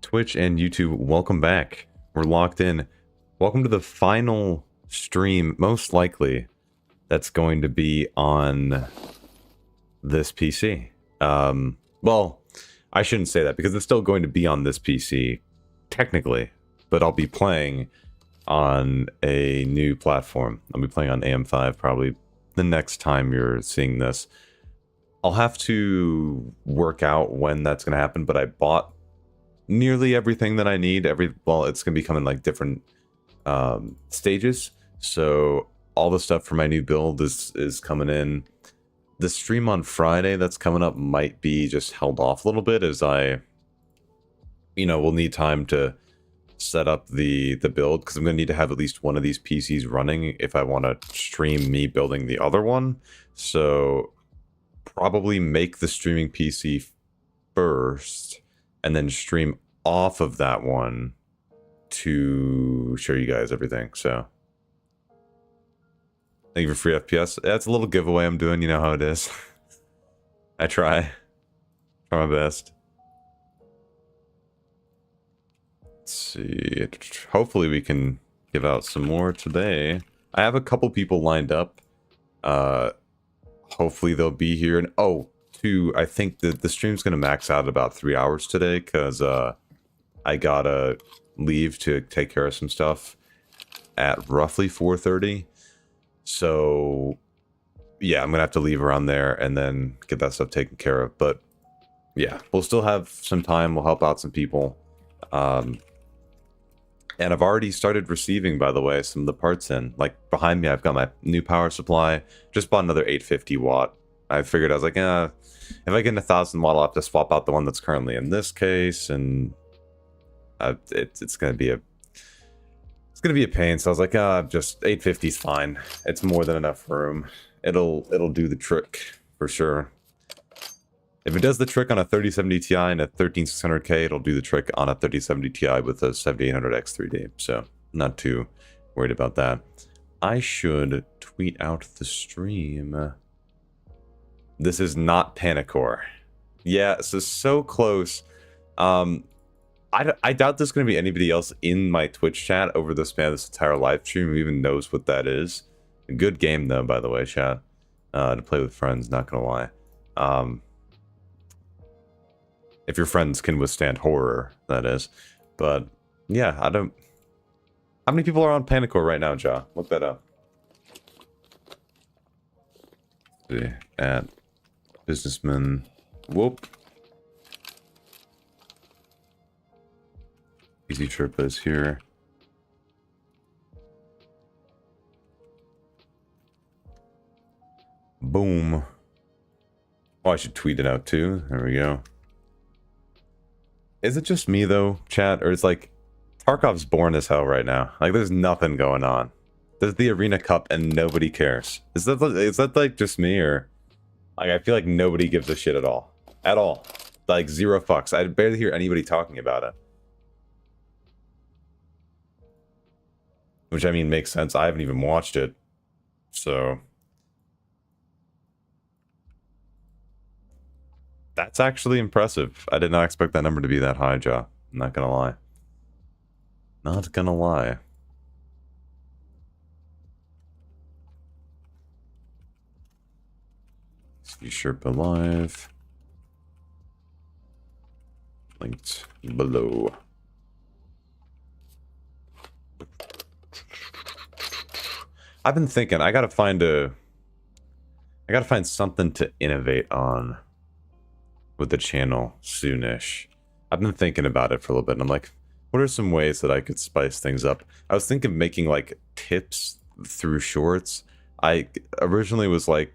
Twitch and YouTube, welcome back. We're locked in. Welcome to the final stream, most likely, that's going to be on this PC. Well, I shouldn't say that because it's still going to be on this PC, technically, but I'll be playing on a new platform. I'll be playing on AM5 probably the next time you're seeing this. I'll have to work out when that's going to happen, but I bought nearly everything that I need. Well, it's going to be coming like different stages. So all the stuff for my new build is coming in. The stream on Friday that's coming up might be just held off a little bit as I, will need time to set up the build because I'm going to need to have at least one of these PCs running if I want to stream me building the other one. So probably make the streaming PC first and then stream off of that one to show you guys everything. So thank you for free FPS. That's a little giveaway I'm doing. You know how it is. I try my best. Let's see. Hopefully we can give out some more today. I have a couple people lined up. Hopefully they'll be here. And I think that the stream's going to max out about 3 hours today because I gotta leave to take care of some stuff at roughly 4:30. So yeah, I'm gonna have to leave around there and then get that stuff taken care of. But yeah, we'll still have some time. We'll help out some people. And I've already started receiving, by the way, some of the parts in. Like behind me, I've got my new power supply. Just bought another 850 watt. I figured, I was like, if I get 1,000 watt, I'll have to swap out the one that's currently in this case, and it's gonna be a pain. So I was like, just 850 is fine. It's more than enough room. It'll do the trick for sure. If it does the trick on a 3070 Ti and a 13600K, it'll do the trick on a 3070 Ti with a 7800X 3D. So not too worried about that. I should tweet out the stream. This is not Panicore. Yeah, so close. I doubt there's going to be anybody else in my Twitch chat over the span of this entire live stream who even knows what that is. A good game, though, by the way, chat. To play with friends, not going to lie. If your friends can withstand horror, that is. But, yeah, I don't... How many people are on Panicore right now, Ja? Look that up. Let's see. At Businessman... Whoop. Easy Sherpa is here. Boom. Oh, I should tweet it out too. There we go. Is it just me though, chat? Or it's like Tarkov's boring as hell right now. Like there's nothing going on. There's the Arena Cup and nobody cares. Is that like just me, or like I feel like nobody gives a shit at all? At all. Like zero fucks. I barely hear anybody talking about it. Which, I mean, makes sense. I haven't even watched it. So... that's actually impressive. I did not expect that number to be that high, Ja. I'm not gonna lie. Not gonna lie. See Sherpa live. Linked below. I've been thinking I gotta find something to innovate on with the channel soonish. I've been thinking about it for a little bit and I'm like, what are some ways that I could spice things up? I was thinking of making like tips through shorts. I originally was like,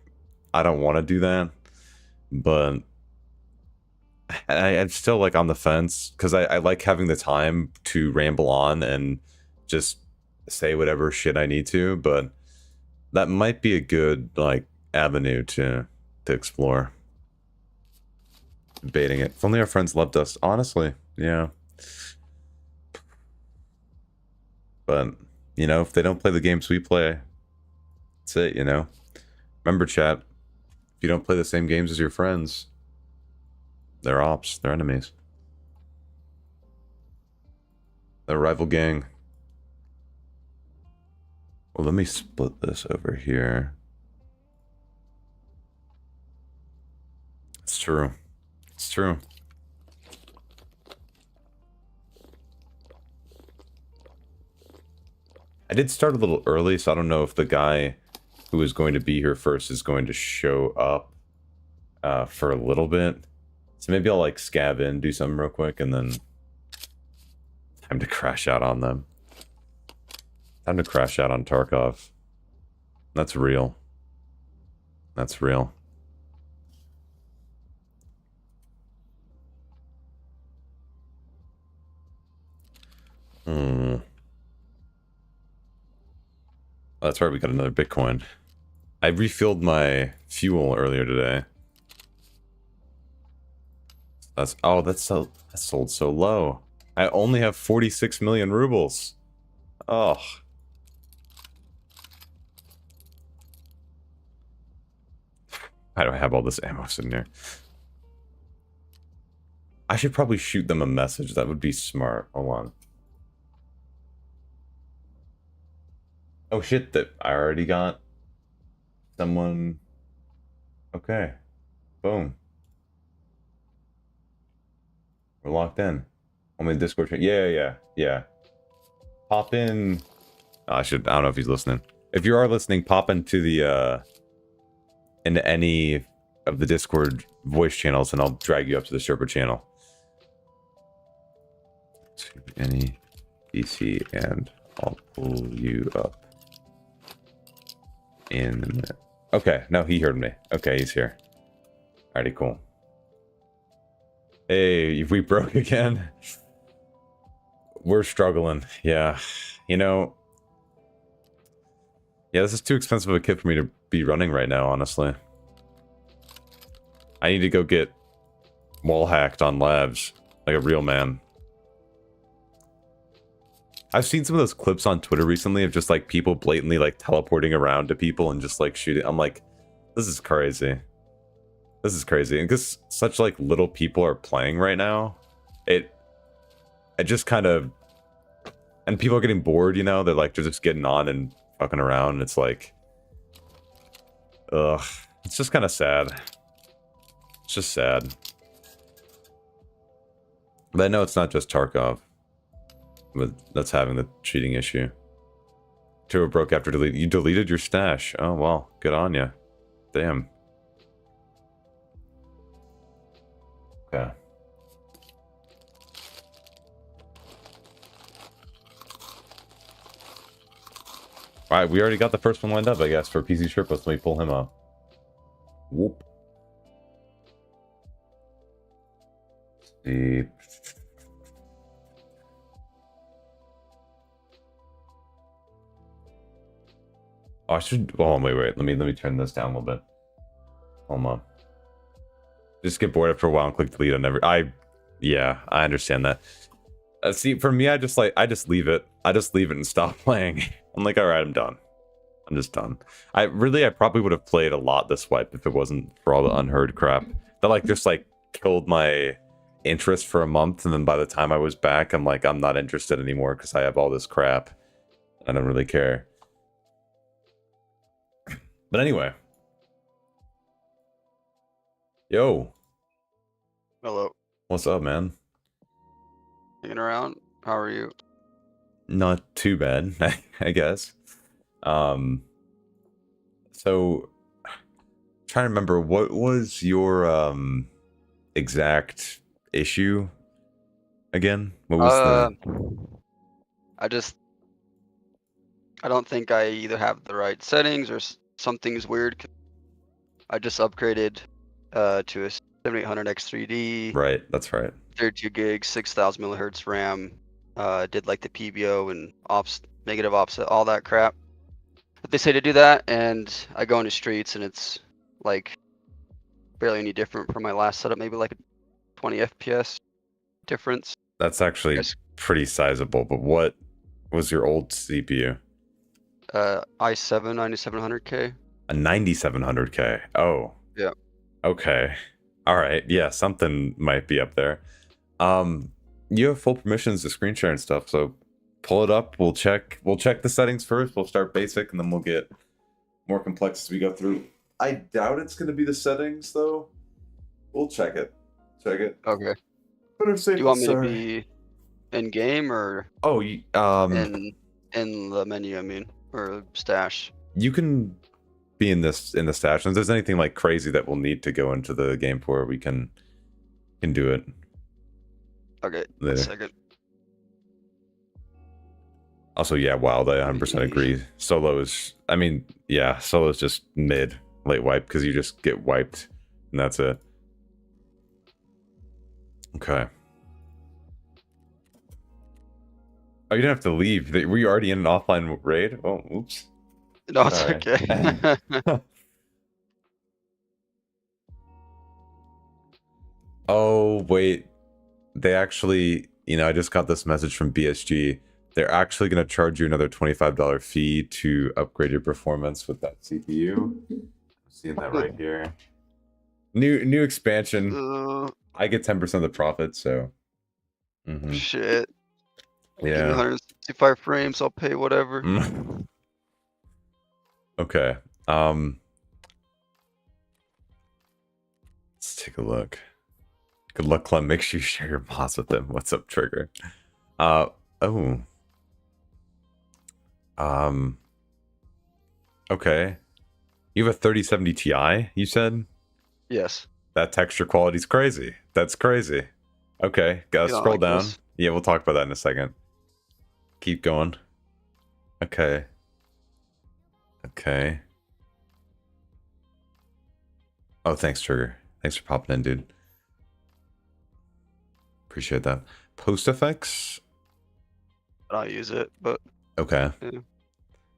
I don't want to do that, but I'm still like on the fence because I like having the time to ramble on and just say whatever shit I need to, but that might be a good like avenue to explore. Debating it. If only our friends loved us. Honestly, yeah. But, if they don't play the games we play, that's it, Remember, chat, if you don't play the same games as your friends, they're ops, they're enemies. The rival gang. Well, let me split this over here. It's true. It's true. I did start a little early, so I don't know if the guy who is going to be here first is going to show up for a little bit. So maybe I'll like scab in, do something real quick, and then time to crash out on them. Time to crash out on Tarkov. That's real. That's real. Oh, that's right, we got another Bitcoin. I refilled my fuel earlier today. That's sold so low. I only have 46 million rubles. Oh. Why do I have all this ammo sitting here? I should probably shoot them a message. That would be smart. Hold on. Oh shit, that I already got someone. Okay. Boom. We're locked in. Only Discord. Yeah. Pop in. Oh, I don't know if he's listening. If you are listening, pop into the into any of the Discord voice channels and I'll drag you up to the Sherpa channel. To any PC and I'll pull you up. Okay, no, he heard me. Okay, he's here. Alrighty, cool. Hey, we broke again. We're struggling. Yeah, you know. Yeah, this is too expensive of a kit for me to be running right now, honestly. I need to go get wall hacked on labs like a real man. I've seen some of those clips on Twitter recently of just like people blatantly like teleporting around to people and just like shooting. I'm like, this is crazy. This is crazy. And because such like little people are playing right now, it just kind of, and people are getting bored, you know, they're just getting on and fucking around. And it's like, ugh, it's just kind of sad. It's just sad. But I know it's not just Tarkov that's having the cheating issue. Turbo broke after delete. You deleted your stash. Oh, well, good on you. Damn. Okay. Alright, we already got the first one lined up, I guess, for PC Sherpa. Let me pull him up. Whoop. See. Oh, I should. Oh, wait. Let me turn this down a little bit. Hold on. Just get bored after a while and click delete on yeah, I understand that. See, for me, I just leave it. I just leave it and stop playing. I'm like, all right, I'm done. I'm just done. I probably would have played a lot this wipe if it wasn't for all the unheard crap that just killed my interest for a month, and then by the time I was back, I'm like, I'm not interested anymore because I have all this crap. I don't really care. But anyway. Yo. Hello. What's up, man? Hanging around? How are you? Not too bad, I guess. So trying to remember, what was your exact issue again? What was I don't think I either have the right settings or something's weird. I just upgraded to a 7800 X3D. Right, that's right. 32 gigs, 6000 millihertz RAM. Did like the PBO and negative offset, all that crap. But they say to do that, and I go into streets, and it's like barely any different from my last setup. Maybe like a 20 FPS difference. That's actually pretty sizable. But what was your old CPU? i7 9700K. A 9700K. Oh. Yeah. Okay. All right. Yeah, something might be up there. you have full permissions to screen share and stuff, so pull it up. We'll check the settings first. We'll start basic, and then we'll get more complex as we go through. I doubt it's going to be the settings, though. We'll check it. Okay. Better Do safe you than want me to sorry. be in game or Oh, in the menu? I mean, or stash. you can be in the stash. And if there's anything like crazy that we'll need to go into the game for, we can do it. Okay. Later. A second. Also, yeah, wild. I 100% agree. Solo is, I mean, yeah, solo is just mid late wipe because you just get wiped and that's it. Okay. Oh, you didn't have to leave. Were you already in an offline raid? Oh, oops. No, it's Sorry. okay. Oh, wait. They actually, I just got this message from BSG. They're actually going to charge you another $25 fee to upgrade your performance with that CPU. I'm seeing that right here. New expansion. I get 10% of the profit, so. Shit. Yeah. Give me 165 frames. I'll pay whatever. Okay. Let's take a look. Good luck, Clem. Make sure you share your mods with them. What's up, Trigger? Oh. Okay. You have a 3070 Ti, you said? Yes. That texture quality's crazy. That's crazy. Okay, gotta scroll like down. this? Yeah, we'll talk about that in a second. Keep going. Okay. Okay. Oh, thanks, Trigger. Thanks for popping in, dude. Appreciate that. Post effects? I don't use it, but Okay. yeah.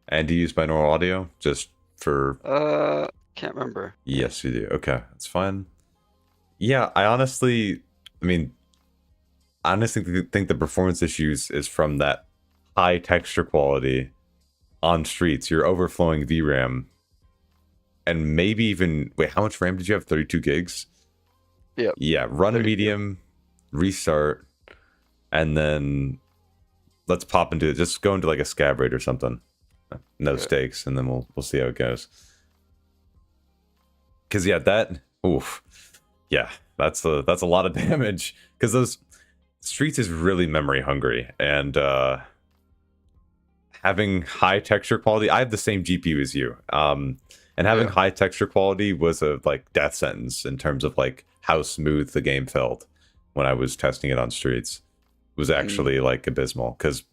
And do you use binaural audio? Just for... can't remember. Yes, you do. Okay, that's fine. Yeah, I honestly think the performance issues is from that high texture quality on streets. You're overflowing VRAM. And maybe even... Wait, how much RAM did you have? 32 gigs? Yep. Yeah, run 32. medium, restart, and then let's pop into it. Just go into like a scab rate or something. No stakes, and then we'll see how it goes. Because yeah, that's a lot of damage. Because those streets is really memory hungry, and having high texture quality. I have the same GPU as you, and having high texture quality was a like death sentence in terms of like how smooth the game felt when I was testing it on streets. It was actually like abysmal because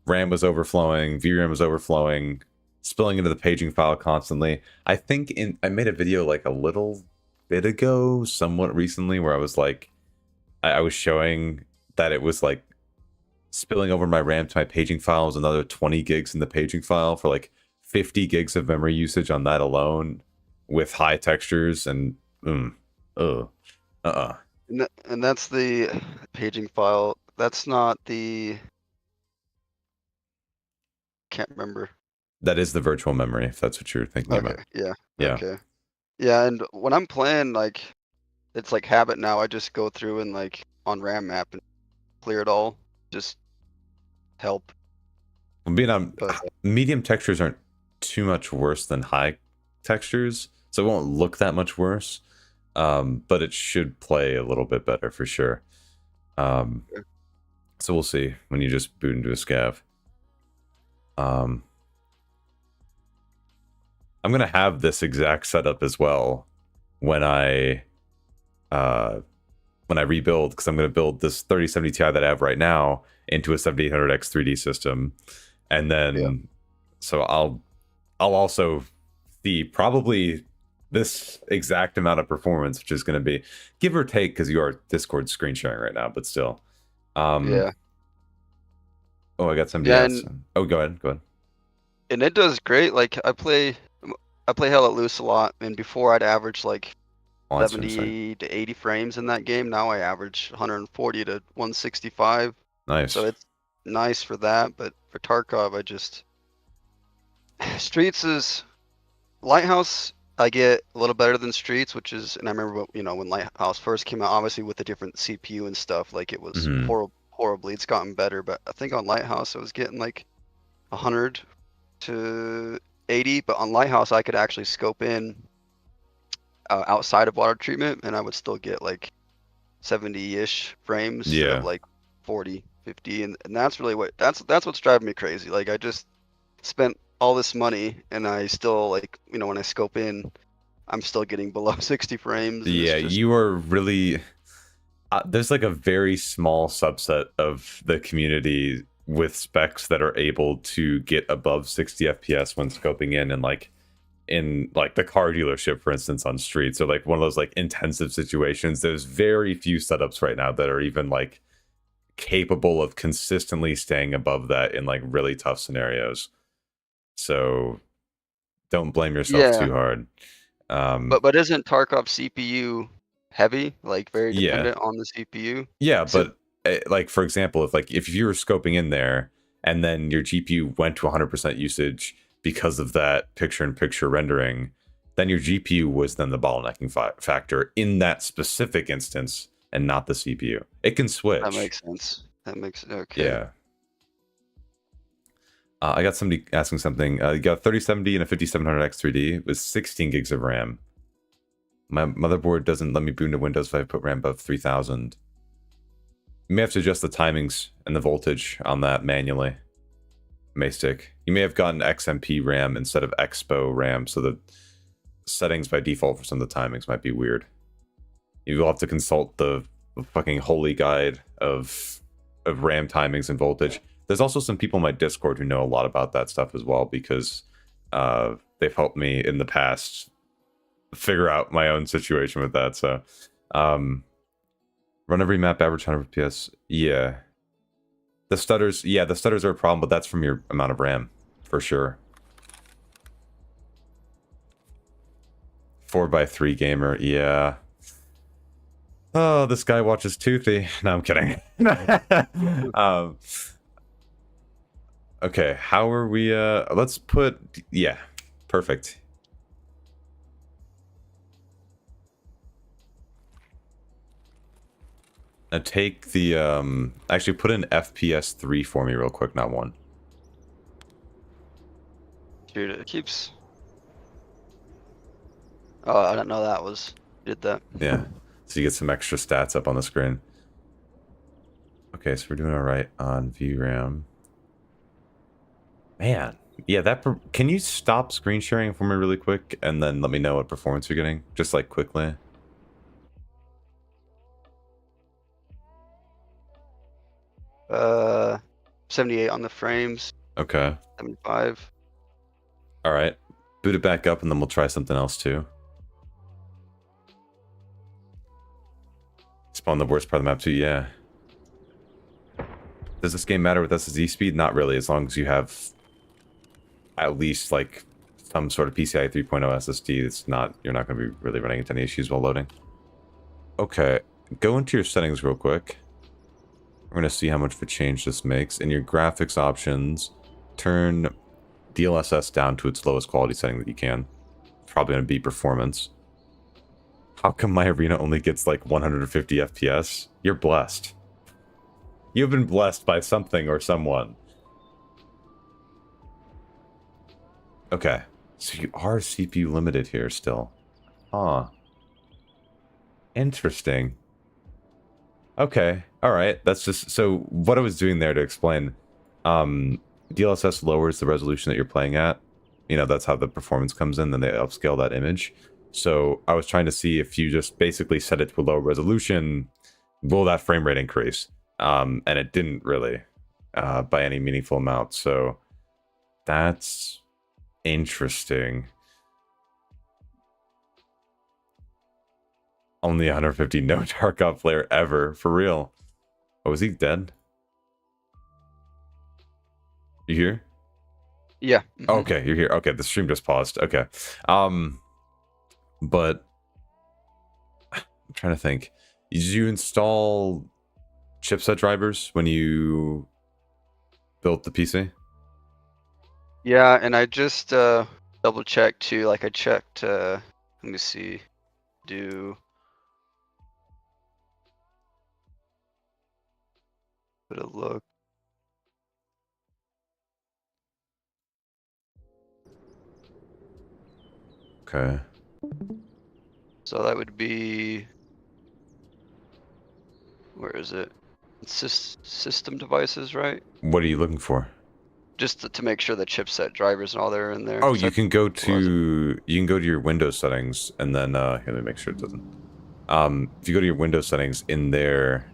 RAM was overflowing, VRAM was overflowing, spilling into the paging file constantly. I think I made a video like a little bit ago, somewhat recently, where I was like, I was showing that it was like spilling over my RAM to my paging files, another 20 gigs in the paging file for like 50 gigs of memory usage on that alone with high textures and And that's the paging file. That's not the... Can't remember. That is the virtual memory, if that's what you're thinking about. Yeah. Yeah. Okay. Yeah, and when I'm playing, like, it's like habit now. I just go through and like on RAM map and clear it all. Just help. Being on medium textures aren't too much worse than high textures, so it won't look that much worse. But it should play a little bit better for sure. So we'll see when you just boot into a scav. I'm gonna have this exact setup as well when I rebuild, because I'm gonna build this 3070 Ti that I have right now into a 7800X 3D system, and then so I'll also see probably this exact amount of performance, which is going to be give or take because you are Discord screen sharing right now, but still. Oh, I got somebody else. Oh, go ahead. And it does great. Like I play Hell Let Loose a lot, and before I'd average like 70 to 80 frames in that game. Now I average 140 to 165. Nice. So it's nice for that, but for Tarkov, I just Streets is Lighthouse. I get a little better than Streets, which is, and I remember when Lighthouse first came out, obviously with the different CPU and stuff, like it was horribly. It's gotten better, but I think on Lighthouse I was getting like 100 to 80, but on Lighthouse I could actually scope in outside of water treatment, and I would still get like 70-ish frames instead of Yeah. like 40, 50, and that's really that's what's driving me crazy. Like I just spent all this money, and I still, like, you know, when I scope in, I'm still getting below 60 frames, and it's Yeah, just you are really there's like a very small subset of the community with specs that are able to get above 60 FPS when scoping in, and like in like the car dealership, for instance, on streets, or like one of those like intensive situations. There's very few setups right now that are even like capable of consistently staying above that in like really tough scenarios. So don't blame yourself yeah. too hard. But isn't Tarkov CPU heavy, like very Yeah, dependent on the CPU? yeah, So but like for example, if you were scoping in there and then your GPU went to 100% usage because of that picture-in-picture rendering, then your GPU was then the bottlenecking factor in that specific instance and not the CPU. It can that switch. makes sense. That makes okay. Yeah. I got somebody asking something. You got a 3070 and a 5700X 3D with 16 gigs of RAM. My motherboard doesn't let me boot into Windows if I put RAM above 3000. You may have to adjust the timings and the voltage on that manually. May stick. You may have gotten XMP RAM instead of Expo RAM, so the settings by default for some of the timings might be weird. You will have to consult the fucking holy guide of RAM timings and voltage. There's also some people in my Discord who know a lot about that stuff as well, because they've helped me in the past figure out my own situation with that. So run every map, average 100 FPS. Yeah. The stutters are a problem, but that's from your amount of RAM, for sure. 4x3 gamer, yeah. Oh, this guy watches Toothy. No, I'm kidding. Okay, how are we, let's put, yeah, perfect. Now take the, actually put in FPS 3 for me real quick, not 1. Dude, it keeps. Oh, I didn't know that did that. Yeah, so you get some extra stats up on the screen. Okay, so we're doing all right on VRAM. Man, yeah, can you stop screen sharing for me really quick and then let me know what performance you're getting, just like quickly? Uh, 78 on the frames. Okay. 75. All right. Boot it back up and then we'll try something else too. Spawn the worst part of the map too, yeah. Does this game matter with SSD speed? Not really, as long as you have at least like some sort of PCIe 3.0 SSD. You're not going to be really running into any issues while loading. Okay, go into your settings real quick. We're going to see how much of a change this makes. In your graphics options, turn DLSS down to its lowest quality setting that you can. It's probably going to be performance. How come my arena only gets like 150 FPS? You're blessed. You've been blessed by something or someone. Okay, so you are CPU limited here still. Huh. Interesting. Okay, alright. That's just... So, what I was doing there to explain... DLSS lowers the resolution that you're playing at. You know, that's how the performance comes in, then they upscale that image. So, I was trying to see if you just basically set it to a lower resolution, will that frame rate increase? And it didn't really, by any meaningful amount. So, that's interesting. Only 150, no Tarkov player ever, for real. Oh, is he dead? You here? Yeah. Oh, okay, you're here. Okay, the stream just paused. Okay. But I'm trying to think. Did you install chipset drivers when you built the PC? Yeah, and I just double checked too. Like I checked. Let me see. Do Put a look. Okay. So that would be, where is it? System devices, right? What are you looking for? Just to make sure the chipset drivers and all that are in there. Oh, 'cause you can go was it? to your Windows settings, and then here, let me make sure it doesn't. If you go to your Windows settings, in there,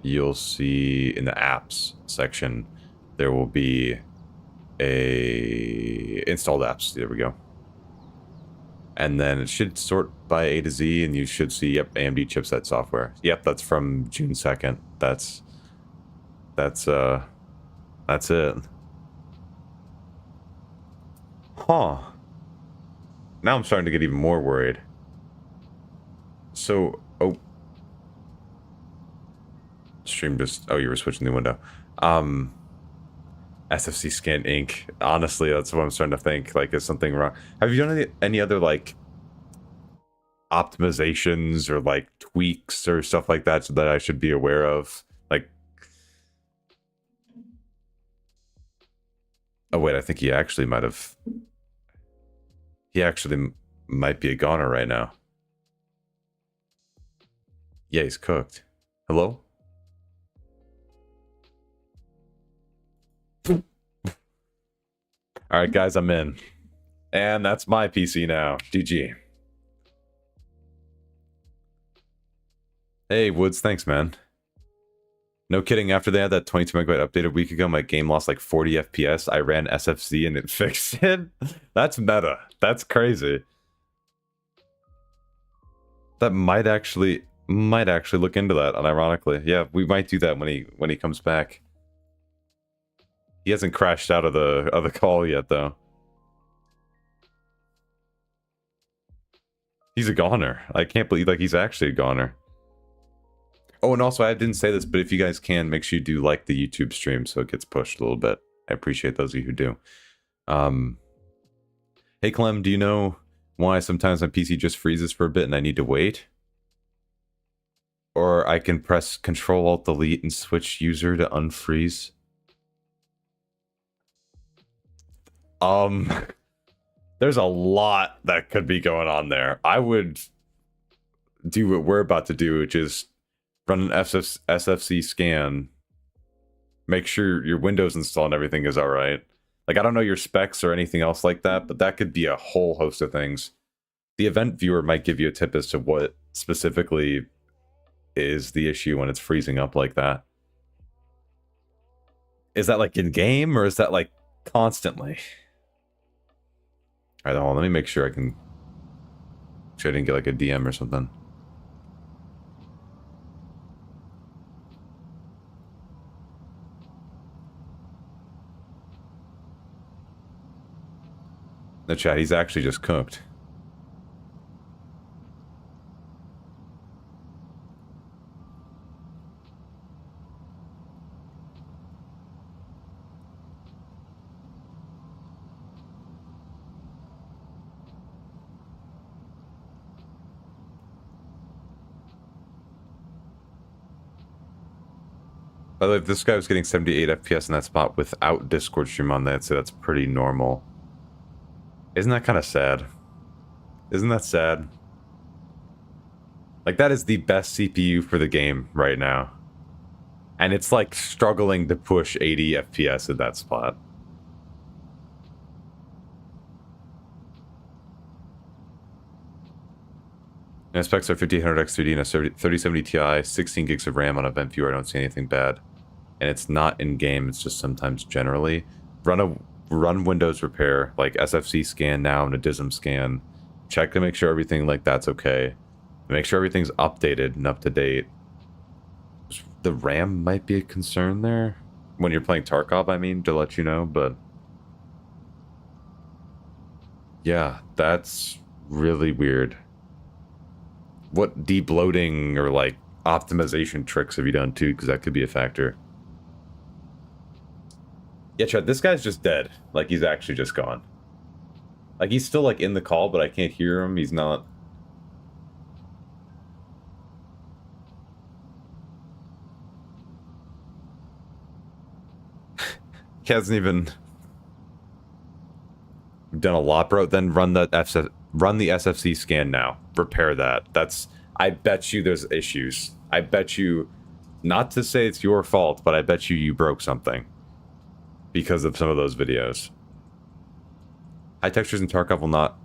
you'll see in the apps section, there will be a installed apps. There we go. And then it should sort by A to Z, and you should see, yep, AMD chipset software. Yep, that's from June 2nd. That's it. Huh. Now I'm starting to get even more worried. So, oh. Stream just, oh, you were switching the window. SFC scan ink. Honestly, that's what I'm starting to think. Like, is something wrong? Have you done any other, like, optimizations or, like, tweaks or stuff like that that I should be aware of? Like, oh, wait, I think he actually might have... He actually might be a goner right now. Yeah, he's cooked. Hello? Alright, guys, I'm in. And that's my PC now. GG. Hey, Woods, thanks, man. No kidding, after they had that 22 megabyte update a week ago, my game lost like 40 FPS. I ran SFC and it fixed it. That's meta. That's crazy. That might actually look into that, unironically. Yeah, we might do that when he comes back. He hasn't crashed out of the call yet, though. He's a goner. I can't believe, like, he's actually a goner. Oh, and also, I didn't say this, but if you guys can, make sure you do like the YouTube stream so it gets pushed a little bit. I appreciate those of you who do. Hey, Clem, do you know why sometimes my PC just freezes for a bit and I need to wait? Or I can press Control-Alt-Delete and switch user to unfreeze? There's a lot that could be going on there. I would do what we're about to do, which is run an SFC scan, make sure your Windows install and everything is all right. Like, I don't know your specs or anything else like that, but that could be a whole host of things. The event viewer might give you a tip as to what specifically is the issue when it's freezing up like that. Is that like in game, or is that like constantly? All right, hold on, let me make sure I can. Sure, I didn't get like a DM or something. No, chat, he's actually just cooked. By the way, if this guy was getting 78 FPS in that spot without Discord stream on that, so that's pretty normal. Isn't that kind of sad? Isn't that sad? Like, that is the best CPU for the game right now. And it's like struggling to push 80 FPS at that spot. And specs are 5800X3D and a 3070 Ti, 16 gigs of RAM on event viewer. I don't see anything bad. And it's not in game, it's just sometimes generally. Run Windows repair, like SFC scan now and a DISM scan. Check to make sure everything like that's okay. Make sure everything's updated and up to date. The RAM might be a concern there. When you're playing Tarkov, I mean, to let you know, but... yeah, that's really weird. What debloating or, like, optimization tricks have you done, too? Because that could be a factor. Yeah, Chad, this guy's just dead. Like, he's actually just gone. Like, he's still, like, in the call, but I can't hear him. He's not... hasn't even done a lot, bro. Then run the SFC scan now. Repair that. I bet you there's issues. I bet you, not to say it's your fault, but I bet you broke something because of some of those videos. High textures in Tarkov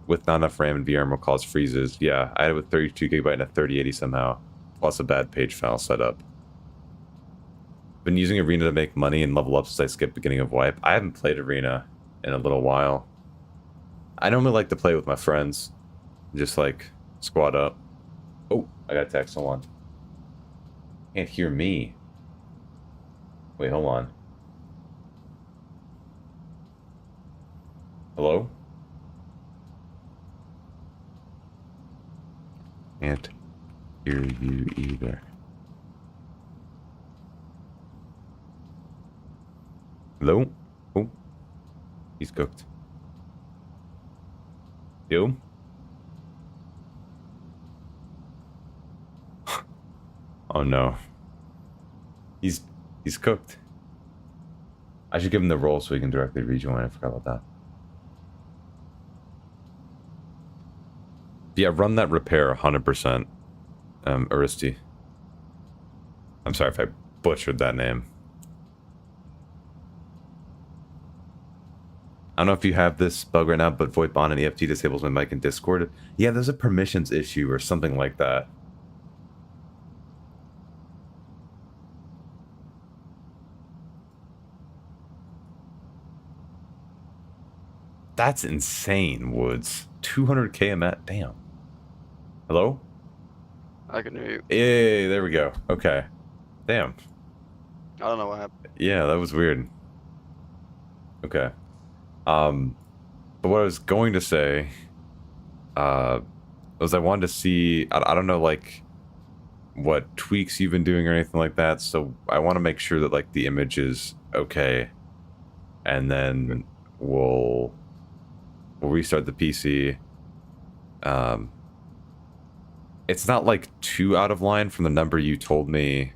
with not enough RAM and VRAM will cause freezes. Yeah, I had it with 32GB and a 3080 somehow, plus a bad page file setup. Been using Arena to make money and level up since I skipped beginning of Wipe. I haven't played Arena in a little while. I normally like to play with my friends, just like squad up. Oh, I got a text. Hold on. Can't hear me. Wait, hold on. Hello? Can't hear you either. Hello? Oh, he's cooked. Yo? Oh no. He's cooked. I should give him the role so he can directly rejoin. I forgot about that. Yeah, run that repair 100%. Aristi. I'm sorry if I butchered that name. I don't know if you have this bug right now, but VoIP on and EFT disables my mic in Discord. Yeah, there's a permissions issue or something like that. That's insane, Woods. 200k a mat. Damn. Hello? I can hear you. Hey, there we go. Okay. Damn. I don't know what happened. Yeah, that was weird. Okay. But what I was going to say, was I wanted to see, I don't know, like, what tweaks you've been doing or anything like that, so I want to make sure that, like, the image is okay, and then we'll restart the PC. It's not, like, too out of line from the number you told me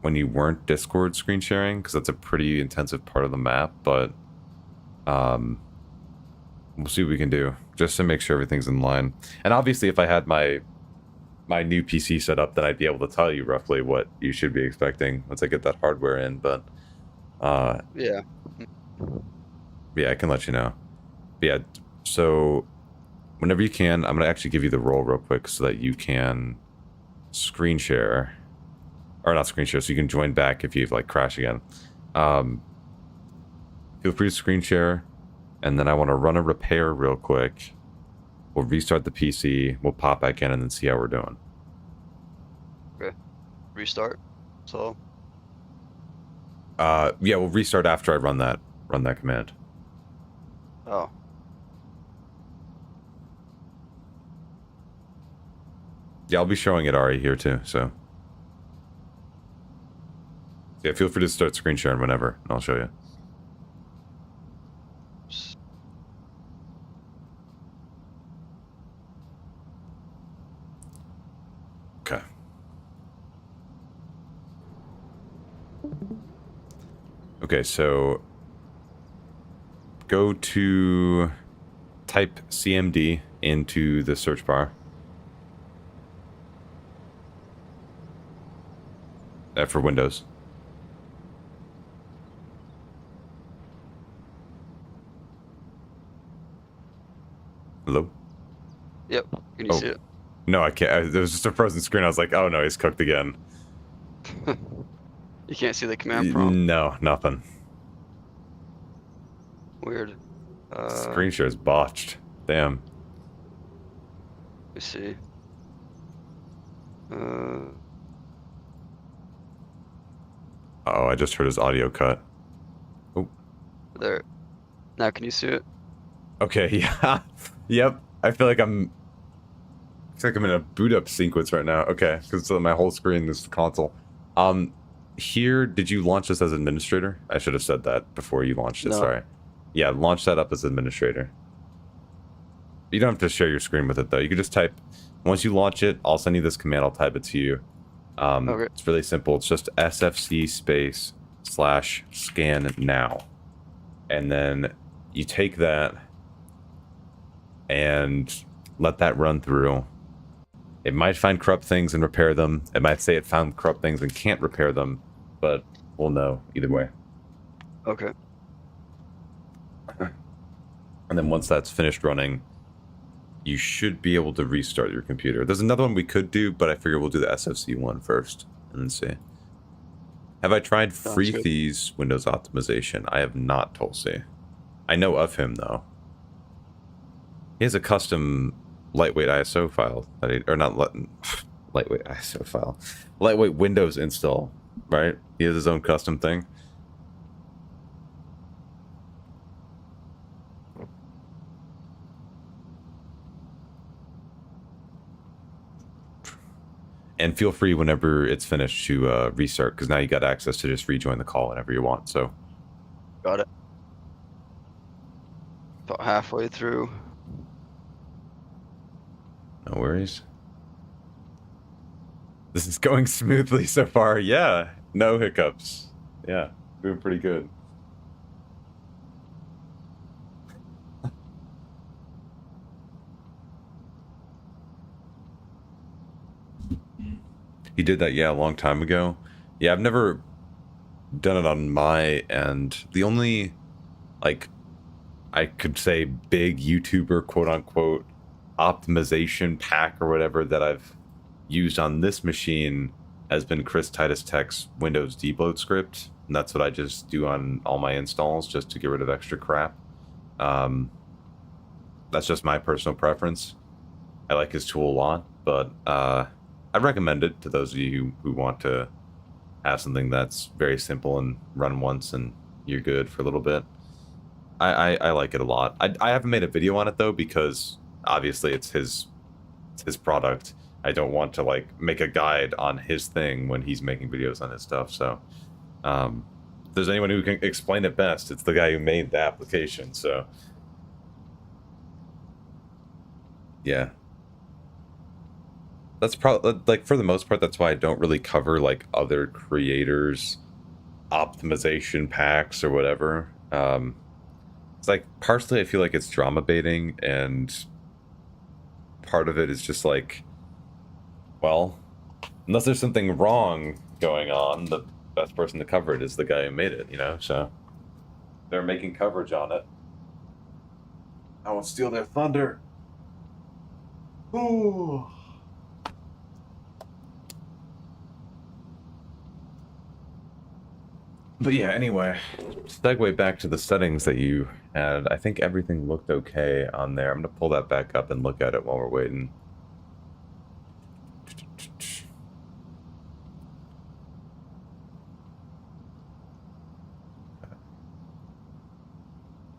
when you weren't Discord screen sharing, because that's a pretty intensive part of the map, but we'll see what we can do just to make sure everything's in line. And obviously, if I had my new PC set up, then I'd be able to tell you roughly what you should be expecting once I get that hardware in. But yeah, I can let you know. But yeah, so whenever you can, I'm gonna actually give you the role real quick so that you can screen share, or not screen share, so you can join back if you like crash again. Feel free to screen share, and then I want to run a repair real quick. We'll restart the PC, we'll pop back in, and then see how we're doing. okay. Restart. So. Yeah, we'll restart after I run that command. Oh. Yeah, I'll be showing it Ari here too, so. Yeah, feel free to start screen sharing whenever, and I'll show you. Okay. Okay, so go to type CMD into the search bar. For Windows. Hello? Yep. Can you see it? No, I can't. There was just a frozen screen. I was like, oh no, he's cooked again. You can't see the command prompt? No, nothing. Weird. Screen share is botched. Damn. Let me see. Oh, I just heard his audio cut. Oh. There. Now can you see it? Okay, yeah. Yep. I feel like I'm in a boot up sequence right now. Okay, because my whole screen is the console. Here, did you launch this as administrator? I should have said that before you launched it, No. sorry. Yeah, launch that up as administrator. You don't have to share your screen with it though. You can just type, once you launch it, I'll send you this command, I'll type it to you. Okay. It's really simple. It's just SFC space /scan now. And then you take that and let that run through. It might find corrupt things and repair them. It might say it found corrupt things and can't repair them, but we'll know either way. Okay. And then once that's finished running, you should be able to restart your computer. There's another one we could do, but I figure we'll do the SFC one first and then see. Have I tried Freethy's Windows optimization? I have not, Tulsi. I know of him, though. He has a custom lightweight ISO file that he, or not lightweight ISO file, lightweight Windows install, right? He has his own custom thing. And feel free whenever it's finished to restart, because now you got access to just rejoin the call whenever you want. So, Got it. About halfway through. no worries. This is going smoothly so far. Yeah, no hiccups. Yeah, doing pretty good. He did that, yeah, a long time ago. Yeah, I've never done it on my end. The only, like, I could say big YouTuber, quote-unquote, optimization pack or whatever that I've used on this machine has been Chris Titus Tech's Windows debloat script. And that's what I just do on all my installs, just to get rid of extra crap. That's just my personal preference. I like his tool a lot, but I'd recommend it to those of you who want to have something that's very simple and run once and you're good for a little bit. I like it a lot. I haven't made a video on it though, because obviously it's his product. I don't want to like make a guide on his thing when he's making videos on his stuff. So if there's anyone who can explain it best, it's the guy who made the application. So yeah. That's probably, like, for the most part, that's why I don't really cover, like, other creators' optimization packs or whatever. It's like, partially I feel like it's drama baiting, and part of it is just like, well, unless there's something wrong going on, the best person to cover it is the guy who made it, you know? So they're making coverage on it. I won't steal their thunder. Ooh. But yeah, anyway, segue back to the settings that you had. I think everything looked okay on there. I'm going to pull that back up and look at it while we're waiting.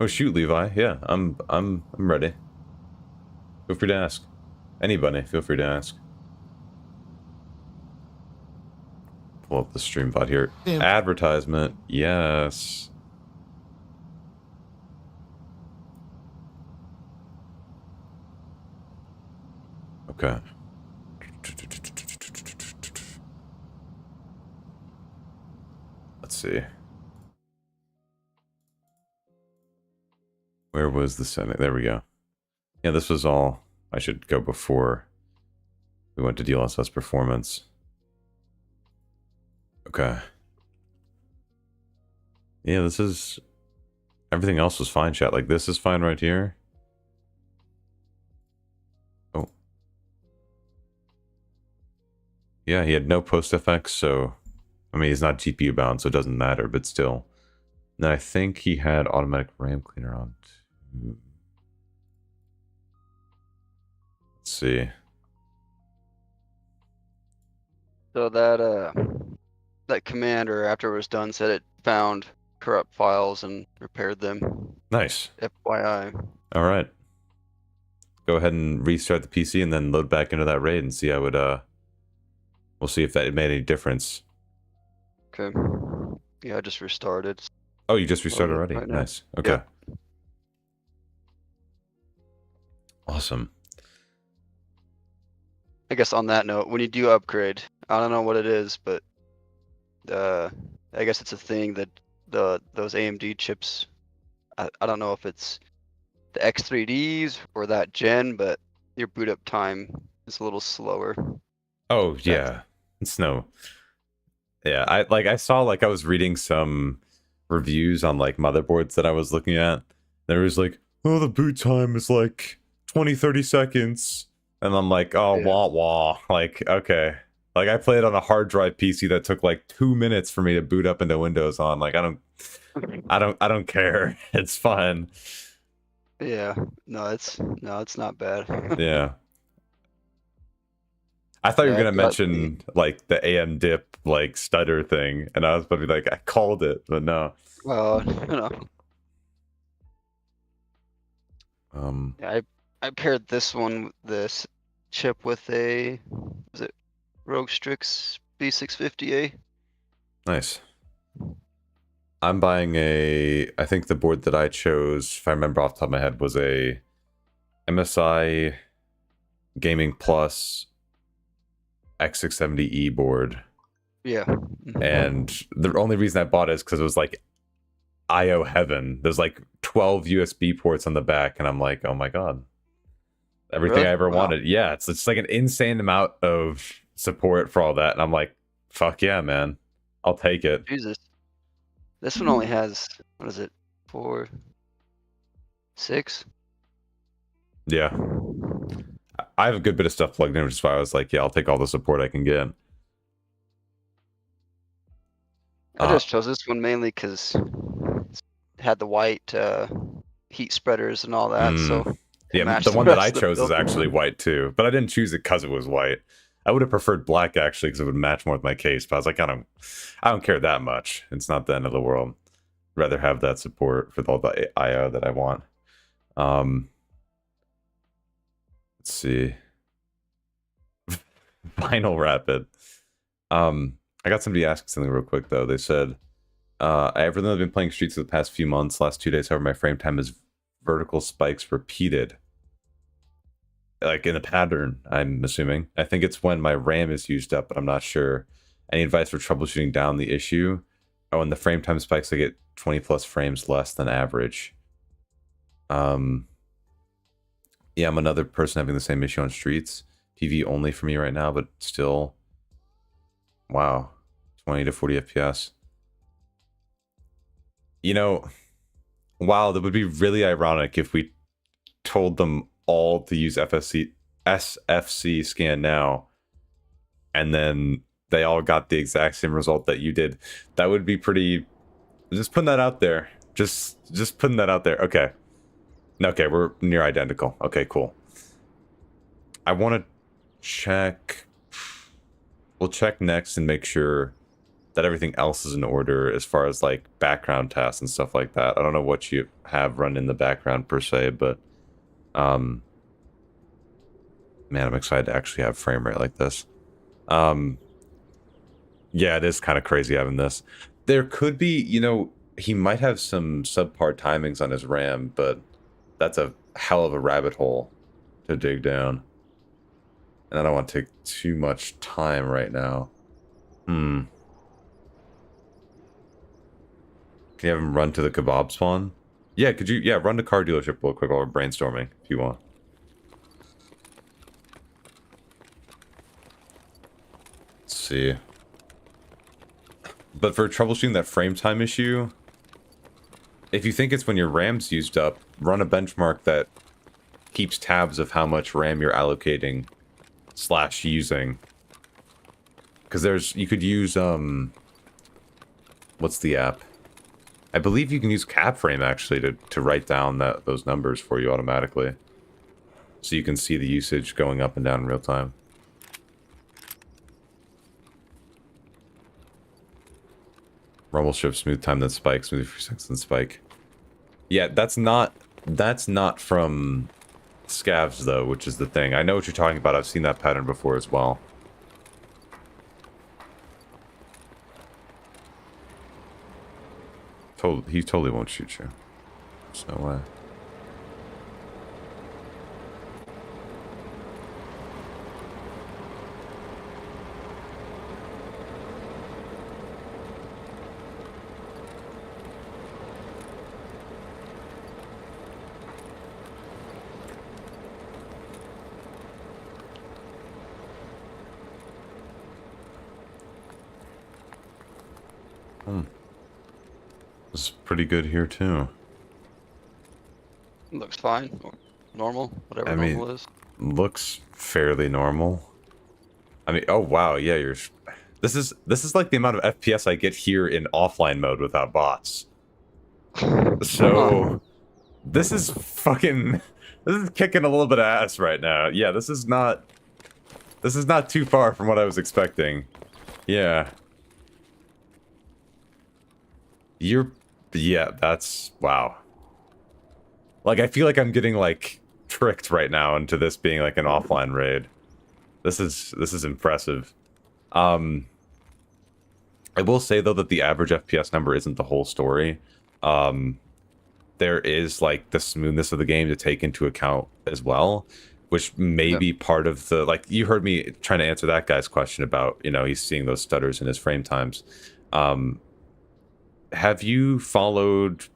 Oh shoot, Levi. Yeah, I'm ready. Feel free to ask. Anybody, feel free to ask. Pull up the stream VOD here. Damn. Advertisement, yes. Okay. Let's see. Where was the setting? There we go. Yeah, this was all. I should go before we went to DLSS performance. Okay. Yeah, this is... Everything else was fine, chat. Like, this is fine right here. Oh. Yeah, he had no post effects, so... I mean, he's not GPU bound, so it doesn't matter, but still. And then I think he had automatic RAM cleaner on, too. Let's see. So that commander, after it was done, said it found corrupt files and repaired them. Nice. FYI. All right. Go ahead and restart the PC and then load back into that RAID and see how it, we'll see if that made any difference. Okay. Yeah, I just restarted. Oh, you just restarted already? Right nice. Okay. Yeah. Awesome. I guess on that note, when you do upgrade, I don't know what it is, but I guess it's a thing that those AMD chips. I don't know if it's the X3Ds or that gen, but your boot up time is a little slower. Oh yeah, it's no. Yeah, I saw like I was reading some reviews on like motherboards that I was looking at. There was like, oh, the boot time is like 20-30 seconds, and I'm like, oh, Yeah. wah wah. Like, okay, like I played on a hard drive PC that took like 2 minutes for me to boot up into Windows on. Like, I don't care. It's fun. Yeah, no, it's not bad. Yeah. I thought you were Yeah, gonna I've got mention like the AM dip like stutter thing, and I was about to be like, I called it, but no. no. Yeah, I paired this chip with a, is it Rogue Strix B650A? Nice. I'm buying I think the board that I chose, if I remember off the top of my head, was a MSI Gaming Plus X670E board. Yeah. And the only reason I bought it is because it was like IO heaven. There's like 12 USB ports on the back, and I'm like, oh my god. Everything Really? I ever Wow. wanted. Yeah, it's like an insane amount of support for all that. And I'm like, fuck yeah, man. I'll take it. Jesus. This one only has, what is it, 4, 6? Yeah. I have a good bit of stuff plugged in, which is why I was like, yeah, I'll take all the support I can get. I just chose this one mainly because it had the white heat spreaders and all that, so it yeah, matched the one that rest I of the chose is build. actually white too, but I didn't choose it because it was white. I would have preferred black actually because it would match more with my case, but I was like, I don't care that much. It's not the end of the world. I'd rather have that support for all the IO that I want. Let's see. Vinyl Rapid. I got somebody asking something real quick though. They said, I've really been playing Streets for the past few months. Last 2 days, however, my frame time is vertical spikes repeated. Like in a pattern, I'm assuming. I think it's when my RAM is used up, but I'm not sure. Any advice for troubleshooting down the issue? Oh, when the frame time spikes, I get 20 plus frames less than average. Yeah, I'm another person having the same issue on Streets. PV only for me right now, but still, wow, 20 to 40 FPS. You know, wow, that would be really ironic if we told them all to use SFC scan now, and then they all got the exact same result that you did. That would be pretty. Just putting that out there. Just putting that out there. Okay. Okay, we're near identical. Okay, cool. I want to check. We'll check next and make sure that everything else is in order as far as like background tasks and stuff like that. I don't know what you have run in the background per se, but man, I'm excited to actually have frame rate like this. Yeah, it is kind of crazy having this. There could be, you know, he might have some subpar timings on his RAM, but that's a hell of a rabbit hole to dig down. And I don't want to take too much time right now. Can you have him run to the kebab spawn? Yeah, could you? Yeah, run to car dealership real quick while we're brainstorming, if you want. Let's see. But for troubleshooting that frame time issue, if you think it's when your RAM's used up, run a benchmark that keeps tabs of how much RAM you're allocating / using. Because you could use, what's the app? I believe you can use CapFrame actually to write down those numbers for you automatically. So you can see the usage going up and down in real time. Rumble shift, smooth time, then spike, smooth for seconds, then spike. Yeah, that's not from scavs though, which is the thing. I know what you're talking about. I've seen that pattern before as well. He totally won't shoot you. There's no way. This is pretty good here too. Looks fine. Or normal, whatever I mean, normal is. looks fairly normal. I mean, oh wow, yeah, you're. This is like the amount of FPS I get here in offline mode without bots. So this is fucking. This is kicking a little bit of ass right now. Yeah, this is not too far from what I was expecting. Yeah. Yeah, that's wow. Like I feel like I'm getting like tricked right now into this being like an offline raid. This is impressive. I will say though that the average FPS number isn't the whole story. There is like the smoothness of the game to take into account as well, which may be part of the, like you heard me trying to answer that guy's question about, you know, he's seeing those stutters in his frame times. Have you followed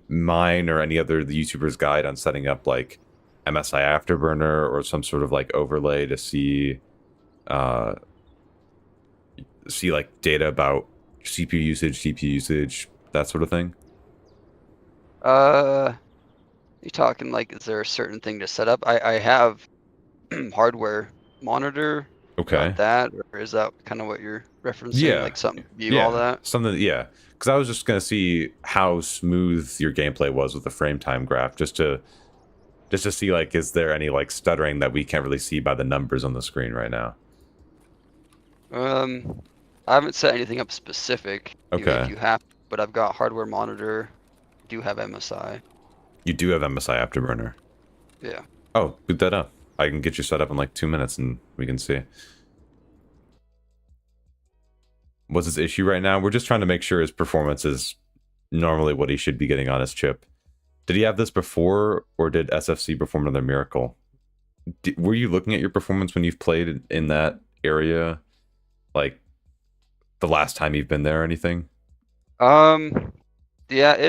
mine or any other YouTuber's guide on setting up like MSI Afterburner or some sort of like overlay to see like data about CPU usage, GPU usage, that sort of thing? You talking like, is there a certain thing to set up? I have hardware monitor. Okay. That, or is that kind of what you're referencing? Yeah. Like something view all that? Something, yeah. Because I was just gonna see how smooth your gameplay was with the frame time graph, just to see like, is there any like stuttering that we can't really see by the numbers on the screen right now? I haven't set anything up specific. Okay. If you have, but I've got hardware monitor. Do have MSI. You do have MSI Afterburner. Yeah. Oh, boot that up. I can get you set up in like 2 minutes and we can see. What's his issue right now? We're just trying to make sure his performance is normally what he should be getting on his chip. Did he have this before, or did SFC perform another miracle? Were you looking at your performance when you've played in that area? Like, the last time you've been there or anything? Yeah,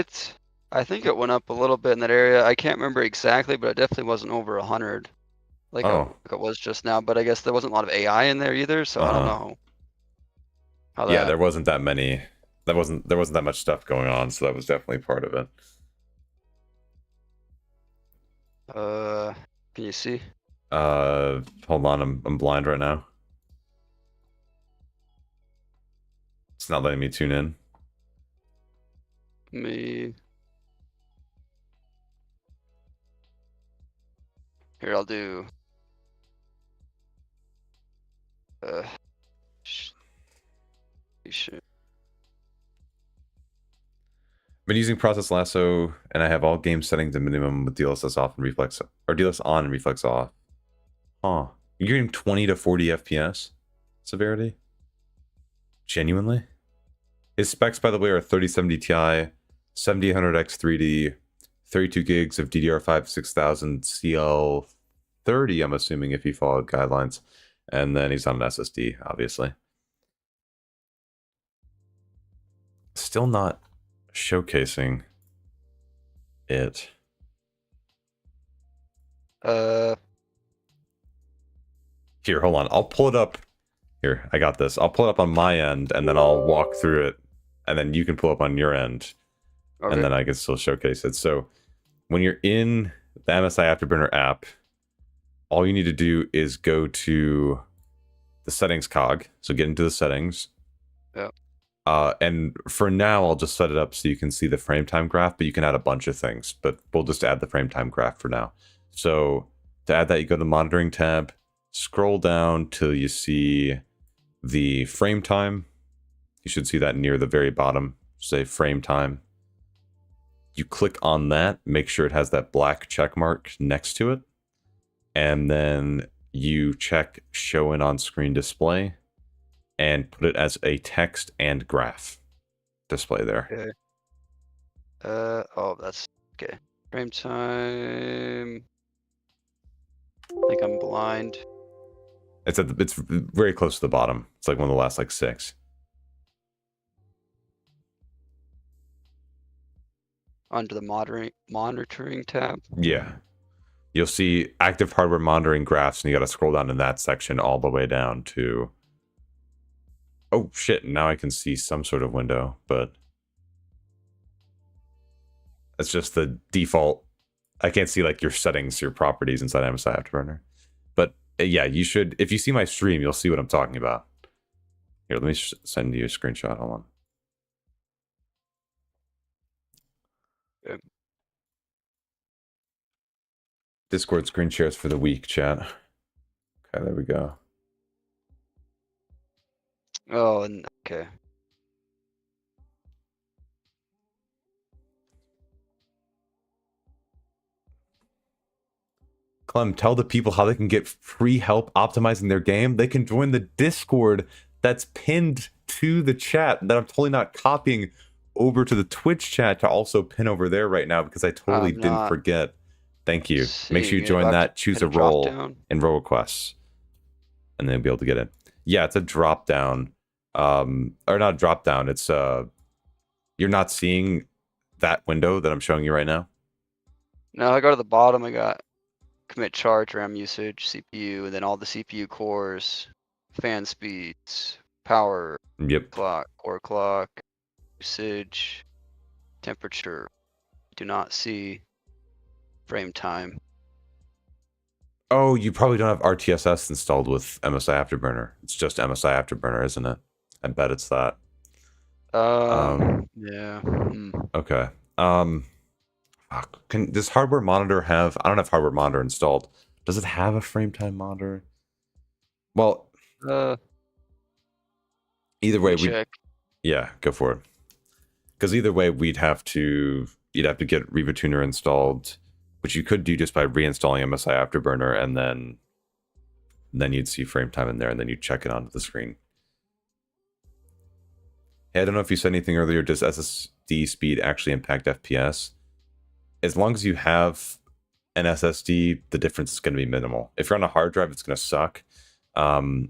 I think it went up a little bit in that area. I can't remember exactly, but it definitely wasn't over 100. Like, like it was just now, but I guess there wasn't a lot of AI in there either, so I don't know. Yeah, there wasn't that many. There wasn't that much stuff going on, so that was definitely part of it. Can you see? Hold on, I'm blind right now. It's not letting me tune in. Here, I'll do. Should. Been using Process Lasso, and I have all game settings to minimum with DLSS off and Reflex, or DLSS on and Reflex off. Huh. You're getting 20 to 40 FPS severity? Genuinely? His specs, by the way, are 3070 Ti, 7800X 3D, 32 gigs of DDR5 6000 CL30, I'm assuming, if he followed guidelines. And then he's on an SSD, obviously. Still not showcasing it. Here, hold on. I'll pull it up. Here, I got this. I'll pull it up on my end, and then I'll walk through it, and then you can pull up on your end, and then I can still showcase it. So, when you're in the MSI Afterburner app, all you need to do is go to the settings cog. So get into the settings. Yeah. And for now, I'll just set it up so you can see the frame time graph, but you can add a bunch of things, but we'll just add the frame time graph for now. So to add that, you go to the monitoring tab, scroll down till you see the frame time. You should see that near the very bottom, say frame time. You click on that, make sure it has that black check mark next to it. And then you check show in on screen display and put it as a text and graph display there. Okay. Oh, that's okay. Frame time. I think I'm blind. It's very close to the bottom. It's like one of the last like 6. Under the monitoring tab. Yeah. You'll see active hardware monitoring graphs, and you got to scroll down in that section all the way down to Oh shit, now I can see some sort of window, but it's just the default. I can't see like your settings, your properties inside MSI Afterburner. But yeah, you should, if you see my stream, you'll see what I'm talking about. Here, let me send you a screenshot. Hold on. Okay. Discord screen shares for the week, chat. Okay, there we go. Oh, and okay. Clem, tell the people how they can get free help optimizing their game. They can join the Discord that's pinned to the chat that I'm totally not copying over to the Twitch chat to also pin over there right now because I totally I'm didn't not forget. Thank you. Make sure you seeing it. join I'll have that, to choose hit a drop role down. in role requests, and then be able to get in. Yeah, it's a drop down. Or not drop down, it's you're not seeing that window that I'm showing you right now. No, I go to the bottom. I got commit charge, RAM usage, CPU, and then all the CPU cores, fan speeds, power, Yep. clock, core clock, usage, temperature. Do not see frame time. Oh, you probably don't have RTSS installed with MSI Afterburner. It's just MSI Afterburner, isn't it? I bet it's that. Yeah. Okay. Can this hardware monitor have? I don't have hardware monitor installed. Does it have a frame time monitor? Well, either way, check. Yeah, go for it. Because either way, you'd have to get Riva Tuner installed, which you could do just by reinstalling MSI Afterburner, and then you'd see frame time in there, and then you check it onto the screen. Hey, I don't know if you said anything earlier. Does SSD speed actually impact FPS? As long as you have an SSD, the difference is going to be minimal. If you're on a hard drive, it's going to suck. The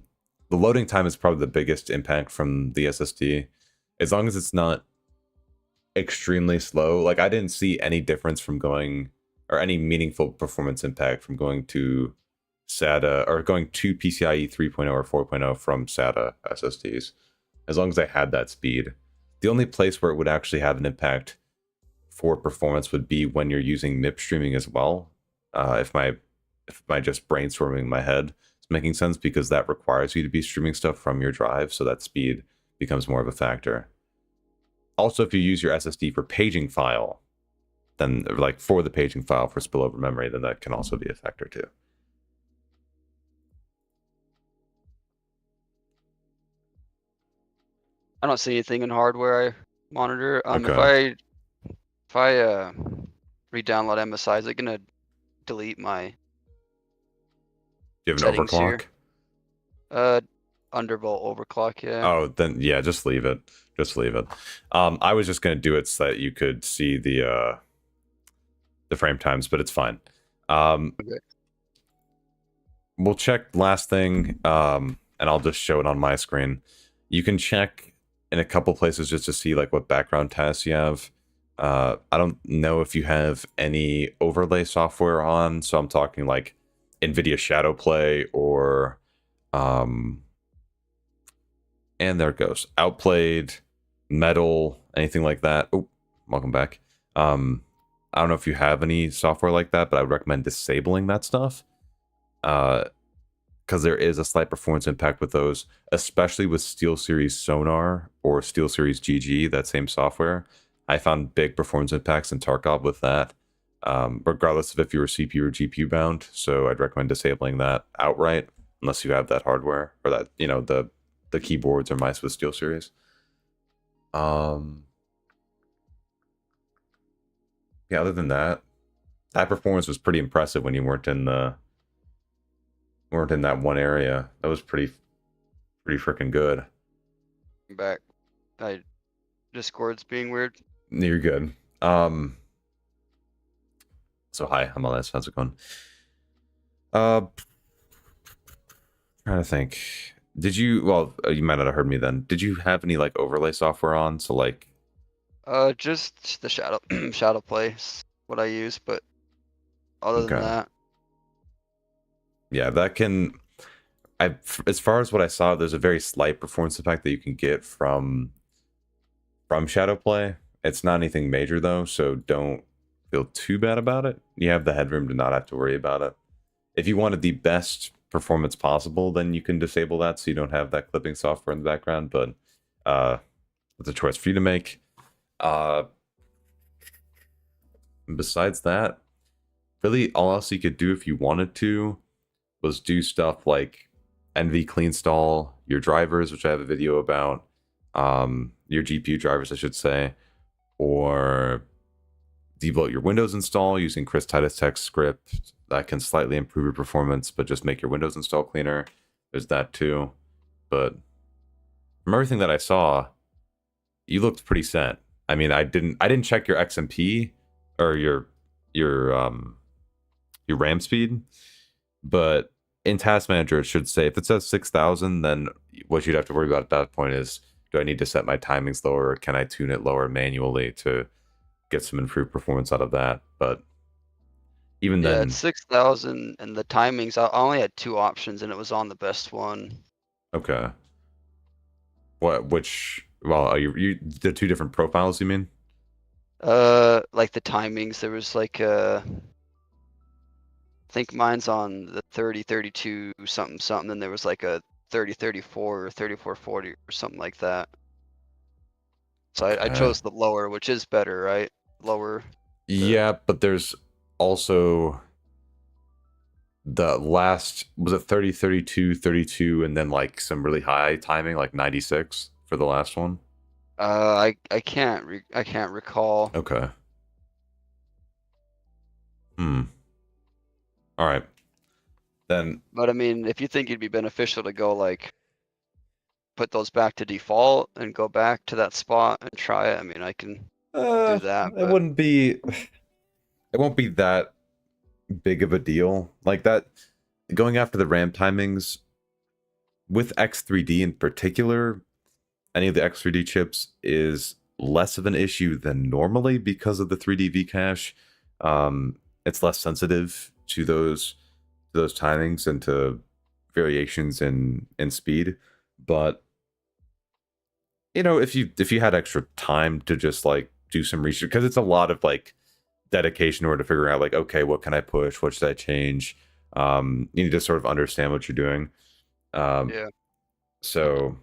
loading time is probably the biggest impact from the SSD. As long as it's not extremely slow, like I didn't see any difference from going, or any meaningful performance impact from going to SATA or going to PCIe 3.0 or 4.0 from SATA SSDs. As long as I had that speed. The only place where it would actually have an impact for performance would be when you're using MIP streaming as well. If my just brainstorming in my head is making sense, because that requires you to be streaming stuff from your drive, so that speed becomes more of a factor. Also, if you use your SSD for paging file, then like for the paging file for spillover memory, then that can also be a factor too. I don't see anything in hardware I monitor. Okay. If I re-download MSI, is it gonna delete my Do you have an settings overclock? here? Undervolt overclock, yeah. Oh, then yeah, just leave it. Just leave it. I was just gonna do it so that you could see the frame times, but it's fine. Okay. We'll check last thing, and I'll just show it on my screen. You can check in a couple places just to see like what background tasks you have. I don't know if you have any overlay software on, so I'm talking like Nvidia Shadowplay or and there it goes. Outplayed, Metal, anything like that. Oh, welcome back. I don't know if you have any software like that, but I would recommend disabling that stuff. Because there is a slight performance impact with those, especially with SteelSeries Sonar or SteelSeries GG, that same software. I found big performance impacts in Tarkov with that, regardless of if you were CPU or GPU bound. So I'd recommend disabling that outright, unless you have that hardware or that, you know, the keyboards or mice with SteelSeries. Yeah, other than that, that performance was pretty impressive when you weren't in that one area. That was pretty freaking good. I'm back. Discord's being weird. You're good. So hi, I'm Elias. How's it going? Trying to think. Did you? Well, you might not have heard me then. Did you have any like overlay software on? So like, Just the shadow play is what I use, but other than okay. that, Yeah, that can. as far as what I saw, there's a very slight performance effect that you can get from shadow play. It's not anything major though, so don't feel too bad about it. You have the headroom to not have to worry about it. If you wanted the best performance possible, then you can disable that so you don't have that clipping software in the background, but it's a choice for you to make. Besides that, really all else you could do if you wanted to was do stuff like NV clean install your drivers, which I have a video about, your GPU drivers, I should say, or debloat your Windows install using Chris Titus text script. That can slightly improve your performance, but just make your Windows install cleaner. There's that too. But from everything that I saw, you looked pretty set. I mean, I didn't check your XMP or your RAM speed, but in Task Manager it should say if it says 6,000, then what you'd have to worry about at that point is, do I need to set my timings lower, or can I tune it lower manually to get some improved performance out of that? But even Yeah, then, it's 6,000, and the timings, I only had 2 options, and it was on the best one. okay. Well, are you the 2 different profiles, you mean? Like the timings, there was like I think mine's on the 3032 something something, and there was like a 3034 or 3440 or something like that. So I Okay. chose the lower, which is better, right? Lower. Yeah, but there's also the last, was it 30, 32, 32, and then like some really high timing, like 96 for the last one? I can't recall. Okay. All right. Then. But I mean, if you think it'd be beneficial to go like put those back to default and go back to that spot and try it, I mean, I can do that. It But wouldn't be. It won't be that big of a deal. Like that, going after the RAM timings with X3D in particular, any of the X3D chips is less of an issue than normally because of the 3D V cache. It's less sensitive to those timings and to variations in speed. But you know, if you had extra time to just like do some research, because it's a lot of like dedication in order to figure out like, okay, what can I push, what should I change? You need to sort of understand what you're doing. yeah. So,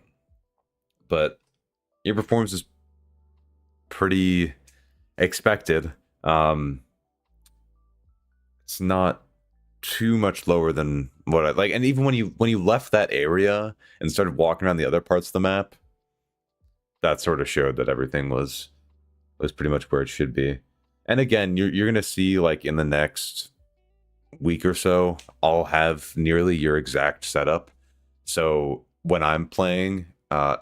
but your performance is pretty expected. It's not too much lower than what I like. And even when you left that area and started walking around the other parts of the map, that sort of showed that everything was pretty much where it should be. And again, you're gonna see like in the next week or so, I'll have nearly your exact setup. So when I'm playing,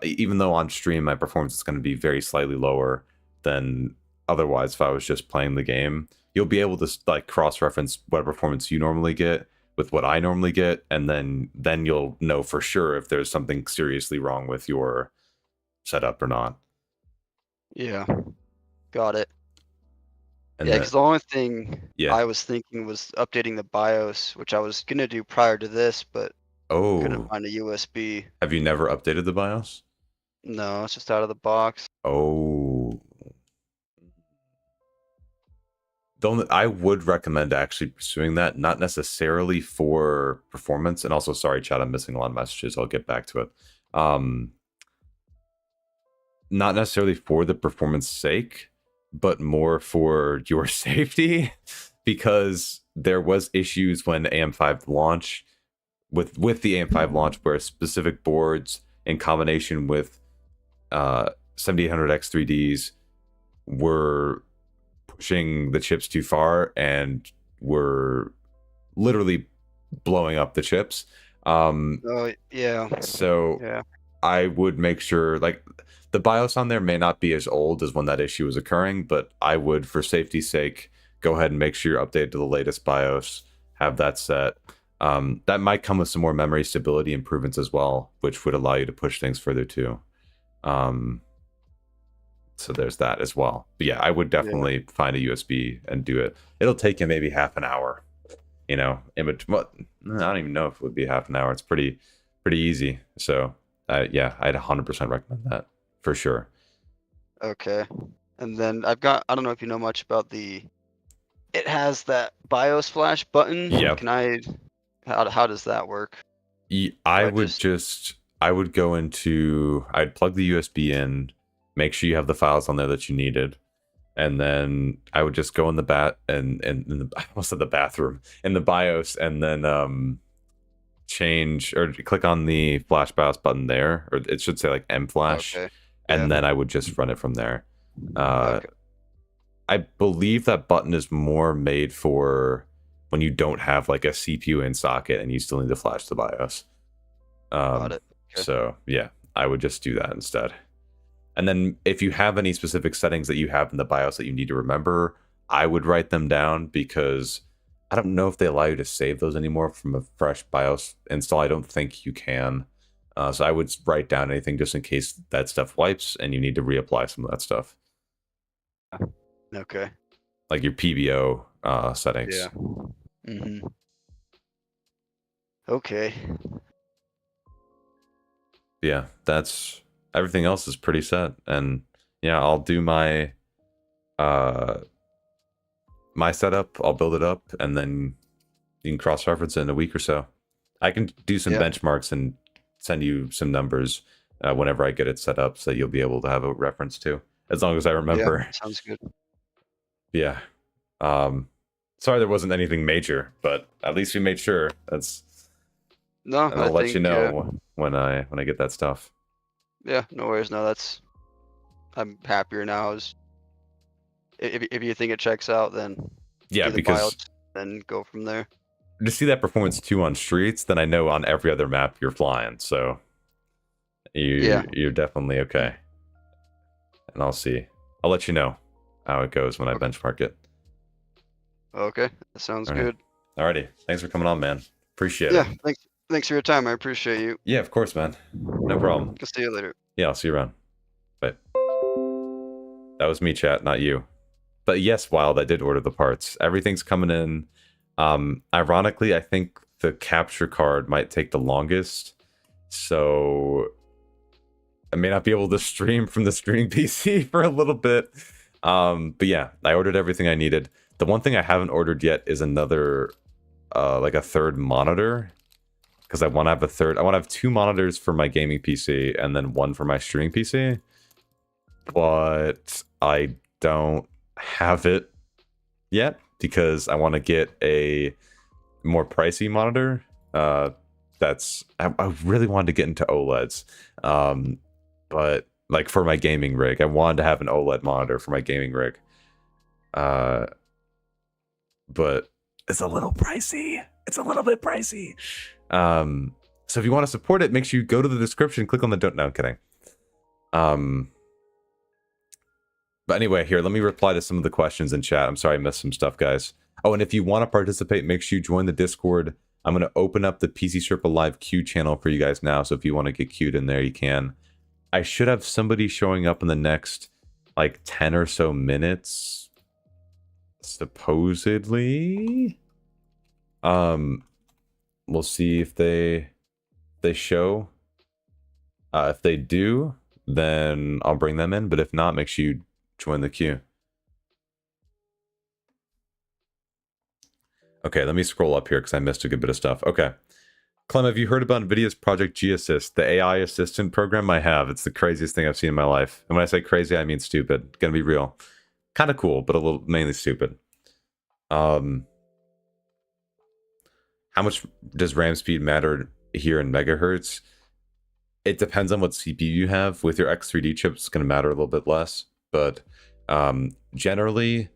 even though on stream my performance is going to be very slightly lower than otherwise if I was just playing the game, you'll be able to like cross-reference what performance you normally get with what I normally get, and then you'll know for sure if there's something seriously wrong with your setup or not. Yeah. Got it. And Yeah, because the only thing yeah. I was thinking was updating the BIOS, which I was gonna do prior to this, but couldn't find a USB. Have you never updated the BIOS? No, it's just out of the box. Oh. I would recommend actually pursuing that, not necessarily for performance. And also, sorry, chat, I'm missing a lot of messages. I'll get back to it. Not necessarily for the performance sake, but more for your safety, because there was issues when AM5 launched with the AM5 launch where specific boards in combination with 7800X3Ds were pushing the chips too far and were literally blowing up the chips. Oh yeah. So Yeah. I would make sure, like, the BIOS on there may not be as old as when that issue was occurring, but I would, for safety's sake, go ahead and make sure you're updated to the latest BIOS, have that set. That might come with some more memory stability improvements as well, which would allow you to push things further too. So there's that as well. But yeah, I would definitely find a USB and do it. It'll take you maybe half an hour, you know, I don't even know if it would be half an hour. It's pretty pretty easy. So yeah, I'd 100% recommend that for sure. Okay. And then I don't know if you know much about it has that BIOS flash button. Yep. How does that work? I would go into, I'd plug the USB in, make sure you have the files on there that you needed, and then I would just go in the I almost said the bathroom, in the BIOS, and then change or click on the flash BIOS button there, or it should say like M flash, Okay. and then I would just run it from there. Okay. I believe that button is more made for when you don't have like a CPU in socket and you still need to flash the BIOS. Got it. Okay. So yeah, I would just do that instead. And then if you have any specific settings that you have in the BIOS that you need to remember, I would write them down, because I don't know if they allow you to save those anymore from a fresh BIOS install. I don't think you can. So I would write down anything just in case that stuff wipes and you need to reapply some of that stuff. Okay. Like your PBO settings. Yeah. Mm-hmm. Okay. Yeah, that's everything else is pretty set. And yeah, I'll do my my setup, I'll build it up, and then you can cross-reference it in a week or so. I can do some benchmarks and send you some numbers whenever I get it set up, so you'll be able to have a reference to, as long as I remember. Yeah, sounds good. Yeah. Sorry there wasn't anything major, but at least we made sure. And I'll let you know when I get that stuff. Yeah, no worries. No, I'm happier now. If you think it checks out, then yeah, because then go from there. To see that performance too on streets, then I know on every other map you're flying. So you're definitely okay. And I'll let you know how it goes when I benchmark it. Okay, that sounds good. Alrighty, thanks for coming on, man. Appreciate it. Yeah, thanks for your time. I appreciate you. Yeah, of course, man. No problem. I'll see you later. Yeah, I'll see you around. Bye. That was me, chat, not you. But yes, Wild, I did order the parts. Everything's coming in. Ironically, I think the capture card might take the longest, so I may not be able to stream from the streaming PC for a little bit. But yeah, I ordered everything I needed. The one thing I haven't ordered yet is another, like a third monitor, because I want to have I want to have 2 monitors for my gaming PC and then 1 for my streaming PC. But I don't have it yet, because I want to get a more pricey monitor. I really wanted to get into OLEDs, but like for my gaming rig, I wanted to have an OLED monitor for my gaming rig. But it's a little pricey. It's a little bit pricey. So if you want to support it, make sure you go to the description, click on the don't. No, I'm kidding. But anyway, here, let me reply to some of the questions in chat. I'm sorry I missed some stuff, guys. Oh, and if you want to participate, make sure you join the Discord. I'm going to open up the PC Sherpa Live queue channel for you guys now, so if you want to get queued in there, you can. I should have somebody showing up in the next, like, 10 or so minutes, supposedly. We'll see if they show. If they do, then I'll bring them in, but if not, make sure you join the queue. Okay, let me scroll up here because I missed a good bit of stuff. Okay. Clem, have you heard about NVIDIA's Project G Assist, the AI assistant program? I have. It's the craziest thing I've seen in my life. And when I say crazy, I mean stupid. Gonna be real. Kind of cool, but a little mainly stupid. How much does RAM speed matter here in megahertz? It depends on what CPU you have. With your X3D chip, it's going to matter a little bit less. But generally,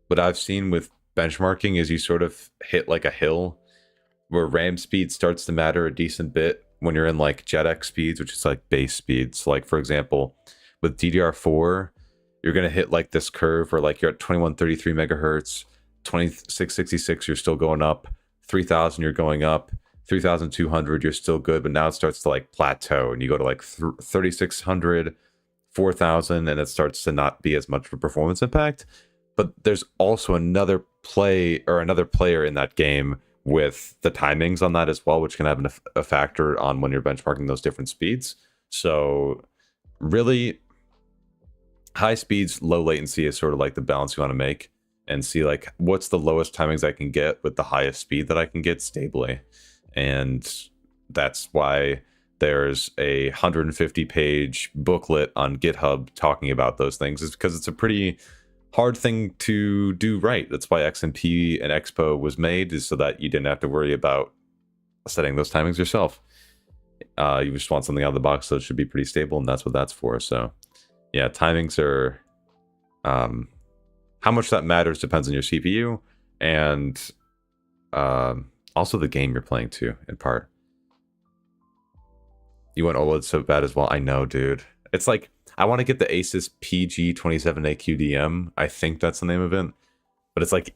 what I've seen with benchmarking is you sort of hit like a hill where RAM speed starts to matter a decent bit when you're in like JetX speeds, which is like base speeds. Like, for example, with DDR4, you're going to hit like this curve where like you're at 2133 megahertz, 2666, you're still going up, 3000, you're going up, 3200, you're still good, but now it starts to like plateau and you go to like 3600, 4000, and it starts to not be as much of a performance impact. But there's also another player in that game with the timings on that as well, which can have a factor on when you're benchmarking those different speeds. So really, high speeds, low latency is sort of like the balance you want to make, and see like what's the lowest timings I can get with the highest speed that I can get stably. And that's why there's a 150 page booklet on GitHub talking about those things, is because it's a pretty hard thing to do right. That's why XMP and Expo was made, is so that you didn't have to worry about setting those timings yourself. You just want something out of the box, so it should be pretty stable, and that's what that's for. So yeah, timings are how much that matters depends on your CPU, and also the game you're playing too, in part. You want OLED so bad as well. I know, dude. It's like, I want to get the Asus PG27A QDM. I think that's the name of it. But it's like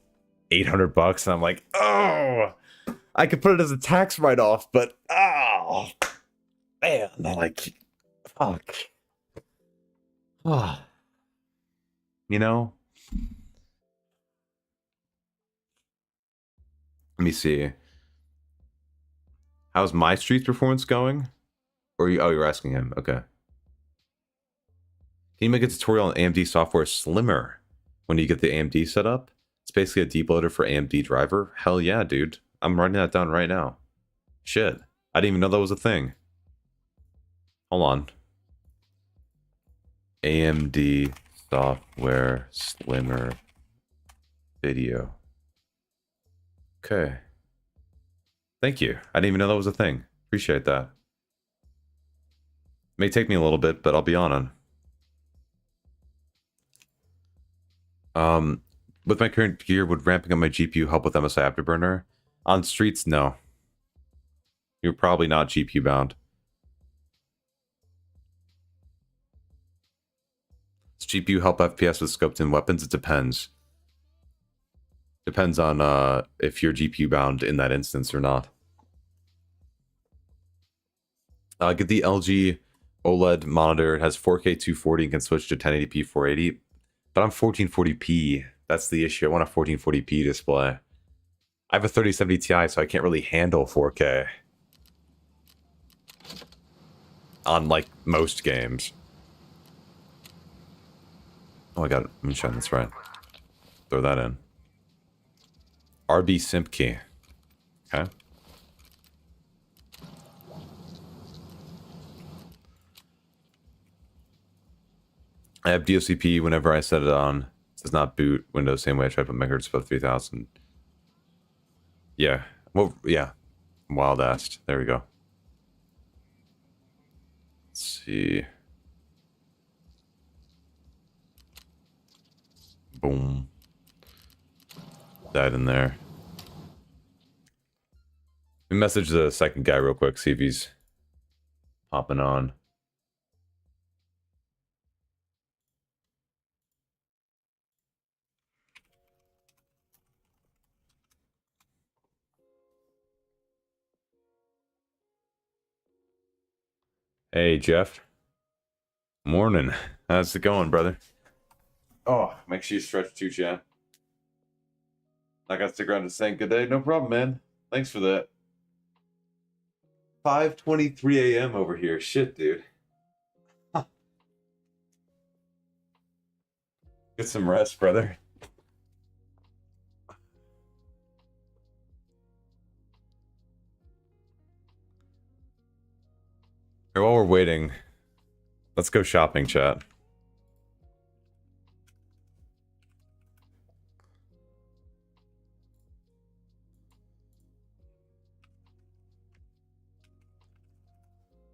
$800, and I'm like, oh, I could put it as a tax write-off, but oh, man, I'm like, fuck. Oh. You know? Let me see. How's my Streets performance going? Or you, oh, you're asking him. Okay. Can you make a tutorial on AMD software slimmer when you get the AMD set up? It's basically a deboater for AMD driver. Hell yeah, dude. I'm writing that down right now. Shit. I didn't even know that was a thing. Hold on. AMD software slimmer video. Okay. Thank you. I didn't even know that was a thing. Appreciate that. May take me a little bit, but I'll be on it. With my current gear, would ramping up my GPU help with MSI Afterburner? On Streets, no. You're probably not GPU bound. Does GPU help FPS with scoped in weapons? It depends. Depends on if you're GPU bound in that instance or not. Get the LG OLED monitor. It has 4K 240 and can switch to 1080p 480. But I'm 1440p. That's the issue. I want a 1440p display. I have a 3070 Ti, so I can't really handle 4K on like most games. Oh, I got it. Moonshine, that's right. Throw that in. RB simp key. Okay. I have DOCP whenever I set it on. It does not boot Windows same way I try to put megahertz above 3000. Yeah. Well, yeah. Wild assed. There we go. Let's see. Boom. That in there. We message the second guy real quick, see if he's popping on. Hey, Jeff. Morning. How's it going, brother? Oh, make sure you stretch too, Chad. I got to stick around to saying good day. No problem, man. Thanks for that. 5:23 a.m. over here. Shit, dude. Get some rest, brother. Here, while we're waiting, let's go shopping, chat.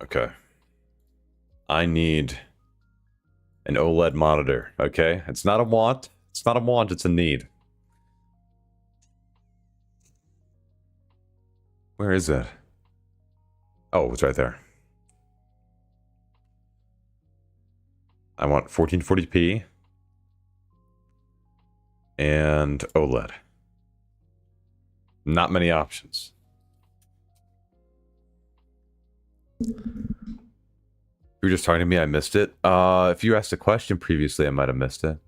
Okay. I need an OLED monitor, okay? It's not a want. It's not a want, it's a need. Where is it? Oh, it's right there. I want 1440p and OLED. Not many options. You were just talking to me, I missed it. If you asked a question previously, I might have missed it.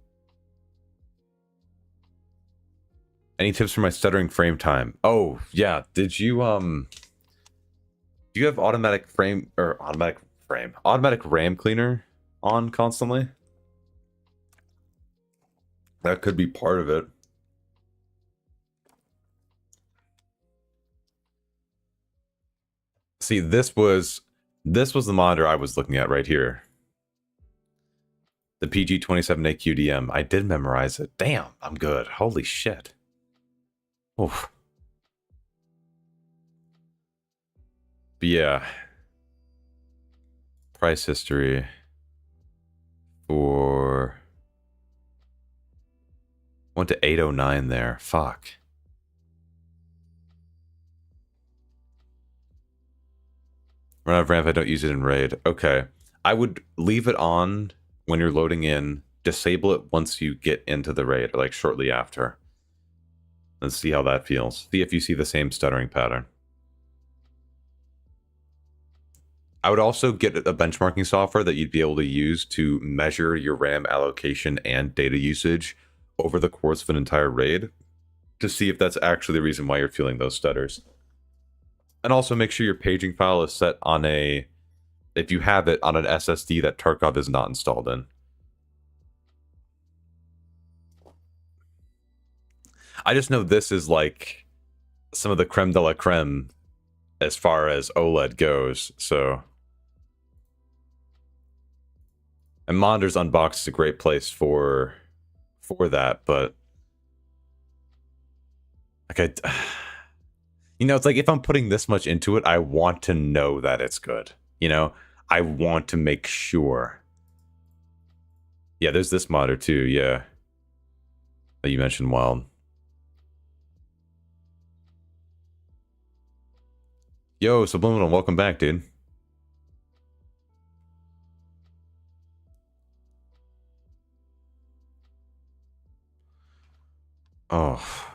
Any tips for my stuttering frame time? Oh, yeah. Did you, do you have automatic RAM cleaner on constantly? That could be part of it. See, this was the monitor I was looking at right here. The PG27A QDM. I did memorize it. Damn, I'm good. Holy shit. Oof. But yeah. Price history for... Went to 809 there. Fuck. Run out of ramp, I don't use it in raid. Okay. I would leave it on when you're loading in. Disable it once you get into the raid, or like shortly after. Let's see how that feels. See if you see the same stuttering pattern. I would also get a benchmarking software that you'd be able to use to measure your RAM allocation and data usage over the course of an entire raid to see if that's actually the reason why you're feeling those stutters. And also make sure your paging file is set on a, if you have it, on an SSD that Tarkov is not installed in. I just know this is like some of the creme de la creme as far as OLED goes, so... And Monitors Unboxed is a great place for that, but... Like you know, it's like if I'm putting this much into it, I want to know that it's good. You know? I want to make sure. Yeah, there's this monitor too, yeah. That you mentioned, Wild. Yo, Subliminal, welcome back, dude. Oh.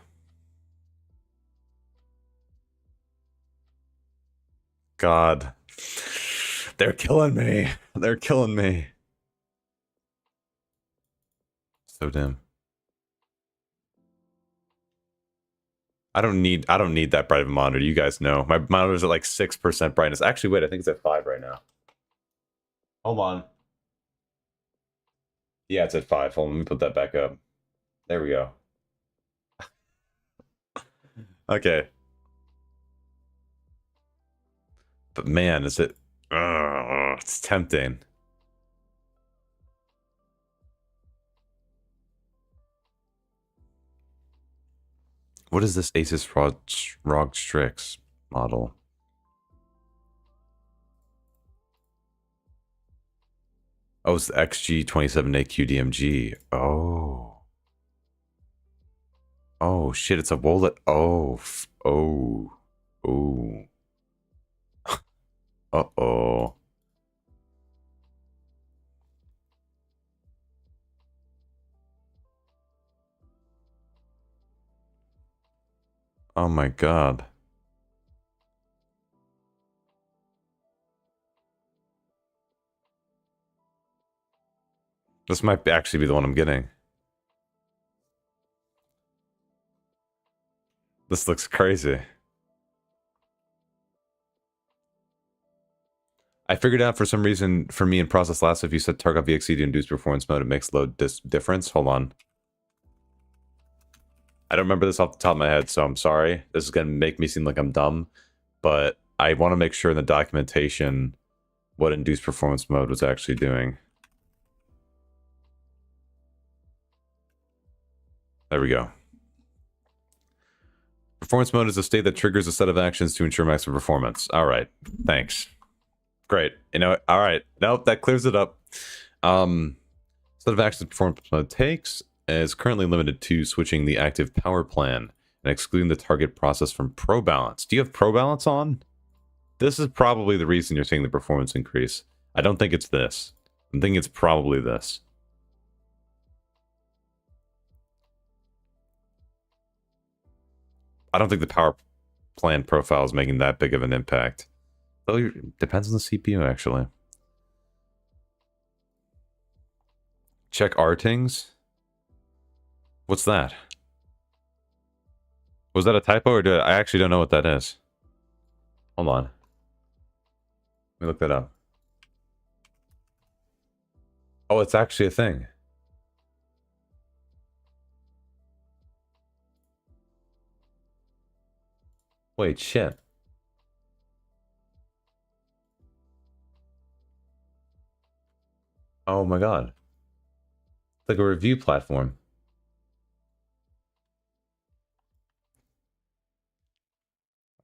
God. They're killing me. They're killing me. So dim. I don't need that bright of a monitor. You guys know. My monitor's at like 6% brightness. Actually, wait, I think it's at 5 right now. Hold on. Yeah, it's at 5. Hold on, let me put that back up. There we go. Okay. But man, is it... it's tempting. What is this Asus ROG Strix model? Oh, it's the XG27A QDMG. Oh. Oh, shit, it's a wallet. Oh. Oh. Oh. Uh-oh. Oh my god. This might actually be the one I'm getting. This looks crazy. I figured out for some reason, for me in Process Last, if you set Tarkov VXE to induce performance mode, it makes load difference. Hold on. I don't remember this off the top of my head, so I'm sorry. This is going to make me seem like I'm dumb, but I want to make sure in the documentation what induced performance mode was actually doing. There we go. Performance mode is a state that triggers a set of actions to ensure maximum performance. All right, thanks. Great. You know, all right. Nope, that clears it up. Set of actions performance mode takes is currently limited to switching the active power plan and excluding the target process from Pro Balance. Do you have Pro Balance on? This is probably the reason you're seeing the performance increase. I don't think it's this. I'm thinking it's probably this. I don't think the power plan profile is making that big of an impact. Though it depends on the CPU, actually. Check RTings. What's that? Was that a typo or I actually don't know what that is. Hold on. Let me look that up. Oh, it's actually a thing. Wait, shit. Oh my god. It's like a review platform.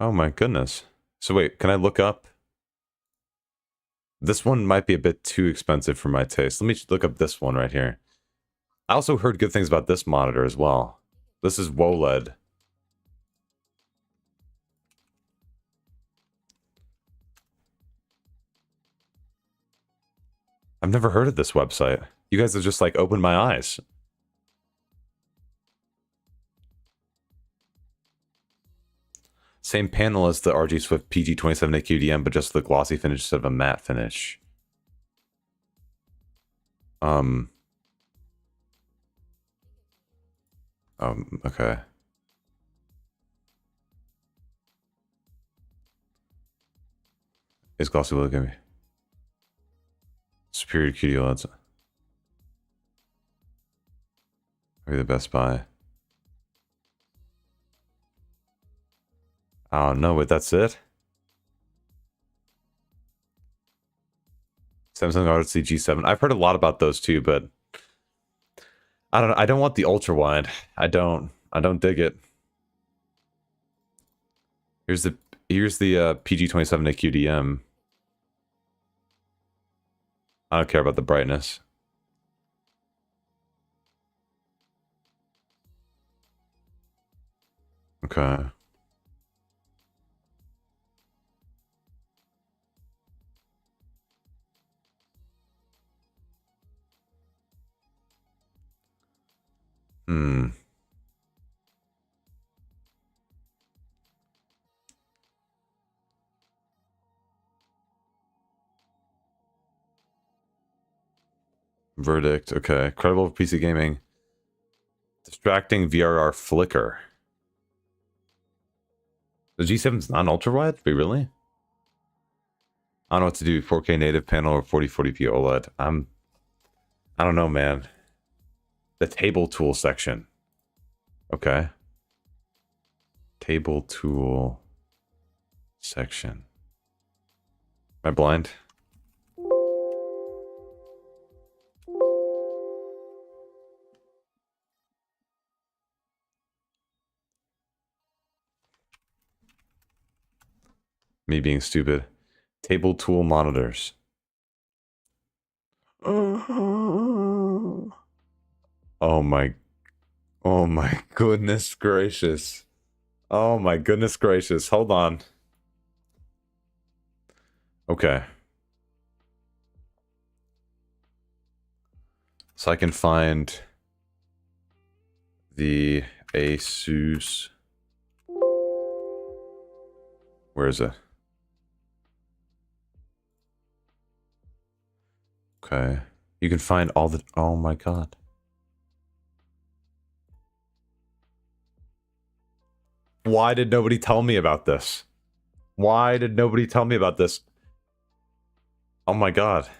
Oh my goodness. So wait, can I look up? This one might be a bit too expensive for my taste. Let me look up this one right here. I also heard good things about this monitor as well. This is WOLED. I've never heard of this website. You guys have just like opened my eyes. Same panel as the RG Swift PG27 QDM, but just the glossy finish instead of a matte finish. Okay. Is glossy look at me? Superior QD OLEDs. Maybe the Best Buy. Oh no, wait, that's it? Samsung Galaxy G7. I've heard a lot about those too, but I don't know. I don't want the ultra wide. I don't dig it. Here's the PG27 QDM. I don't care about the brightness. Okay. Verdict. Okay. Credible PC gaming. Distracting VRR flicker. The G7's not ultra wide? Wait, really? I don't know what to do. 4K native panel or 4040p OLED. I don't know, man. The table tool section. Okay. Table tool section. Am I blind? Me being stupid. Table tool monitors. Oh my goodness gracious. Oh my goodness gracious. Hold on. Okay. So I can find the Asus. Where is it? Okay. You can find all the... Oh my god. Why did nobody tell me about this? Why did nobody tell me about this? Oh my god.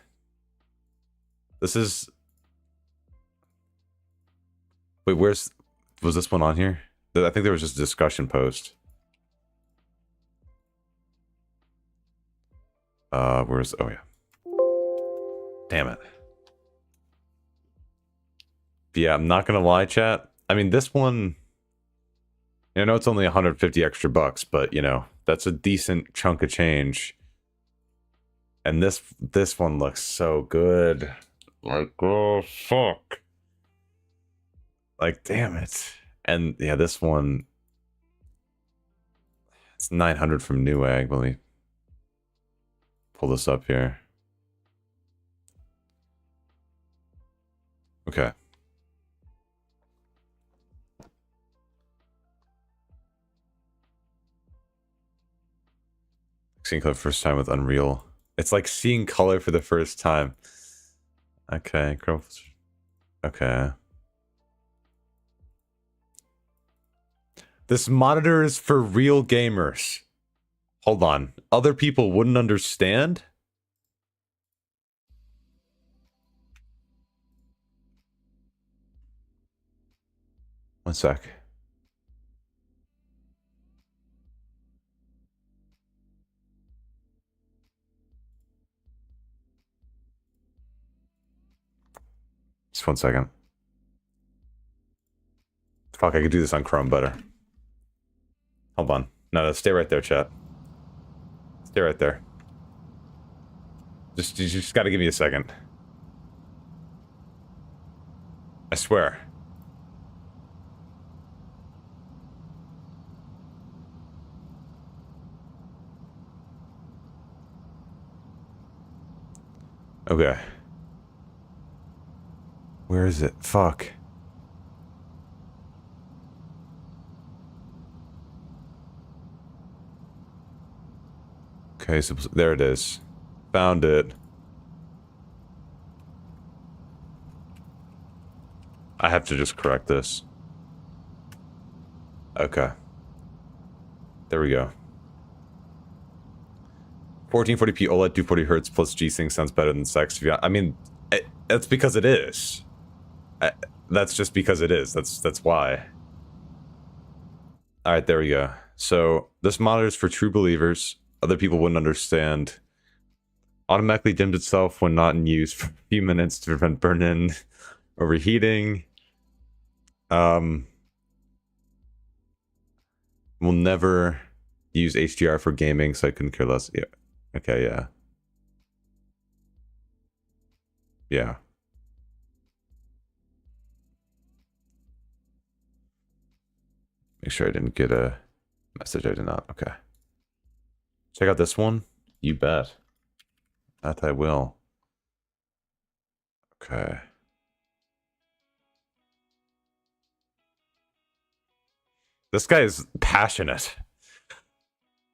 This is... Wait, where's... Was this one on here? I think there was just a discussion post. Where's... Oh yeah. Damn it. Yeah, I'm not gonna lie, chat. I mean, this one... I know it's only 150 extra bucks, but, you know, that's a decent chunk of change. And this one looks so good. Like, oh, fuck. Like, damn it. And, yeah, this one... It's 900 from Newegg. Let me pull this up here. Okay. Seeing color for the first time with Unreal. It's like seeing color for the first time. Okay, okay. This monitor is for real gamers. Hold on. Other people wouldn't understand? One sec. Just 1 second. Fuck, I could do this on Chrome better. Hold on. No, stay right there, chat. Stay right there. You just gotta give me a second. I swear. Okay. Where is it? Fuck. Okay, so there it is. Found it. I have to just correct this. Okay. There we go. 1440p OLED 240 Hz plus G-Sync sounds better than Sex. I mean, that's because it is. That's just because it is. That's why. Alright, there we go. So, this monitor is for true believers. Other people wouldn't understand. Automatically dimmed itself when not in use for a few minutes to prevent burn-in, overheating. We'll never use HDR for gaming, so I couldn't care less. Yeah. Okay, yeah. Yeah. Make sure I didn't get a message. I did not. Okay. Check out this one. You bet. That I will. Okay. This guy is passionate.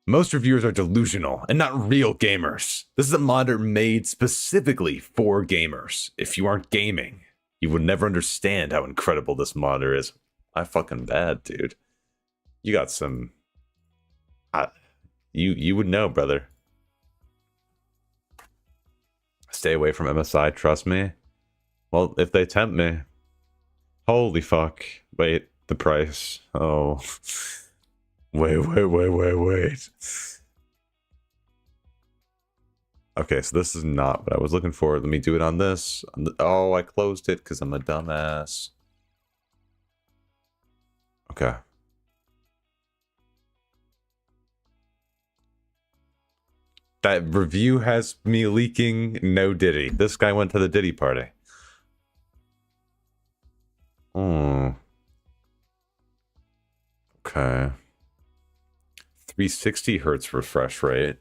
Most reviewers are delusional and not real gamers. This is a monitor made specifically for gamers. If you aren't gaming, you would never understand how incredible this monitor is. I fucking bad, dude. You got some... You would know, brother. Stay away from MSI, trust me. Well, if they tempt me... Holy fuck. Wait, the price. Oh... Wait. Okay, so this is not what I was looking for. Let me do it on this. Oh, I closed it because I'm a dumbass. Okay. That review has me leaking no Diddy. This guy went to the Diddy party. Oh. Okay. 360 hertz refresh rate.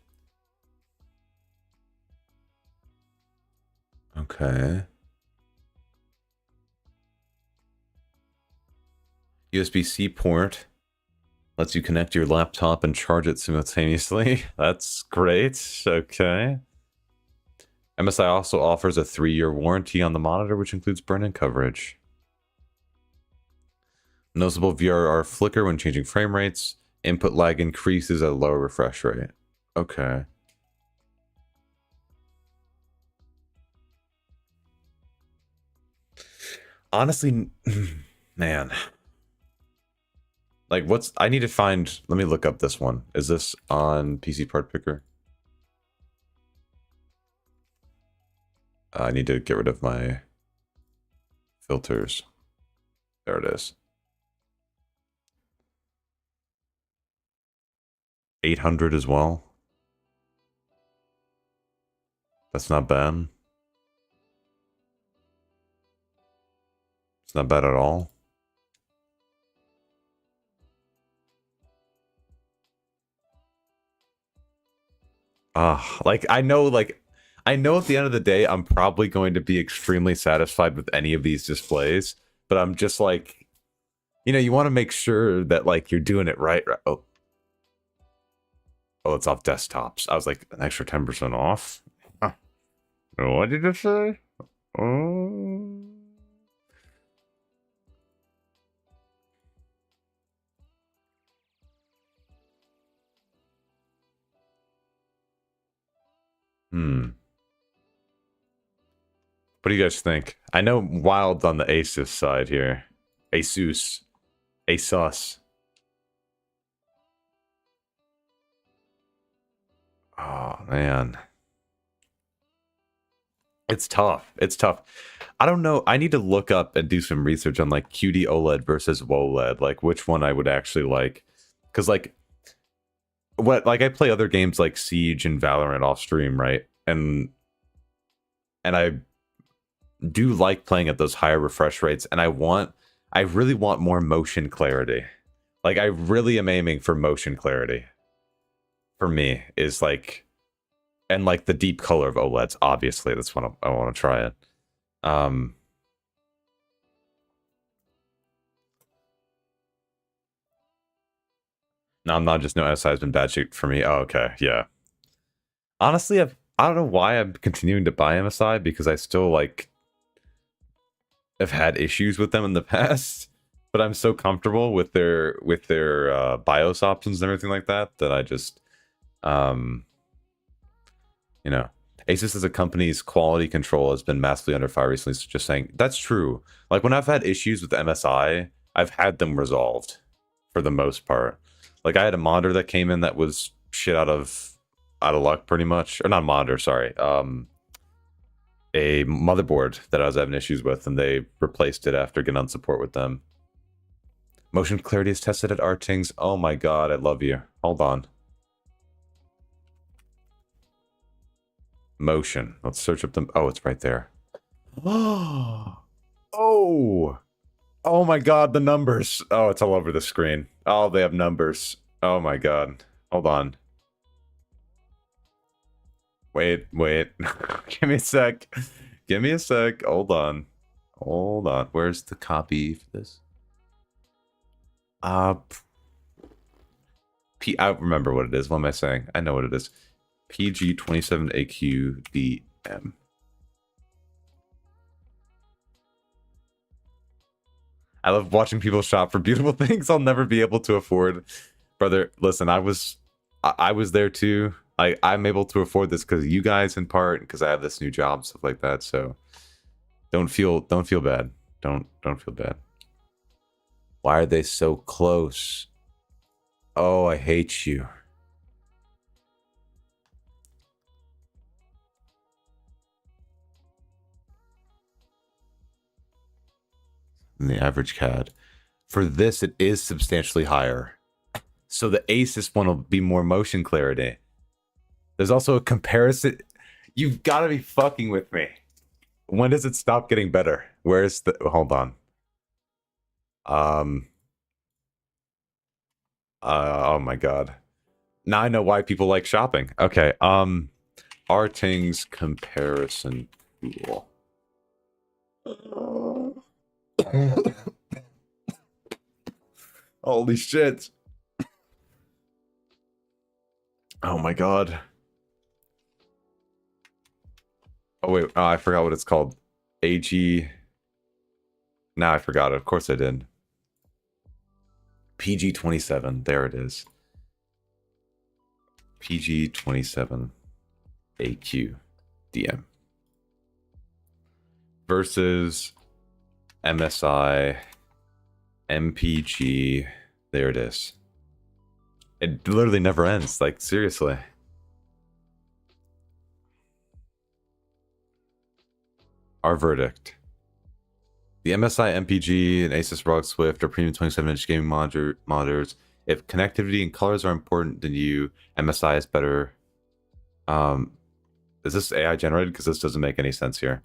Okay. USB-C port. Lets you connect your laptop and charge it simultaneously. That's great. Okay. MSI also offers a 3-year warranty on the monitor, which includes burn-in coverage. Noticeable VRR flicker when changing frame rates. Input lag increases at a lower refresh rate. Okay. Honestly, man. Like, I need to find... Let me look up this one. Is this on PC Part Picker? I need to get rid of my filters. There it is. 800 as well. That's not bad. It's not bad at all. Like, I know at the end of the day, I'm probably going to be extremely satisfied with any of these displays, but I'm just like, you want to make sure that, like, you're doing it right. Oh, it's off desktops. I was like, an extra 10% off? Huh. What did you say? Oh. What do you guys think? I know Wild's on the Asus side here. Asus. ASUS. Oh, man. It's tough. It's tough. I don't know. I need to look up and do some research on like QD OLED versus WOLED. Like which one I would actually like. Because like, I play other games like Siege and Valorant off stream, right? And I do like playing at those higher refresh rates, and I really want more motion clarity. Like I really am aiming for motion clarity. For me, is like, and like the deep color of OLEDs. Obviously, that's what I want to try it. No, I'm not just no SI has been bad shit for me. Oh, okay, yeah. Honestly, I don't know why I'm continuing to buy MSI, because I still like have had issues with them in the past, but I'm so comfortable with their BIOS options and everything like that that I just you know, Asus as a company's quality control has been massively under fire recently. So just saying that's true. Like when I've had issues with MSI, I've had them resolved for the most part. Like I had a monitor that came in that was shit out of luck pretty much, or not monitor, sorry. A motherboard that I was having issues with, and they replaced it after getting on support with them. Motion clarity is tested at Artings. Oh my god, I love you. Hold on. Motion. Let's search up them. Oh, it's right there. Oh. Oh my god, the numbers. Oh, it's all over the screen. Oh, they have numbers. Oh my god. Hold on. Wait. Give me a sec. Give me a sec. Hold on. Where's the copy for this? I remember what it is. What am I saying? I know what it is. PG27AQDM. I love watching people shop for beautiful things I'll never be able to afford. Brother, listen, I was there too. I'm able to afford this because of you guys in part, because I have this new job, stuff like that. So don't feel bad. Don't feel bad. Why are they so close? Oh, I hate you. Than the average CAD. For this, it is substantially higher. So the Asus one will be more motion clarity. There's also a comparison. You've got to be fucking with me. When does it stop getting better? Where's the... Hold on. Oh my god. Now I know why people like shopping. Okay, Arting's comparison tool. Holy shit. Oh my god. Oh wait, I forgot what it's called. AG. Now I forgot it. Of course I did. PG27. There it is. PG27 AQDM versus MSI MPG. There it is. It literally never ends. Like, seriously. Our verdict. The MSI MPG and Asus ROG Swift are premium 27-inch gaming monitors. If connectivity and colors are important, then MSI is better. Is this AI generated? Because this doesn't make any sense here.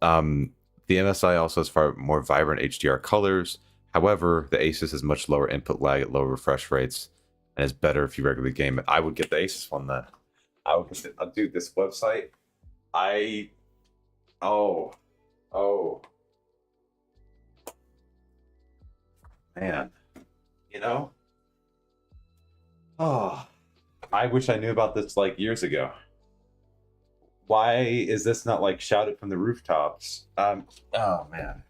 The MSI also has far more vibrant HDR colors. However, the Asus has much lower input lag at lower refresh rates, and is better if you regularly game it. I would get the Asus one then. I would get it. Dude, this website. Oh. Man. You know? Oh. I wish I knew about this like years ago. Why is this not like shouted from the rooftops? Oh man.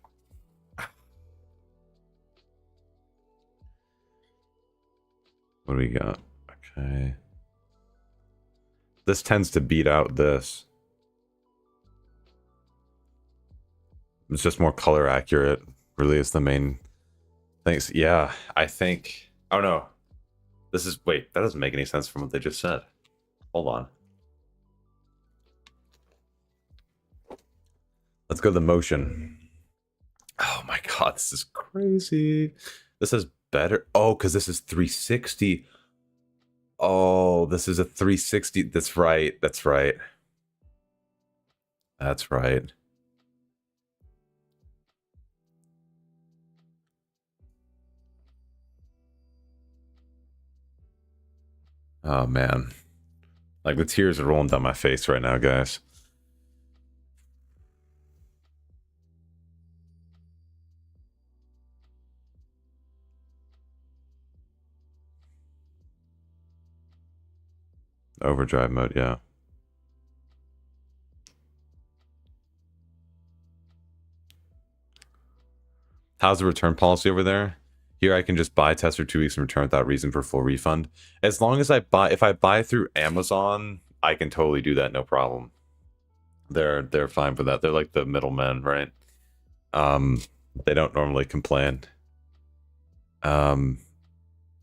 What do we got? Okay. This tends to beat out this. It's just more color accurate, really, is the main thing. Yeah, I think... Oh, no. This is... Wait, that doesn't make any sense from what they just said. Hold on. Let's go to the motion. Oh my god, this is crazy. This is better. Oh, because this is 360. Oh, this is a 360. That's right. That's right. That's right. Oh, man. Like, the tears are rolling down my face right now, guys. Overdrive mode, yeah. How's the return policy over there? Here I can just buy, test for 2 weeks and return without reason for full refund. As long as I buy, if I buy through Amazon, I can totally do that, no problem. They're fine for that. They're like the middlemen, right? They don't normally complain. Oh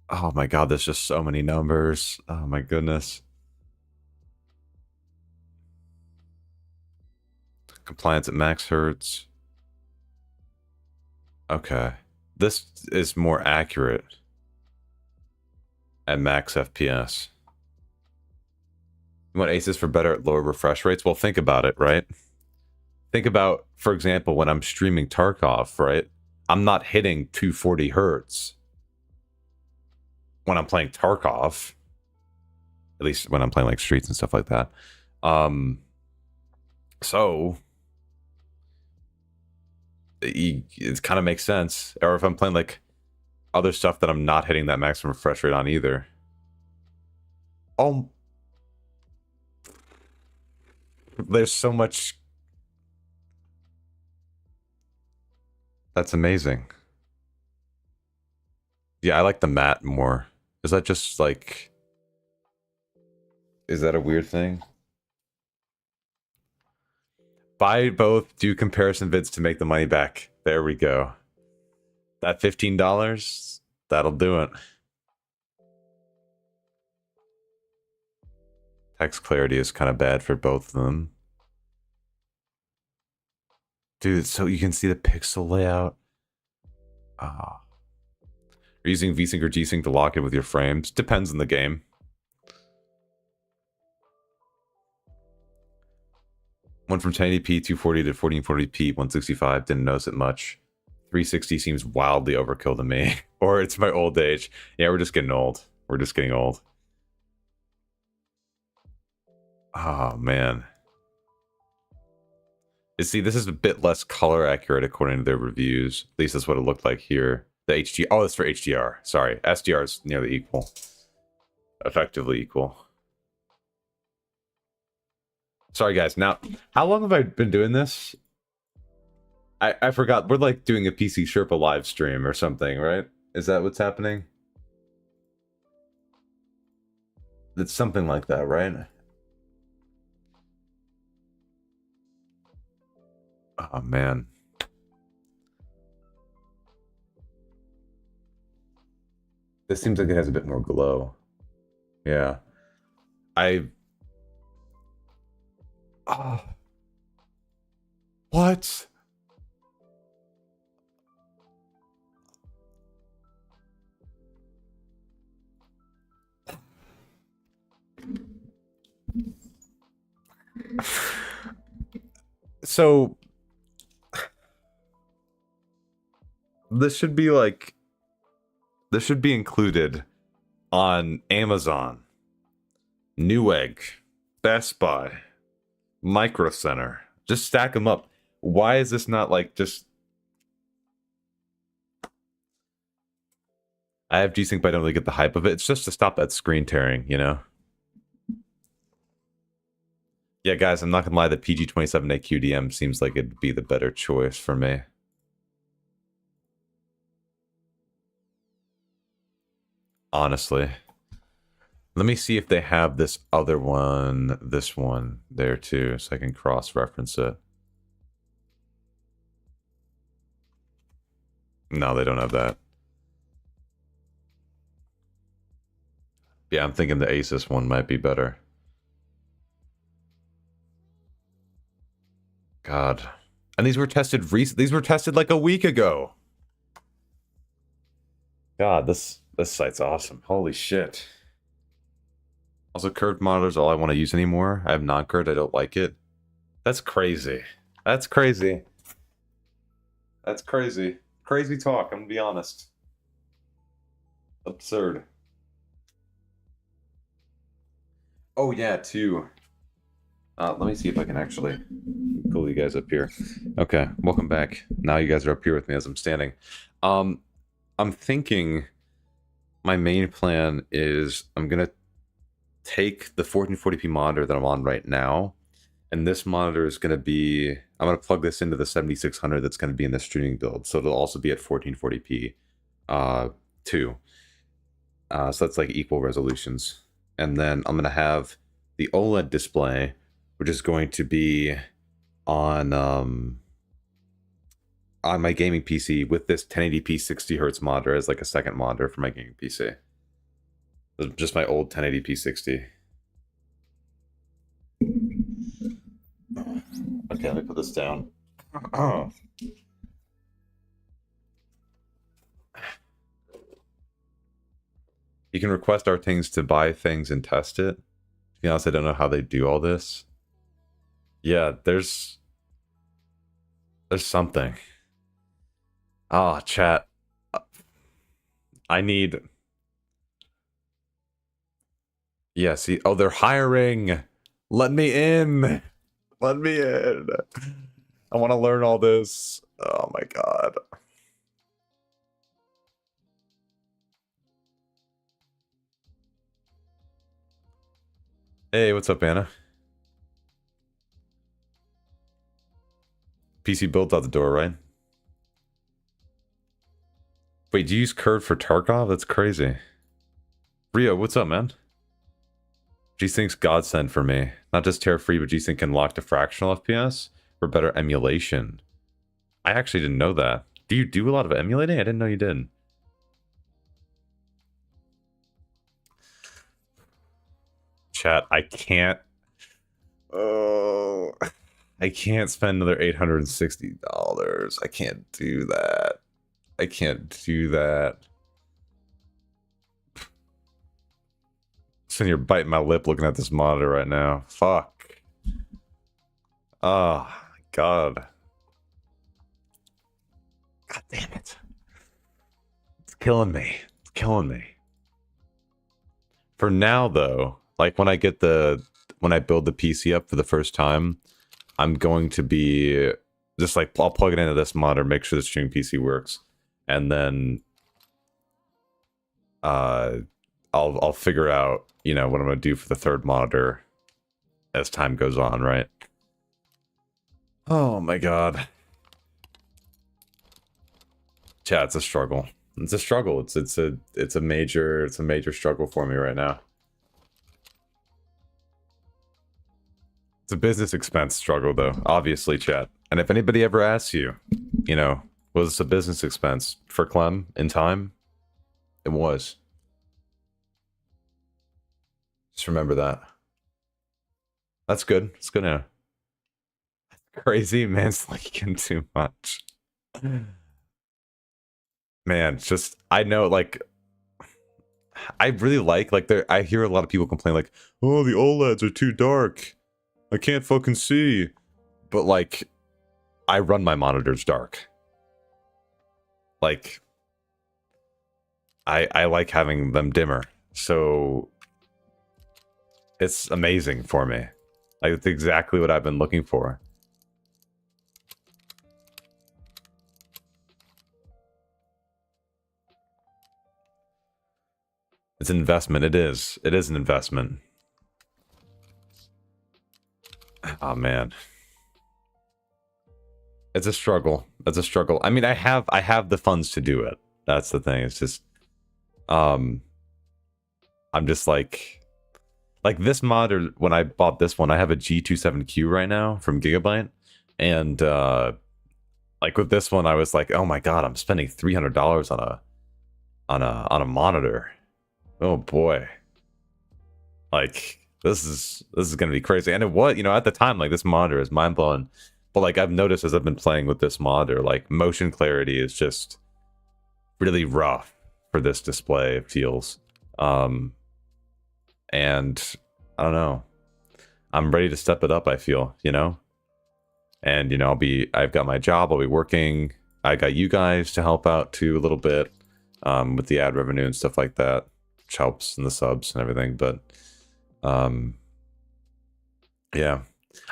my god, there's just so many numbers. Oh my goodness. Compliance at max hertz. Okay. This is more accurate at max FPS. You want aces for better at lower refresh rates? Well, think about it, right? Think about, for example, when I'm streaming Tarkov, right? I'm not hitting 240 hertz when I'm playing Tarkov. At least when I'm playing like Streets and stuff like that. So it kind of makes sense. Or if I'm playing like other stuff that I'm not hitting that maximum refresh rate on either. Oh, there's so much. That's amazing. Yeah, I like the matte more. Is that just like... Is that a weird thing? Buy both, do comparison vids to make the money back. There we go. That $15, that'll do it. Text clarity is kind of bad for both of them. Dude, so you can see the pixel layout. Ah. Are you using VSync or G-Sync to lock in with your frames? Depends on the game. Went from 1080p 240 to 1440p 165. Didn't notice it much. 360 seems wildly overkill to me. Or it's my old age. Yeah, we're just getting old. We're just getting old. Oh, man. You see, this is a bit less color accurate according to their reviews. At least that's what it looked like here. The HDR. Oh, that's for HDR. Sorry. SDR is nearly equal. Effectively equal. Sorry, guys. Now, how long have I been doing this? I forgot. We're like doing a PC Sherpa live stream or something, right? Is that what's happening? It's something like that, right? Oh, man. This seems like it has a bit more glow. Yeah. Oh. What? So this should be like, this should be included on Amazon, Newegg, Best Buy, Micro Center. Just stack them up. Why is this not like just... I have G-Sync, but I don't really get the hype of it. It's just to stop that screen tearing, you know? Yeah, guys, I'm not gonna lie, the PG27A QDM seems like it'd be the better choice for me. Honestly. Let me see if they have this other one, this one there too, so I can cross-reference it. No, they don't have that. Yeah, I'm thinking the Asus one might be better. God. And these were tested these were tested like a week ago. God, this site's awesome. Holy shit. Also, curved monitors all I want to use anymore. I have non-curved, I don't like it. That's crazy. That's crazy. That's crazy. Crazy talk, I'm gonna be honest. Absurd. Oh yeah, too. Let me see if I can actually pull you guys up here. Okay, welcome back. Now you guys are up here with me as I'm standing. I'm thinking my main plan is I'm gonna take the 1440p monitor that I'm on right now, and this monitor is gonna be, I'm gonna plug this into the 7600 that's gonna be in the streaming build, so it'll also be at 1440p too. So that's like equal resolutions. And then I'm gonna have the OLED display, which is going to be on my gaming PC with this 1080p 60 Hz monitor as like a second monitor for my gaming PC. Just my old 1080p 60. Okay, let me put this down. You can request our things to buy things and test it. To be honest, I don't know how they do all this. Yeah, there's something. Ah, chat. I need... Yeah, see... Oh, they're hiring! Let me in! Let me in! I want to learn all this. Oh my god. Hey, what's up, Anna? PC builds out the door, right? Wait, do you use curved for Tarkov? That's crazy. Rio, what's up, man? G-Sync's godsend for me. Not just tear-free, but G-Sync can lock to fractional FPS for better emulation. I actually didn't know that. Do you do a lot of emulating? I didn't know you did. Chat, I can't... Oh... I can't spend another $860. I can't do that. I can't do that. Sitting here biting my lip looking at this monitor right now. Fuck. Oh, God. God damn it. It's killing me. It's killing me. For now, though, like when I build the PC up for the first time, I'm going to be just like, I'll plug it into this monitor, make sure the streaming PC works, and then I'll figure out, you know, what I'm going to do for the third monitor as time goes on, right? Oh my god. Chat, it's a struggle. It's a struggle. It's a major struggle for me right now. It's a business expense struggle, though, obviously, chat. And if anybody ever asks you, you know, was this a business expense for Clem in time? It was. Just remember that. That's good. It's good now. Crazy, man. It's like you can too much. Man, just, I know, like, I really like I hear a lot of people complain, like, oh, the OLEDs are too dark. I can't fucking see. But, like, I run my monitors dark. Like, I like having them dimmer. So, it's amazing for me. Like, it's exactly what I've been looking for. It's an investment. It is. It is an investment. Oh man, it's a struggle. It's a struggle. I mean, I have the funds to do it. That's the thing. It's just, I'm just like, like this mod, or when I bought this one, I have a G27Q right now from Gigabyte, and like with this one, I was like, oh my god, I'm spending $300 on a monitor. Oh boy, like this is gonna be crazy. And it was, you know, at the time, like this monitor is mind blowing. But like I've noticed as I've been playing with this monitor, like motion clarity is just really rough for this display, it feels. And I don't know, I'm ready to step it up, I feel, you know. And you know, I've got my job, I'll be working, I got you guys to help out too a little bit with the ad revenue and stuff like that, which helps, and the subs and everything. But yeah,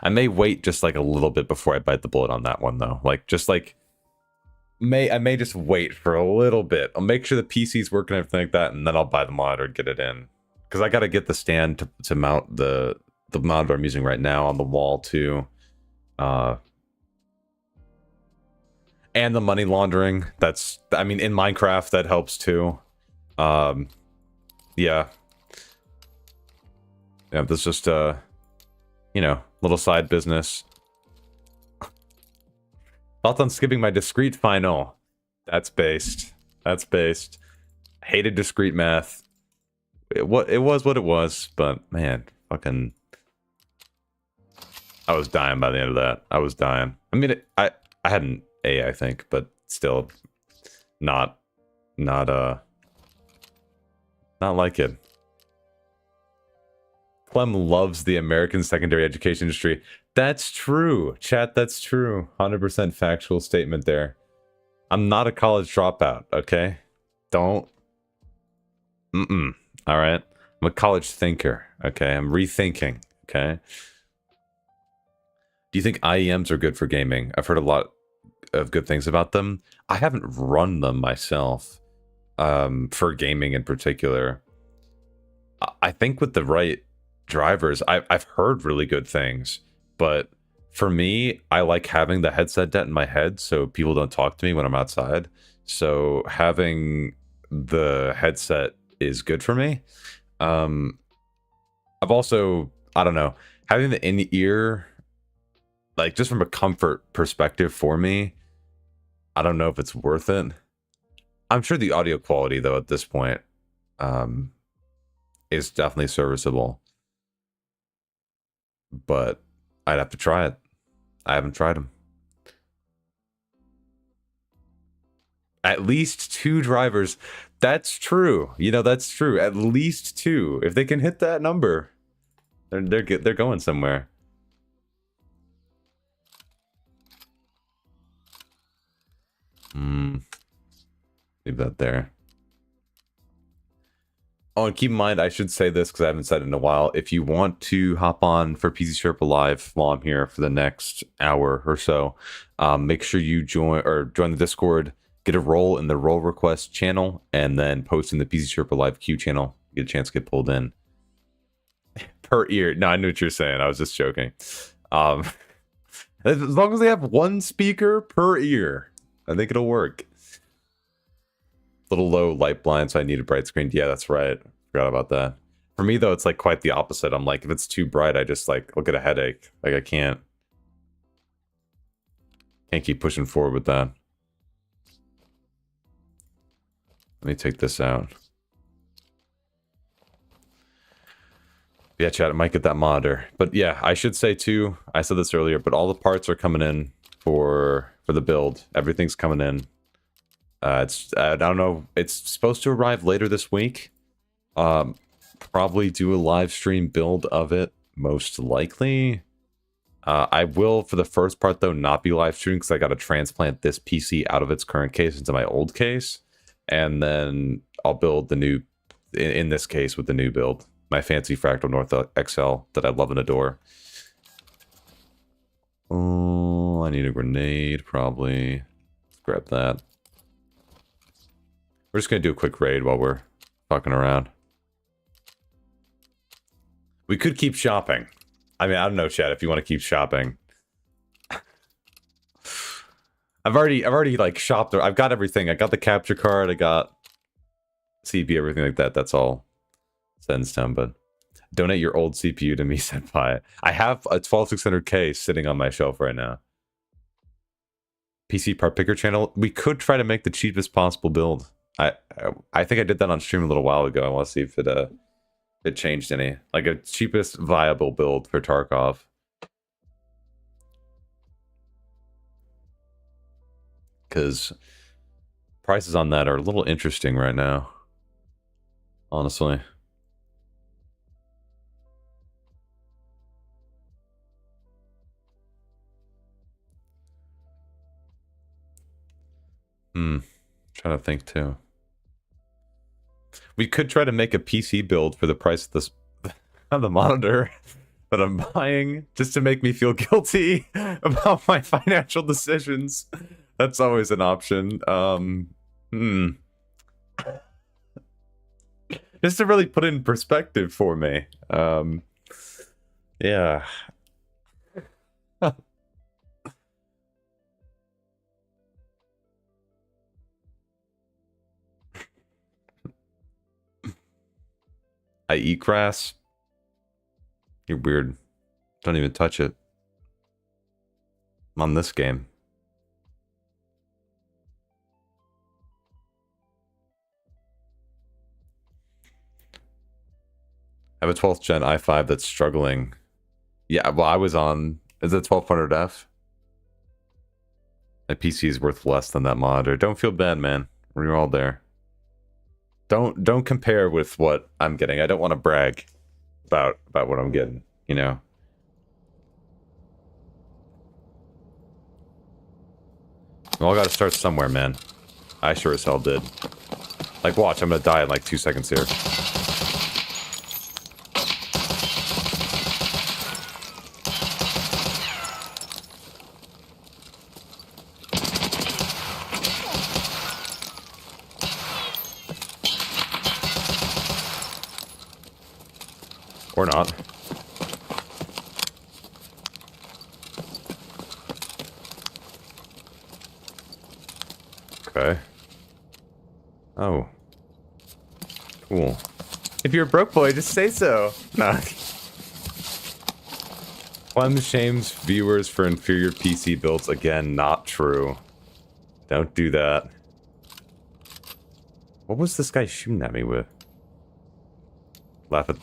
I may wait just like a little bit before I bite the bullet on that one though. Like just like I may just wait for a little bit. I'll make sure the PC's working and everything like that, and then I'll buy the monitor and get it in. Because I got to get the stand to mount the monitor I'm using right now on the wall too. And the money laundering. That's, I mean, in Minecraft that helps too. Yeah. Yeah, that's just you know, little side business. Thoughts on skipping my discrete final? That's based. That's based. Hated discrete math. It was what it was, but man, fucking, I was dying by the end of that. I was dying. I mean, I had an A, I think, but still, not like it. Clem loves the American secondary education industry. That's true, chat. That's true. 100% factual statement there. I'm not a college dropout. Okay, don't. All right, I'm a college thinker. Okay, I'm rethinking. Okay. Do you think IEMs are good for gaming? I've heard a lot of good things about them. I haven't run them myself, for gaming in particular. I think with the right drivers, I've heard really good things, but for me, I like having the headset debt in my head so people don't talk to me when I'm outside. So having the headset is good for me. I've also, I don't know, having the in-ear, like just from a comfort perspective for me, I don't know if it's worth it. I'm sure the audio quality though at this point is definitely serviceable, but I'd have to try it. I haven't tried them. At least 2 drivers. That's true. You know, that's true. At least 2. If they can hit that number, they're going somewhere. Leave that there. Oh, and keep in mind, I should say this because I haven't said it in a while. If you want to hop on for PC Sherpa Live while I'm here for the next hour or so, make sure you join the Discord, get a role in the role request channel, and then post in the PC Sherpa Live queue channel. Get a chance to get pulled in. Per ear. No, I knew what you're saying. I was just joking. As long as they have 1 speaker per ear, I think it'll work. Little low light blind, so I need a bright screen. Yeah, that's right. Forgot about that. For me though, it's like quite the opposite. I'm like, if it's too bright, I just like, I'll get a headache. Like I can't keep pushing forward with that. Let me take this out. Yeah, chat, it might get that monitor. But yeah, I should say too, I said this earlier, but all the parts are coming in for the build. Everything's coming in. I don't know, it's supposed to arrive later this week. Probably do a live stream build of it, most likely. I will, for the first part though, not be live streaming because I got to transplant this PC out of its current case into my old case. And then I'll build the new, in this case with the new build, my fancy Fractal North XL that I love and adore. Oh, I need a grenade probably. Let's grab that. We're just going to do a quick raid while we're fucking around. We could keep shopping. I mean, I don't know, chat, if you want to keep shopping. I've already like shopped. I've got everything. I got the capture card. I got CB, everything like that. That's all set in stone. But Donate your old CPU to me, Senpai. I have a 12600K sitting on my shelf right now. PC part picker channel. We could try to make the cheapest possible build. I think I did that on stream a little while ago. I want to see if it changed any. Like a cheapest viable build for Tarkov. Because prices on that are a little interesting right now. Honestly. Trying to think too. We could try to make a PC build for the price of this of the monitor that I'm buying, just to make me feel guilty about my financial decisions. That's always an option. Just to really put it in perspective for me. Yeah. I eat grass. You're weird. Don't even touch it. I'm on this game. I have a 12th gen i5 that's struggling. Yeah, well, I was on... Is it 1200F? My PC is worth less than that monitor. Don't feel bad, man. We're all there. Don't compare with what I'm getting. I don't want to brag about what I'm getting, you know? We all got to start somewhere, man. I sure as hell did. Like, watch, I'm gonna die in like 2 seconds here. Or not. Okay. Oh. Cool. If you're a broke boy, just say so. Nah. Clem shames viewers for inferior PC builds. Again, not true. Don't do that. What was this guy shooting at me with? Laugh at...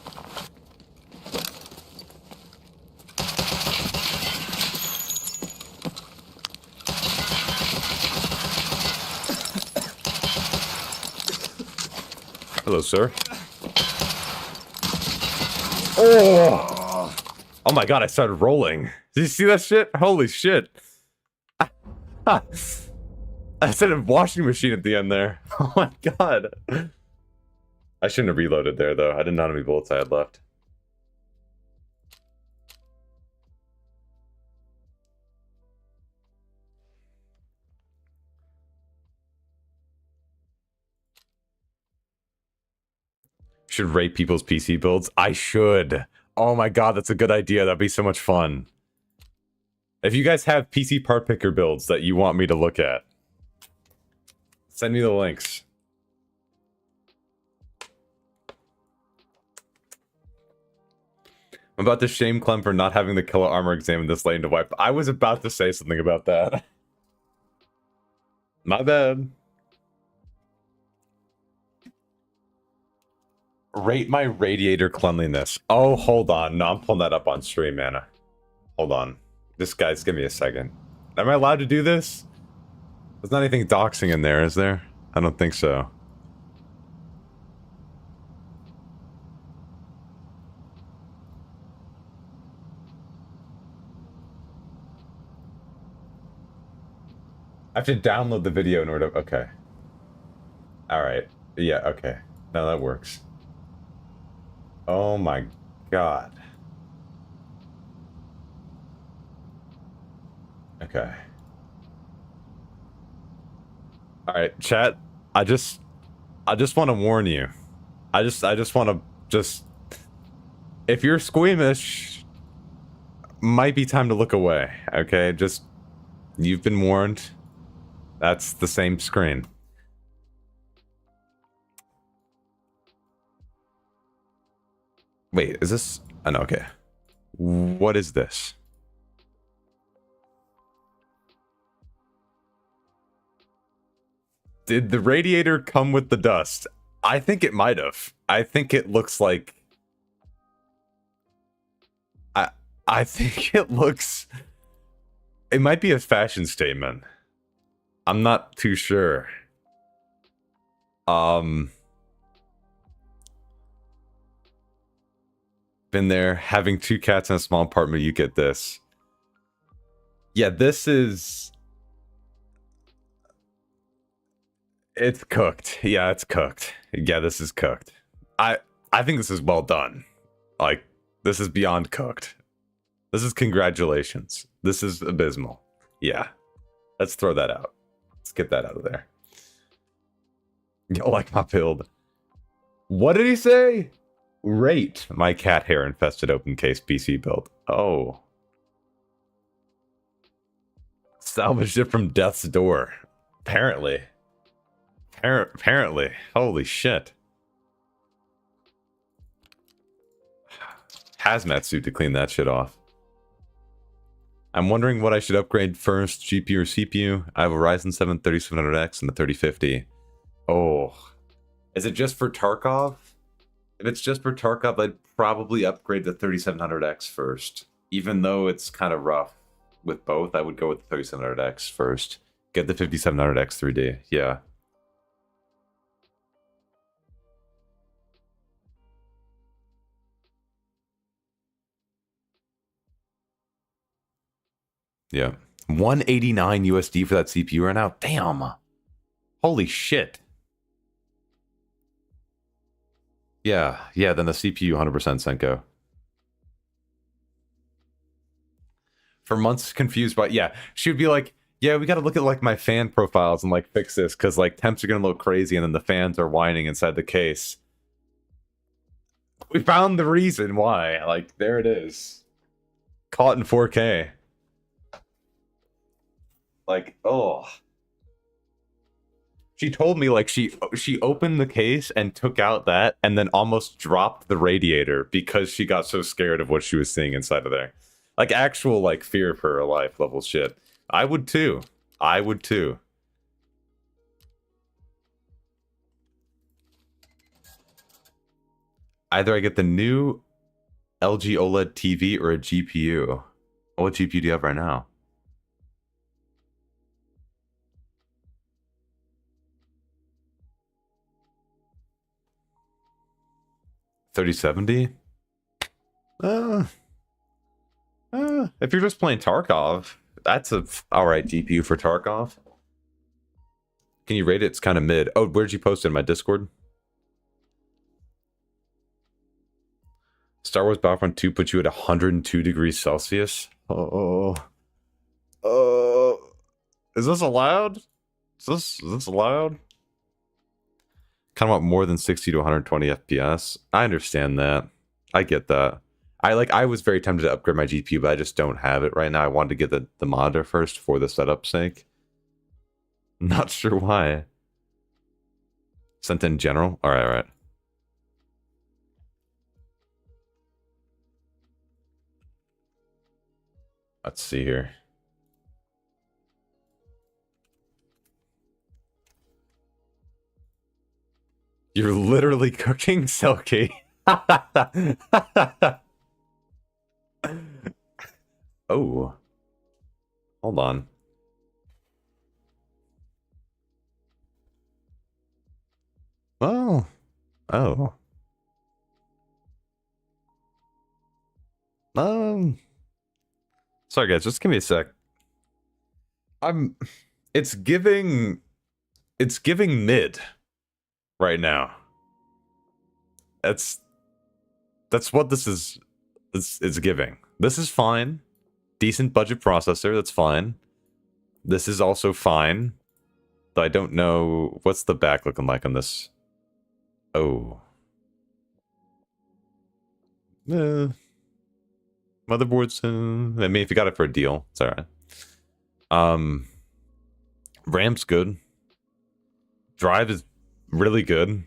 Hello, sir. Oh! Oh my god, I started rolling. Did you see that shit? Holy shit. I said a washing machine at the end there. Oh my god. I shouldn't have reloaded there, though. I didn't know how many bullets I had left. Should rate people's PC builds? I should. Oh my god, that's a good idea. That'd be so much fun. If you guys have PC part picker builds that you want me to look at, send me the links. I'm about to shame Clem for not having the killer armor examined this late into wipe. I was about to say something about that. My bad. Rate my radiator cleanliness. Oh, hold on. No, I'm pulling that up on stream, man. Hold on. This guy's give me a second. Am I allowed to do this? There's not anything doxing in there, is there? I don't think so. I have to download the video in order to... Okay. Alright. Yeah, okay. No, that works. Oh my god. Okay. Alright, chat. I just want to warn you. I just want to if you're squeamish, might be time to look away, okay? Just, you've been warned. That's the same screen. Wait, is this? Oh, no, okay. What is this? Did the radiator come with the dust? I think it might have. I think it looks like... I think it looks... It might be a fashion statement. I'm not too sure. Been there. Having 2 cats in a small apartment, you get this. Yeah, this is... It's cooked. Yeah, it's cooked. Yeah, this is cooked. I think this is well done. Like, this is beyond cooked. This is congratulations. This is abysmal. Yeah. Let's throw that out. Let's get that out of there. You like my build. What did he say? Rate my cat hair infested open case PC build. Oh. Salvaged it from death's door. Apparently. Apparently. Holy shit. Hazmat suit to clean that shit off. I'm wondering what I should upgrade first, GPU or CPU. I have a Ryzen 7 3700X and the 3050. Oh. Is it just for Tarkov? If it's just for Tarkov, I'd probably upgrade the 3700X first. Even though it's kind of rough with both, I would go with the 3700X first. Get the 5700X 3D. Yeah. Yeah. 189 USD for that CPU right now. Damn. Holy shit. Yeah, then the CPU 100% Senko. For months confused by, yeah, she would be like, yeah, we got to look at like my fan profiles and like fix this because like temps are going to look crazy and then the fans are whining inside the case. We found the reason why. Like, there it is. Caught in 4K. Like, oh. She told me like she opened the case and took out that and then almost dropped the radiator because she got so scared of what she was seeing inside of there. Like actual like fear for her life level shit. I would too. I would too. Either I get the new LG OLED TV or a GPU. What GPU do you have right now? $3070? If you're just playing Tarkov, that's a alright GPU for Tarkov. Can you rate it? It's kind of mid. Oh, where'd you post it? In my Discord? Star Wars Battlefront 2 put you at 102 degrees Celsius? Oh. Is this allowed? Is this allowed? Kind of want more than 60 to 120 FPS. I understand that. I get that. I was very tempted to upgrade my GPU, but I just don't have it right now. I wanted to get the monitor first for the setup's sake. Not sure why. Sent in general? Alright. Let's see here. You're literally cooking, Selkie. Oh. Hold on. Oh. Sorry guys, just give me a sec. It's giving mid right now. That's what this is. It's giving. This is fine. Decent budget processor, that's fine. This is also fine. Though I don't know what's the back looking like on this. Oh. Motherboards, I mean, if you got it for a deal, it's alright. RAM's good. Drive is really good.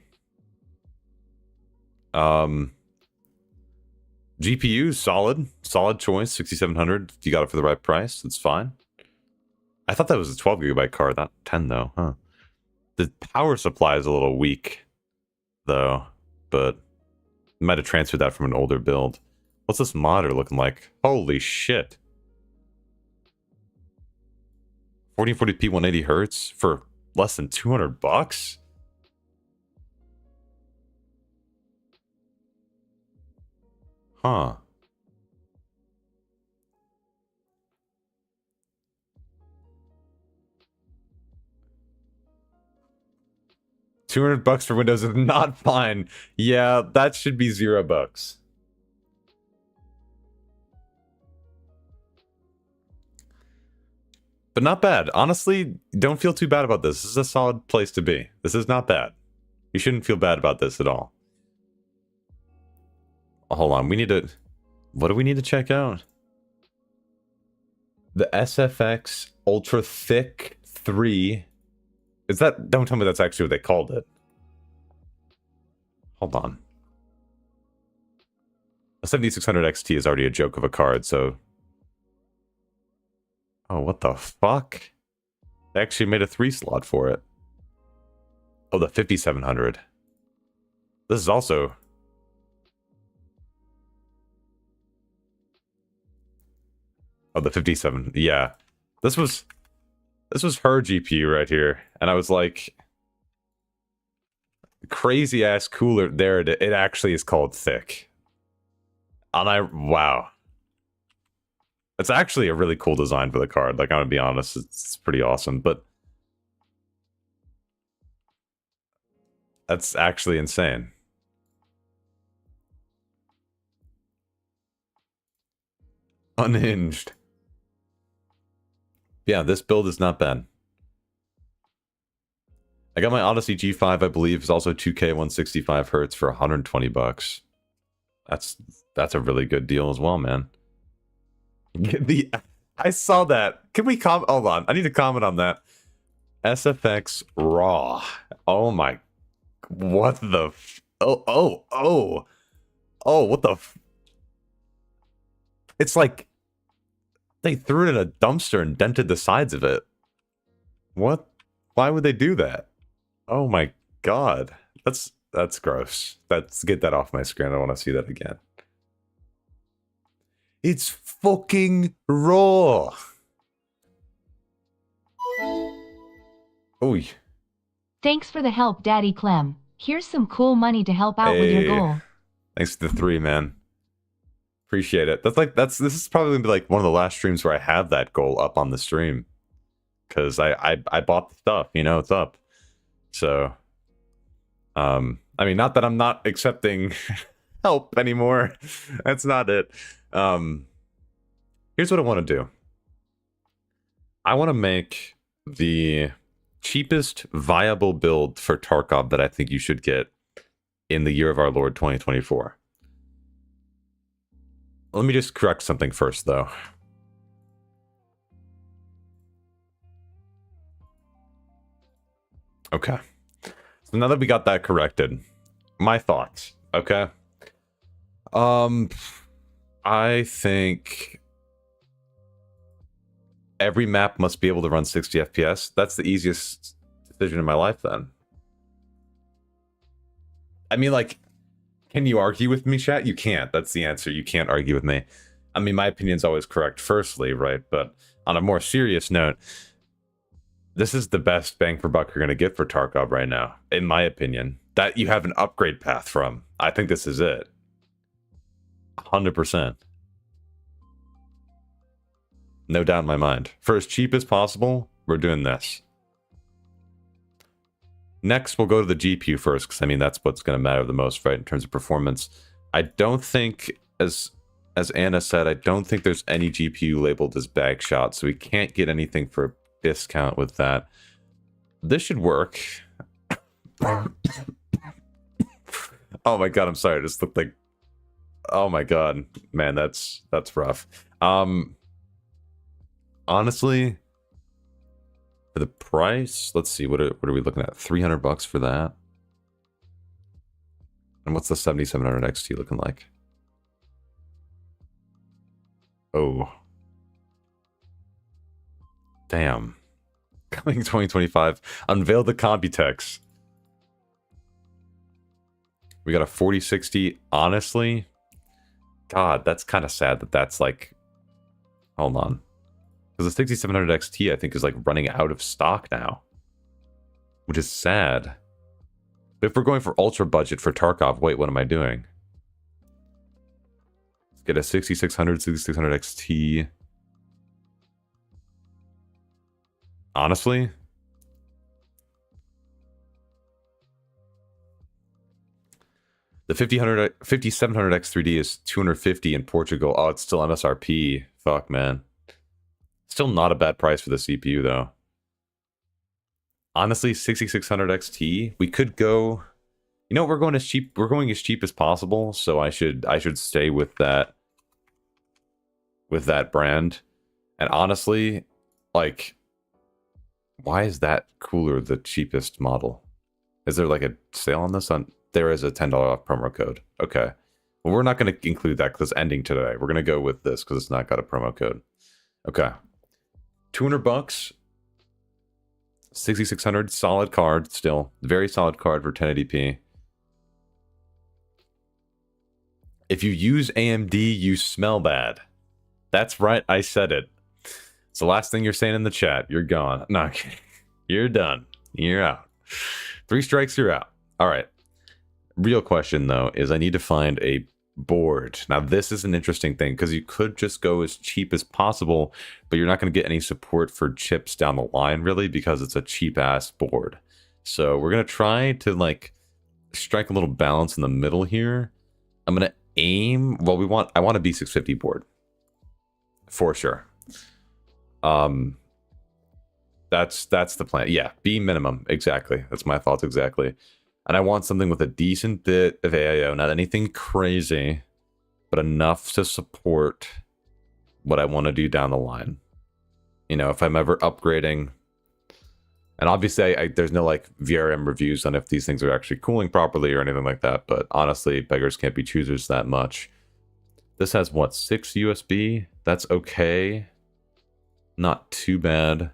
GPU, solid choice, 6700. You got it for the right price. It's fine. I thought that was a 12 gigabyte card, not 10 though, huh? The power supply is a little weak, though, but might have transferred that from an older build. What's this monitor looking like? Holy shit. 1440p 180 hertz for less than 200 bucks? Huh. $200 for Windows is not fine. Yeah, that should be $0. But not bad. Honestly, don't feel too bad about this. This is a solid place to be. This is not bad. You shouldn't feel bad about this at all. Oh, hold on. We need to... What do we need to check out? The SFX Ultra Thick 3. Is that... Don't tell me that's actually what they called it. Hold on. A 7600 XT is already a joke of a card, so... Oh, what the fuck? They actually made a 3 slot for it. Oh, the 5700. This is also... Oh, the 57. Yeah. This was her GPU right here. And I was like... Crazy ass cooler. There it actually is called thick. And wow. It's actually a really cool design for the card. Like, I'm gonna be honest, it's pretty awesome, but that's actually insane. Unhinged. Yeah, this build is not bad. I got my Odyssey G5, I believe, is also 2K 165 hertz for 120 bucks. That's a really good deal as well, man. I saw that. Can we comment? Hold on. I need to comment on that. SFX Raw. Oh my. What the? Oh, what the? It's like they threw it in a dumpster and dented the sides of it. What? Why would they do that? Oh my god. That's gross. Get that off my screen. I don't want to see that again. It's fucking raw. Oh. Thanks for the help, Daddy Clem. Here's some cool money to help out with your goal. Thanks to the 3, man. Appreciate it. This is probably gonna be like one of the last streams where I have that goal up on the stream. Cause I bought the stuff, you know, it's up. So I mean, not that I'm not accepting help anymore. That's not it. Here's what I want to do. I want to make the cheapest viable build for Tarkov that I think you should get in the year of our Lord 2024. Let me just correct something first, though. Okay. So now that we got that corrected, my thoughts, okay? I think every map must be able to run 60 FPS. That's the easiest decision in my life, then. I mean, like, can you argue with me, chat? You can't. That's the answer. You can't argue with me. I mean, my opinion's always correct, firstly, right? But on a more serious note, this is the best bang for buck you're going to get for Tarkov right now, in my opinion. That you have an upgrade path from. I think this is it. 100%. No doubt in my mind. For as cheap as possible, we're doing this. Next, we'll go to the GPU first, because I mean, that's what's going to matter the most, right, in terms of performance. I don't think, as Anna said, I don't think there's any GPU labeled as bag shot, so we can't get anything for a discount with that. This should work. Oh my god, I'm sorry. I just looked like... Oh my god. Man, that's rough. Honestly, for the price, let's see, what are we looking at? 300 bucks for that? And what's the 7700 XT looking like? Oh. Damn. Coming 2025. Unveil the Computex. We got a 4060. Honestly, God, that's kind of sad that that's like... Hold on. Because the 6700 XT, I think, is like running out of stock now. Which is sad. But if we're going for ultra budget for Tarkov, wait, what am I doing? Let's get a 6600 XT. Honestly, the 5700 X3D is 250 in Portugal. Oh, it's still MSRP. Fuck, man. Still not a bad price for the CPU, though. Honestly, 6600 XT. We could go. You know, we're going as cheap. We're going as cheap as possible. So I should stay with that. With that brand. And honestly, like, why is that cooler the cheapest model? Is there like a sale on this? There is a $10 off promo code. Okay. Well, we're not going to include that because it's ending today. We're going to go with this because it's not got a promo code. Okay. $200. 6600, solid card still. Very solid card for 1080p. If you use AMD, you smell bad. That's right, I said it. It's the last thing you're saying in the chat. You're gone. No, okay. You're done. You're out. 3 strikes, you're out. All right. Real question, though, is I need to find a board. Now, this is an interesting thing because you could just go as cheap as possible, but you're not going to get any support for chips down the line, really, because it's a cheap-ass board. So we're going to try to, like, strike a little balance in the middle here. I'm going to aim... Well, I want a B650 board. For sure. That's the plan. Yeah, B minimum. Exactly. That's my thoughts exactly. And I want something with a decent bit of AIO, not anything crazy, but enough to support what I want to do down the line. You know, if I'm ever upgrading, and obviously there's no like VRM reviews on if these things are actually cooling properly or anything like that, but honestly, beggars can't be choosers that much. This has what, 6 USB? That's okay. Not too bad.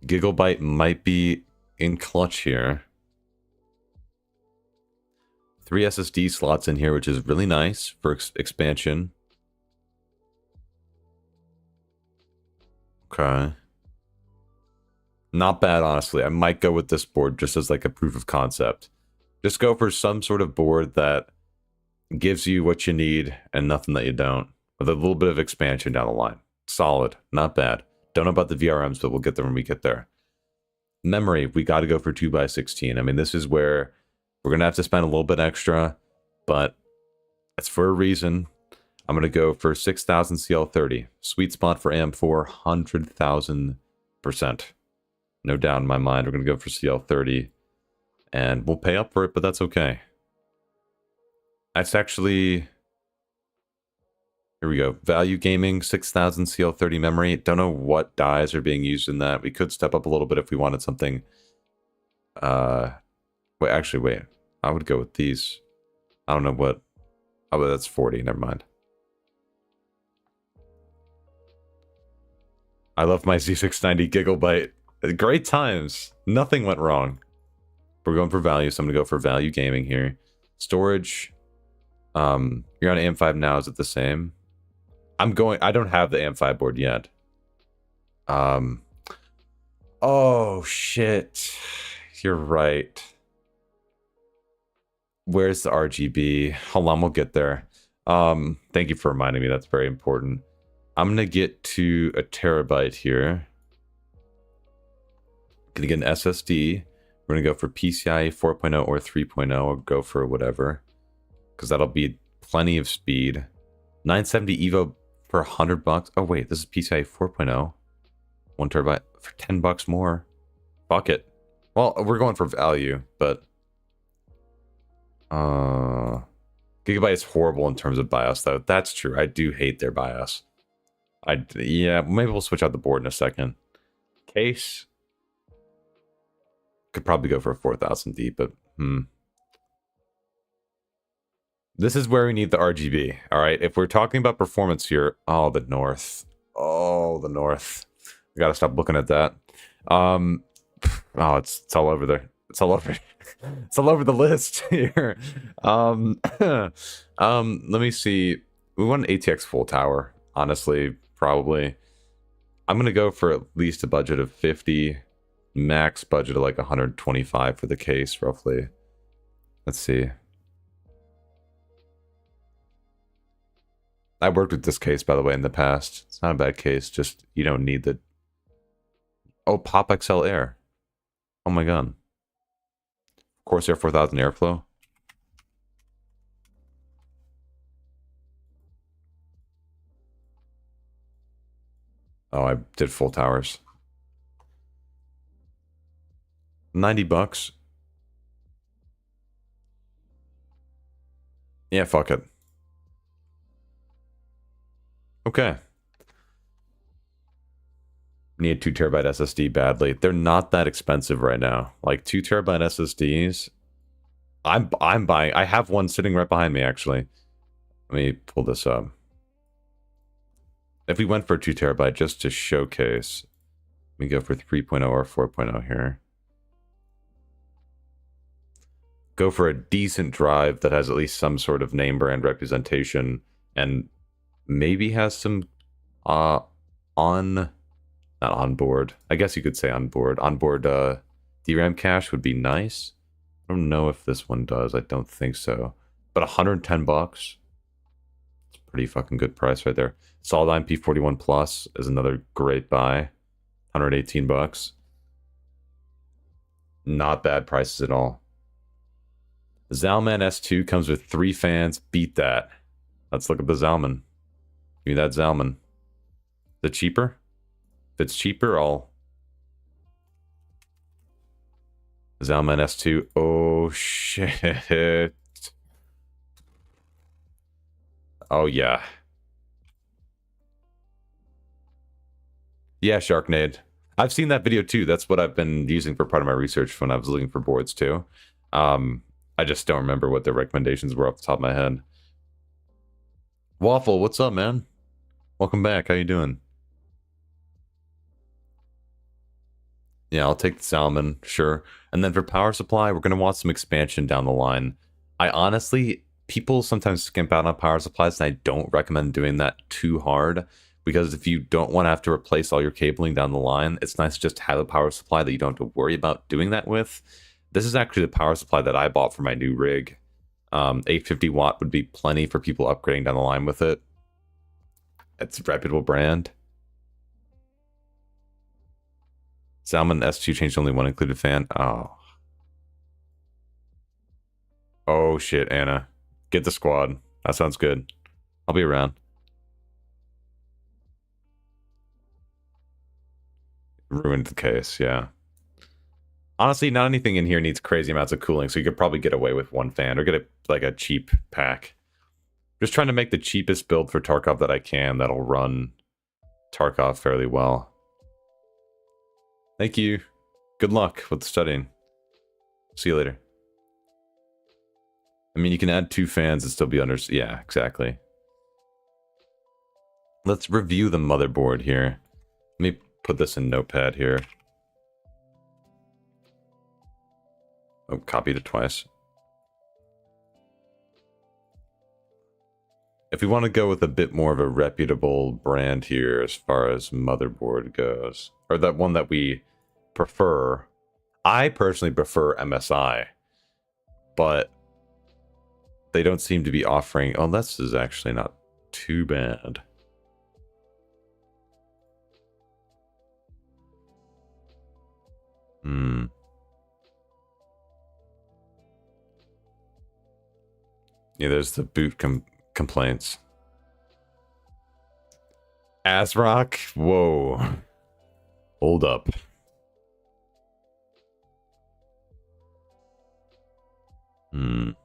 Gigabyte might be in clutch here. 3 SSD slots in here, which is really nice for expansion. Okay. Not bad, honestly. I might go with this board just as like a proof of concept. Just go for some sort of board that gives you what you need and nothing that you don't. With a little bit of expansion down the line. Solid. Not bad. Don't know about the VRMs, but we'll get there when we get there. Memory, we got to go for 2x16. I mean, this is where we're going to have to spend a little bit extra, but it's for a reason. I'm going to go for 6000 CL30. Sweet spot for AM4, 100,000%. No doubt in my mind, we're going to go for CL30, and we'll pay up for it, but that's okay. That's actually... Here we go. Value Gaming, 6000 CL30 memory. Don't know what dies are being used in that. We could step up a little bit if we wanted something. Wait. I would go with these. I don't know what. Oh, but that's 40. Never mind. I love my Z690 Gigabyte. Great times. Nothing went wrong. We're going for value, so I'm going to go for Value Gaming here. Storage. You're on AM5 now. Is it the same? I don't have the AM5 board yet. Oh, shit. You're right. Where's the RGB? Hold on, we'll get there. Thank you for reminding me. That's very important. I'm going to get to a terabyte here. Going to get an SSD. We're going to go for PCIe 4.0 or 3.0. Or go for whatever. Because that'll be plenty of speed. 970 Evo for $100. Oh wait, this is PCIe 4.0. 1 terabyte for $10 more. Fuck it. Well, we're going for value, but Gigabyte is horrible in terms of BIOS, though. That's true. I do hate their BIOS. Yeah, maybe we'll switch out the board in a second. Case could probably go for a 4000D, but This is where we need the RGB. All right. If we're talking about performance here, oh, the north. Oh, the north. I gotta stop looking at that. Oh, it's all over there. It's all over. It's all over the list here. Let me see. We want an ATX full tower. Honestly, probably. I'm gonna go for at least a budget of 50. Max budget of like 125 for the case, roughly. Let's see. I worked with this case, by the way, in the past. It's not a bad case, just you don't need the... Oh, Pop XL Air. Oh my god. Corsair 4000 airflow. Oh, I did full towers. 90 bucks. Yeah, fuck it. Okay. Need a 2 terabyte SSD badly. They're not that expensive right now. Like 2 terabyte SSDs. I'm buying. I have one sitting right behind me actually. Let me pull this up. If we went for a 2 terabyte just to showcase, we go for 3.0 or 4.0 here. Go for a decent drive that has at least some sort of name brand representation and maybe has some not on board. I guess you could say on board. Onboard DRAM cache would be nice. I don't know if this one does. I don't think so. But 110 bucks. It's a pretty fucking good price right there. Solid MP41 Plus is another great buy. 118 bucks. Not bad prices at all. Zalman S2 comes with 3 fans. Beat that. Let's look at the Zalman. Give me that Zalman. Is it cheaper? If it's cheaper, I'll... Zalman S2. Oh, shit. Oh, yeah. Yeah, Sharknade. I've seen that video, too. That's what I've been using for part of my research when I was looking for boards, too. I just don't remember what their recommendations were off the top of my head. Waffle, what's up, man? Welcome back. How you doing? Yeah, I'll take the Salmon, sure. And then for power supply, we're going to want some expansion down the line. I honestly, people sometimes skimp out on power supplies, and I don't recommend doing that too hard, because if you don't want to have to replace all your cabling down the line, it's nice to just have a power supply that you don't have to worry about doing that with. This is actually the power supply that I bought for my new rig. 850 watt would be plenty for people upgrading down the line with it. It's a reputable brand. Salmon S2 changed only one included fan. Oh. Oh shit, Anna. Get the squad. That sounds good. I'll be around. Ruined the case, yeah. Honestly, not anything in here needs crazy amounts of cooling, so you could probably get away with one fan or get like a cheap pack. Just trying to make the cheapest build for Tarkov that I can that'll run Tarkov fairly well. Thank you. Good luck with studying. See you later. I mean, you can add 2 fans and still be under... Yeah, exactly. Let's review the motherboard here. Let me put this in Notepad here. Oh, copied it twice. If we want to go with a bit more of a reputable brand here as far as motherboard goes, or that one that we prefer, I personally prefer MSI, but they don't seem to be offering... Oh, this is actually not too bad. Yeah, there's the boot complaints. ASRock? Whoa. Hold up. Do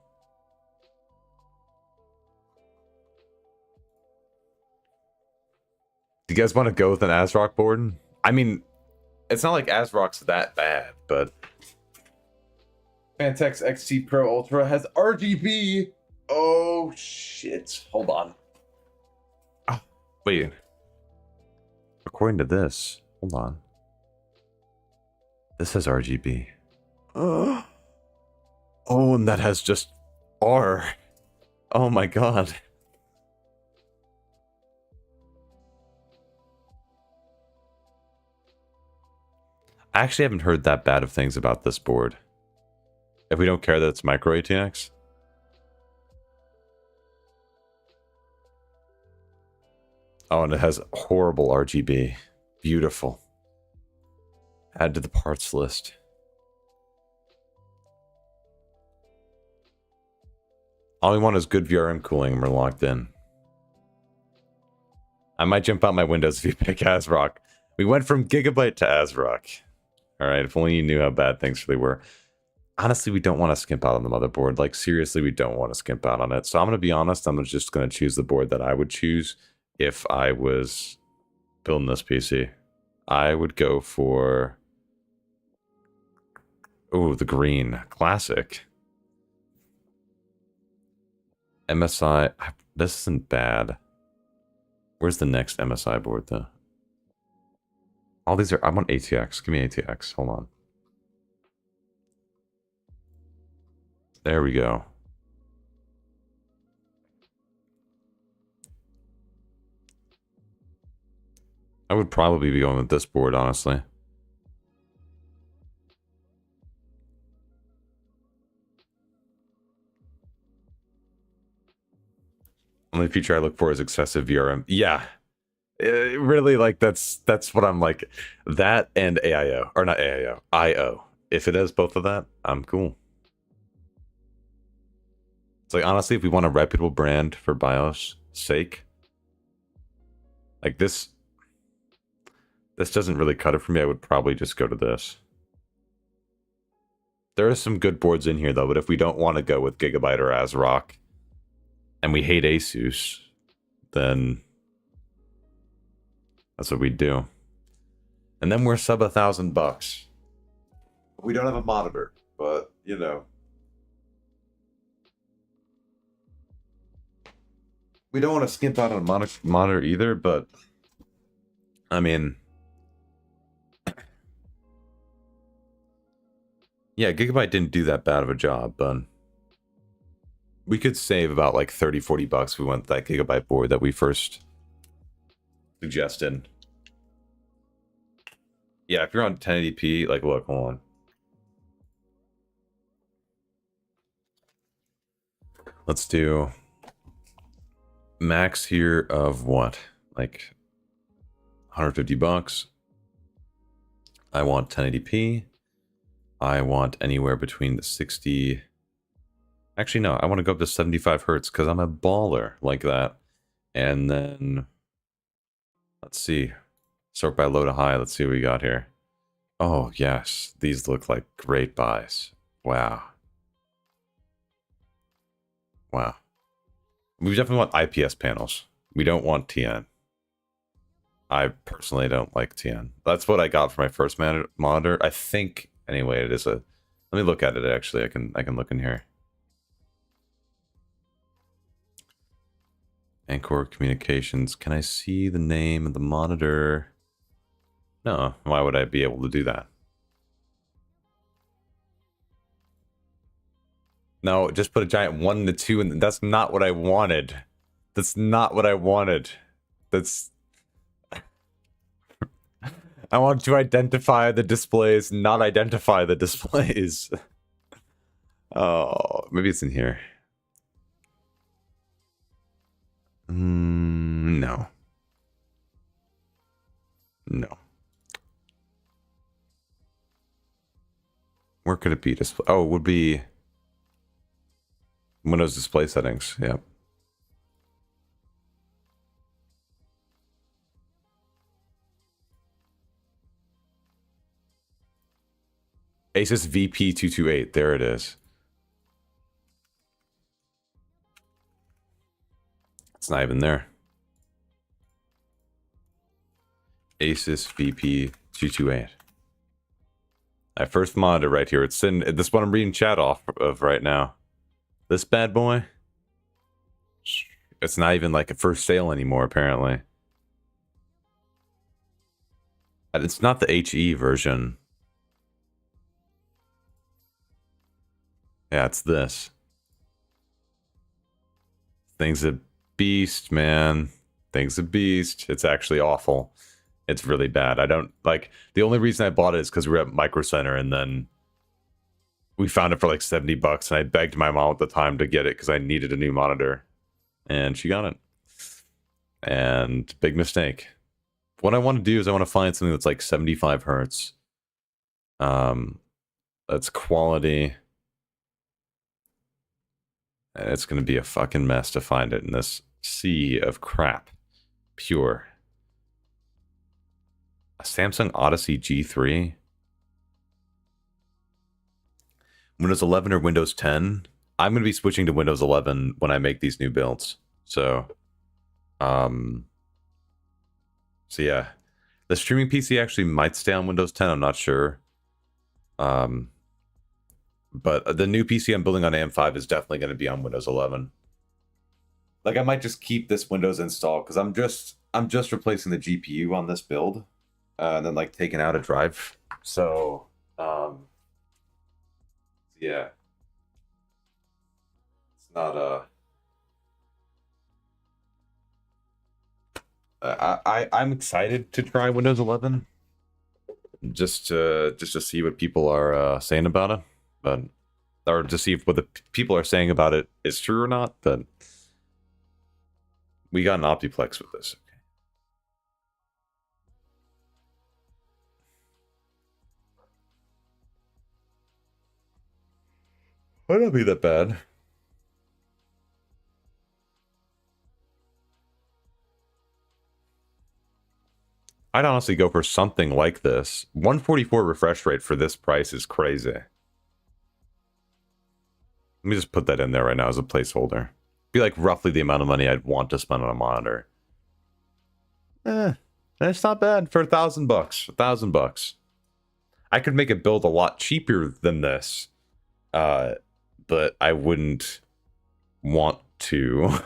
you guys want to go with an ASRock board? I mean, it's not like ASRock's that bad, but... Fantex XT Pro Ultra has RGB Oh, shit. Hold on. Oh, wait. According to this, hold on. This has RGB. Oh, and that has just R. Oh my god. I actually haven't heard that bad of things about this board. If we don't care that it's micro ATX. Oh, and it has horrible RGB. Beautiful. Add to the parts list. All we want is good VRM cooling and we're locked in. I might jump out my windows if you pick ASRock. We went from Gigabyte to ASRock. Alright, if only you knew how bad things really were. Honestly, we don't want to skimp out on the motherboard. Like, seriously, we don't want to skimp out on it. So I'm going to be honest, I'm just going to choose the board that I would choose if I was building this PC. I would go for... oh, the green. Classic. MSI. This isn't bad. Where's the next MSI board, though? All these are... I want ATX. Give me ATX. Hold on. There we go. I would probably be going with this board, honestly. Only feature I look for is excessive VRM. Yeah. Really, like, that's what I'm like. That and AIO. Or not AIO. IO. If it has both of that, I'm cool. It's like, honestly, if we want a reputable brand for BIOS sake, like this doesn't really cut it for me. I would probably just go to this. There are some good boards in here, though, but if we don't want to go with Gigabyte or ASRock, and we hate Asus, then that's what we do. And then we're sub $1,000. We don't have a monitor, but, you know. We don't want to skimp out on a monitor either, but I mean, yeah, Gigabyte didn't do that bad of a job, but we could save about like 30-40 bucks if we went that Gigabyte board that we first suggested. Yeah, if you're on 1080p, like, look, hold on. Let's do max here of what? Like 150 bucks. I want 1080p. I want anywhere between the 60. Actually, no, I want to go up to 75 hertz because I'm a baller like that. And then let's see. Sort by low to high. Let's see what we got here. Oh, yes. These look like great buys. Wow. Wow. We definitely want IPS panels. We don't want TN. I personally don't like TN. That's what I got for my first monitor. I think, anyway, it is a... Let me look at it, actually. I can look in here. Anchor Communications. Can I see the name of the monitor? No. Why would I be able to do that? No, just put a giant 1 and a 2, and that's not what I wanted. That's not what I wanted. That's... I want to identify the displays, not identify the displays. Oh, maybe it's in here. No. No. Where could it be? Oh, it would be Windows display settings. Yep. Asus VP228. There it is. It's not even there. Asus VP228. My first monitor right here. It's in this one I'm reading chat off of right now. This bad boy. It's not even like a first sale anymore, apparently. And it's not the HE version. Yeah, it's this. Thing's a beast, man. Thing's a beast. It's actually awful. It's really bad. I don't like, the only reason I bought it is because we were at Micro Center and then we found it for like $70 and I begged my mom at the time to get it because I needed a new monitor. And she got it. And big mistake. What I want to do is I want to find something that's like 75 hertz. That's quality. And it's going to be a fucking mess to find it in this sea of crap. Pure. A Samsung Odyssey G3? Windows 11 or Windows 10? I'm going to be switching to Windows 11 when I make these new builds. So yeah. The streaming PC actually might stay on Windows 10, I'm not sure. But the new PC I'm building on AM5 is definitely going to be on Windows 11. Like, I might just keep this Windows installed because I'm just replacing the GPU on this build, and then like taking out a drive. So, yeah, it's not I'm excited to try Windows 11, just to see what people are saying about it, but or to see if what the people are saying about it is true or not. But we got an Optiplex with this. Might not be that bad. I'd honestly go for something like this. 144 refresh rate for this price is crazy. Let me just put that in there right now as a placeholder. Be like roughly the amount of money I'd want to spend on a monitor. That's not bad for $1,000. $1,000. I could make a build a lot cheaper than this, but I wouldn't want to.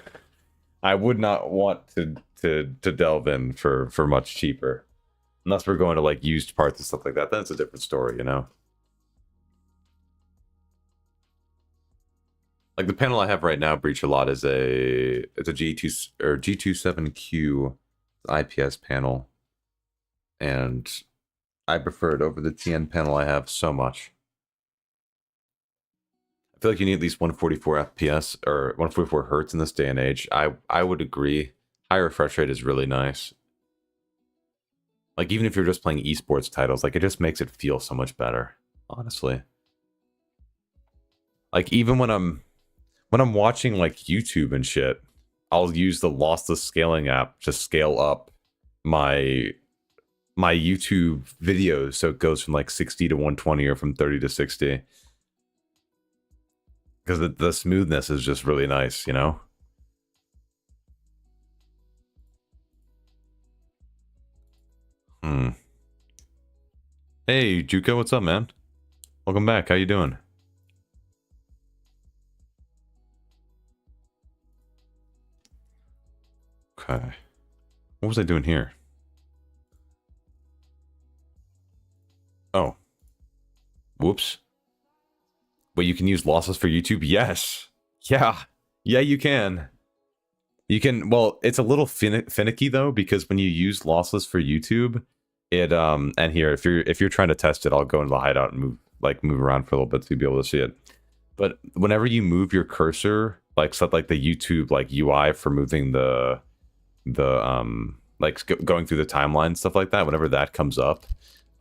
I would not want to delve in for much cheaper, unless we're going to like used parts and stuff like that. Then it's a different story, you know. Like the panel I have right now, Breach a lot, is a G2 or G27Q IPS panel, and I prefer it over the TN panel I have so much. I feel like you need at least 144 FPS or 144 hertz in this day and age. I would agree. High refresh rate is really nice. Like even if you're just playing esports titles, like it just makes it feel so much better, honestly. Like even when I'm watching like YouTube and shit, I'll use the lossless scaling app to scale up my YouTube videos so it goes from like 60 to 120 or from 30 to 60. Because the smoothness is just really nice, you know? Hey, Juko, what's up, man? Welcome back. How you doing? Okay. What was I doing here? Oh. Whoops. Wait, you can use losses for YouTube? Yes. Yeah. Yeah, you can. You can, well, it's a little finicky though, because when you use lossless for YouTube, it and here, if you're trying to test it, I'll go into the hideout and move around for a little bit to be able to see it. But whenever you move your cursor, like set like the YouTube like UI for moving the like going through the timeline, stuff like that, whenever that comes up,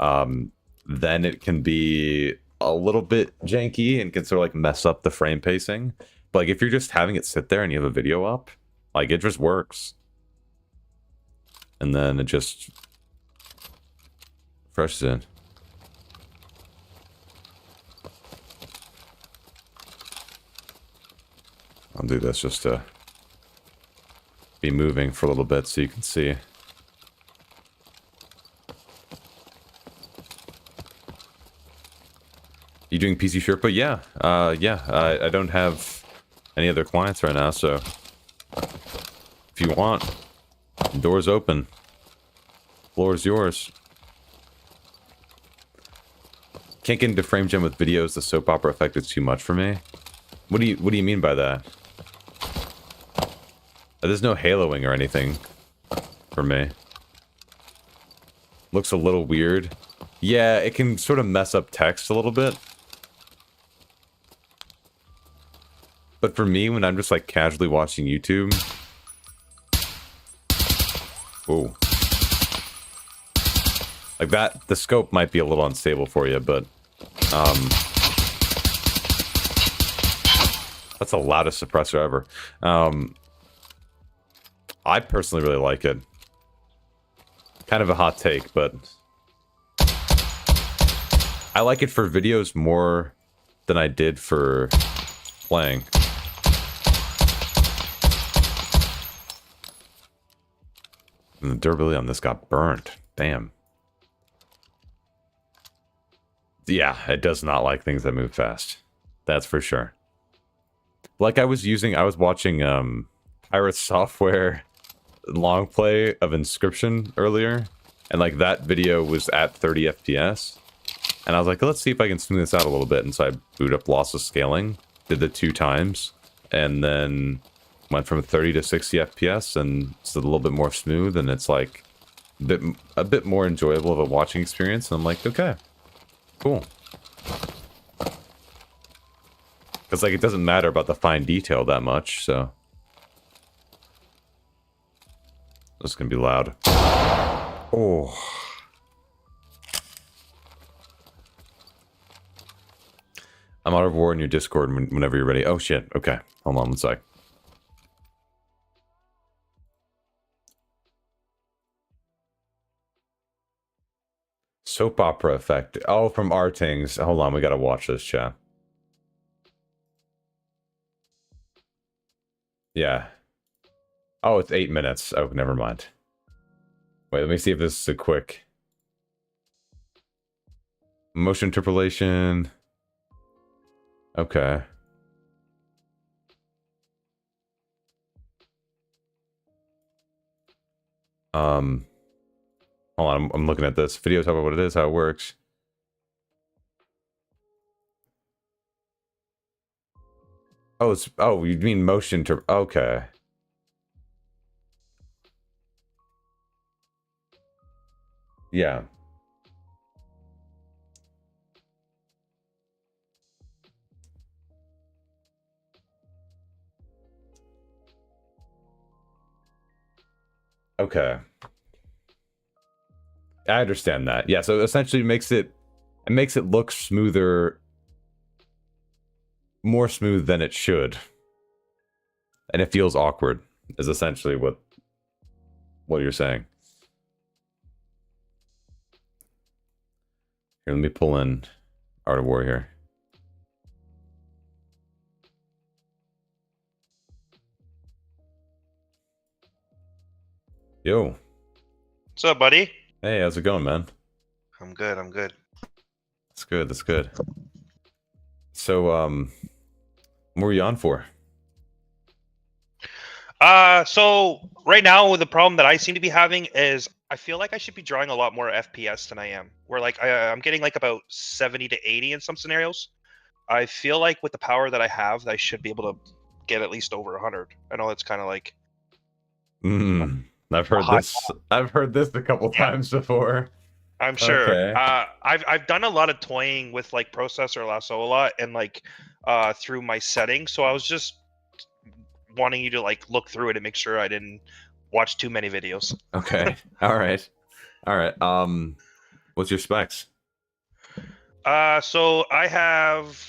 then it can be a little bit janky and can sort of like mess up the frame pacing. But like if you're just having it sit there and you have a video up, like it just works. And then it just refreshes in. I'll do this just to be moving for a little bit so you can see. You doing PC Sherpa? Yeah. Yeah. I don't have any other clients right now, so If you want, door's open. Floor's yours. Can't get into frame gen with videos. The soap opera effect is too much for me. What do you mean by that? There's no haloing or anything for me. Looks a little weird. Yeah, it can sort of mess up text a little bit. But for me, when I'm just like casually watching YouTube... Ooh. Like that, the scope might be a little unstable for you, but... That's the loudest suppressor ever. I personally really like it. Kind of a hot take, but... I like it for videos more than I did for playing. And the durability on this got burnt. Damn. Yeah, it does not like things that move fast. That's for sure. Like I was watching Pirate Software long play of Inscription earlier, and like that video was at 30 FPS. And I was like, let's see if I can smooth this out a little bit. And so I boot up lossless scaling, did it 2 times, and then went from 30 to 60 FPS, and it's a little bit more smooth, and it's like a bit more enjoyable of a watching experience. And I'm like, okay, cool. Because like it doesn't matter about the fine detail that much, so this is gonna be loud. Oh. I'm out of war in your Discord whenever you're ready. Oh shit, okay. Hold on one sec. Soap opera effect. Oh, from Artings. Hold on, we gotta watch this, chat. Yeah. Oh, it's 8 minutes. Oh, never mind. Wait, let me see if this is a quick... Motion interpolation... Okay. Hold on, I'm looking at this. Video talk about what it is, how it works. Oh, it's... Oh, you mean motion to... Okay. Yeah. Okay. I understand that. Yeah, so essentially it makes it look smoother, more smooth than it should. And it feels awkward, is essentially what you're saying. Here, let me pull in Art of War here. Yo. What's up, buddy? Hey, how's it going, man? I'm good, I'm good. That's good, that's good. So, what were you on for? So right now the problem that I seem to be having is I feel like I should be drawing a lot more FPS than I am. Where like I'm getting like about 70 to 80 in some scenarios. I feel like with the power that I have, that I should be able to get at least over 100. I know it's kind of like... I've heard this. I've heard this a couple times before. I'm sure. Okay. I've done a lot of toying with like processor lasso a lot and like through my settings. So I was just wanting you to like look through it and make sure I didn't watch too many videos. Okay. All right. All right. What's your specs? So I have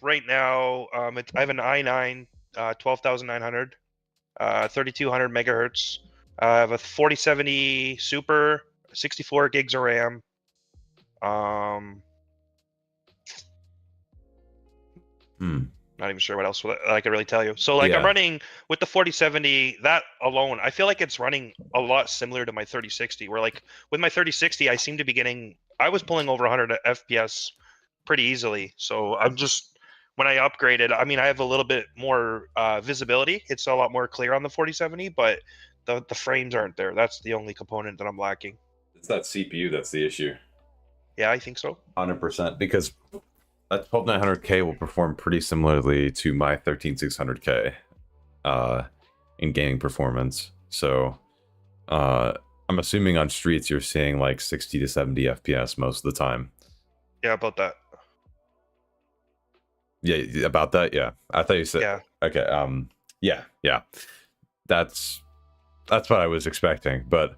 right now. I have an i9 12900, 3200 megahertz. I have a 4070 Super, 64 gigs of RAM. Not even sure what else I could really tell you. So like I'm running with the 4070, that alone, I feel like it's running a lot similar to my 3060, where like with my 3060, I seem to be I was pulling over 100 FPS pretty easily. So I'm just, when I upgraded, I mean, I have a little bit more visibility. It's a lot more clear on the 4070, but The frames aren't there. That's the only component that I'm lacking. It's that CPU that's the issue. Yeah, I think so. 100%, because a 12900K will perform pretty similarly to my 13600K in gaming performance. So I'm assuming on streets you're seeing like 60 to 70 FPS most of the time. Yeah, about that. Yeah, about that. Yeah, I thought you said. Yeah. Okay. Yeah. That's what I was expecting, but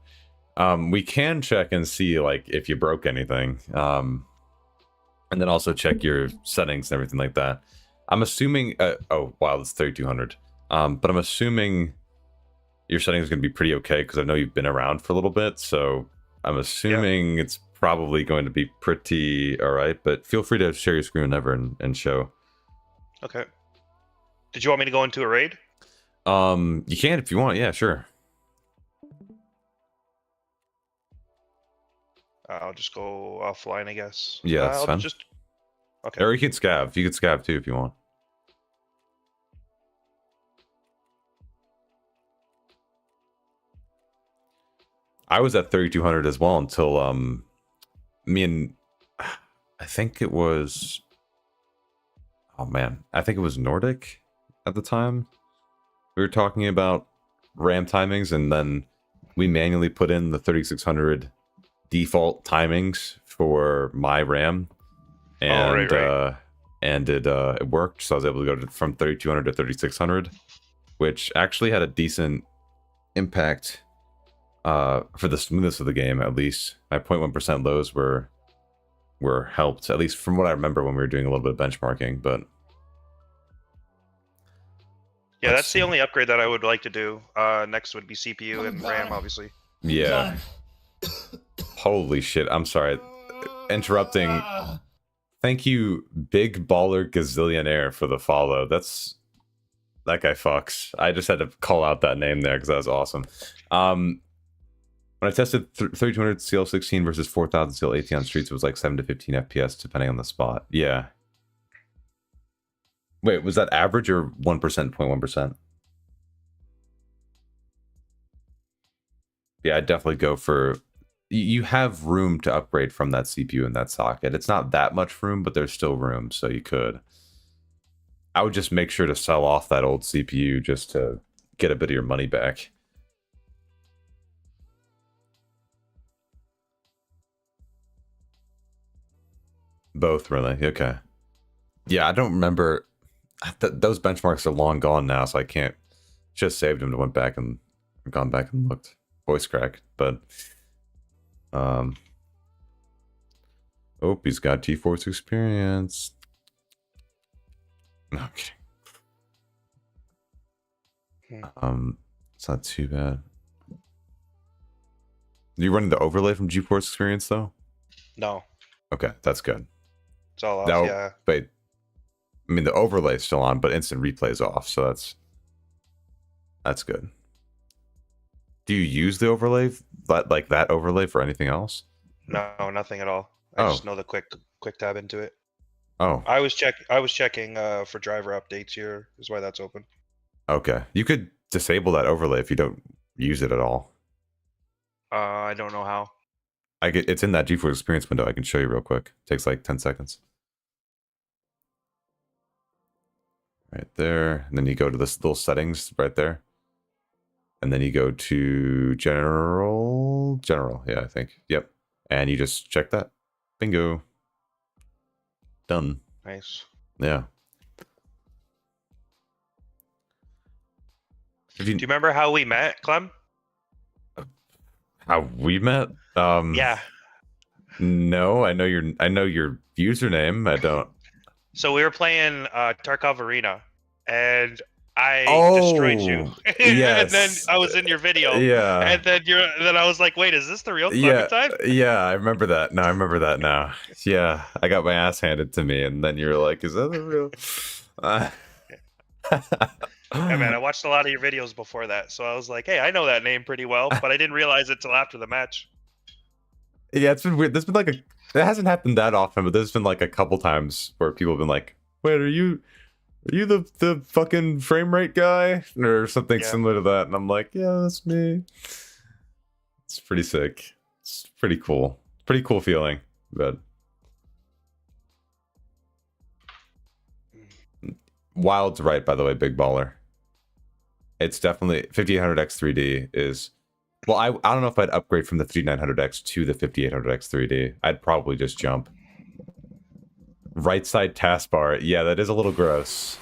we can check and see like if you broke anything, and then also check your settings and everything like that. I'm assuming. Oh wow, it's 3200. But I'm assuming your settings is going to be pretty okay because I know you've been around for a little bit, so I'm assuming it's probably going to be pretty all right. But feel free to share your screen whenever and show. Okay. Did you want me to go into a raid? You can if you want. Yeah, sure. I'll just go offline, I guess. Yeah, that's fine. Okay. Or you can scav. You can scav too if you want. I was at 3200 as well until me and I think it was, oh man, I think it was Nordic at the time. We were talking about RAM timings, and then we manually put in the 3600 default timings for my RAM, and and it worked. So I was able to go from 3200 to 3600, which actually had a decent impact for the smoothness of the game. At least my 0.1% lows were helped, at least from what I remember when we were doing a little bit of benchmarking. But yeah, that's the only upgrade that I would like to do. Next would be CPU and RAM, obviously. Yeah. Holy shit! I'm sorry, interrupting. Thank you, Big Baller Gazillionaire, for the follow. That guy fucks. I just had to call out that name there because that was awesome. When I tested 3200 CL16 versus 4000 CL18 on streets, it was like 7 to 15 FPS depending on the spot. Yeah. Wait, was that average or 1%, 0.1%? Yeah, I'd definitely go for... You have room to upgrade from that CPU in that socket. It's not that much room, but there's still room, so you could. I would just make sure to sell off that old CPU just to get a bit of your money back. Both, really? Okay. Yeah, I don't remember. Those benchmarks are long gone now, so I can't. Just saved them and went back and gone back and looked. Voice crack, but oh, he's got GeForce experience. No, I'm kidding. It's not too bad. Are you running the overlay from GeForce experience though? No. Okay, that's good. It's all off, No, yeah. But I mean, the overlay is still on, but instant replay is off, so that's good. Do you use the overlay, like that overlay, for anything else? No, nothing at all. I just know the quick tab into it. Oh, I was checking for driver updates here. Is why that's open. Okay, you could disable that overlay if you don't use it at all. I don't know how. It's in that GeForce experience window. I can show you real quick. It takes like 10 seconds. Right there, and then you go to this little settings right there, and then you go to general. Yeah, I think. Yep, and you just check that. Bingo. Done. Nice. Yeah. Do you remember how we met, Clem? How we met? Yeah. No, I know your username. I don't. So we were playing Tarkov Arena, and I destroyed you. Yes. And then I was in your video. Yeah. And then I was like, wait, is this the real time? Yeah, I remember that. No, I remember that now. Yeah, I got my ass handed to me, and then you're like, is that the real? Yeah, man, I watched a lot of your videos before that, so I was like, hey, I know that name pretty well, but I didn't realize it till after the match. Yeah, it's been weird. There's been like it hasn't happened that often, but there's been like a couple times where people have been like, wait, are you Are you the fucking frame rate guy? Or something Yeah. similar to that. And I'm like, yeah, that's me. It's pretty sick. It's pretty cool. Pretty cool feeling. But Wild's right, by the way, big baller. It's definitely 5800X 3D is. Well, I don't know if I'd upgrade from the 3900X to the 5800X 3D. I'd probably just jump. Right side taskbar. Yeah, that is a little gross.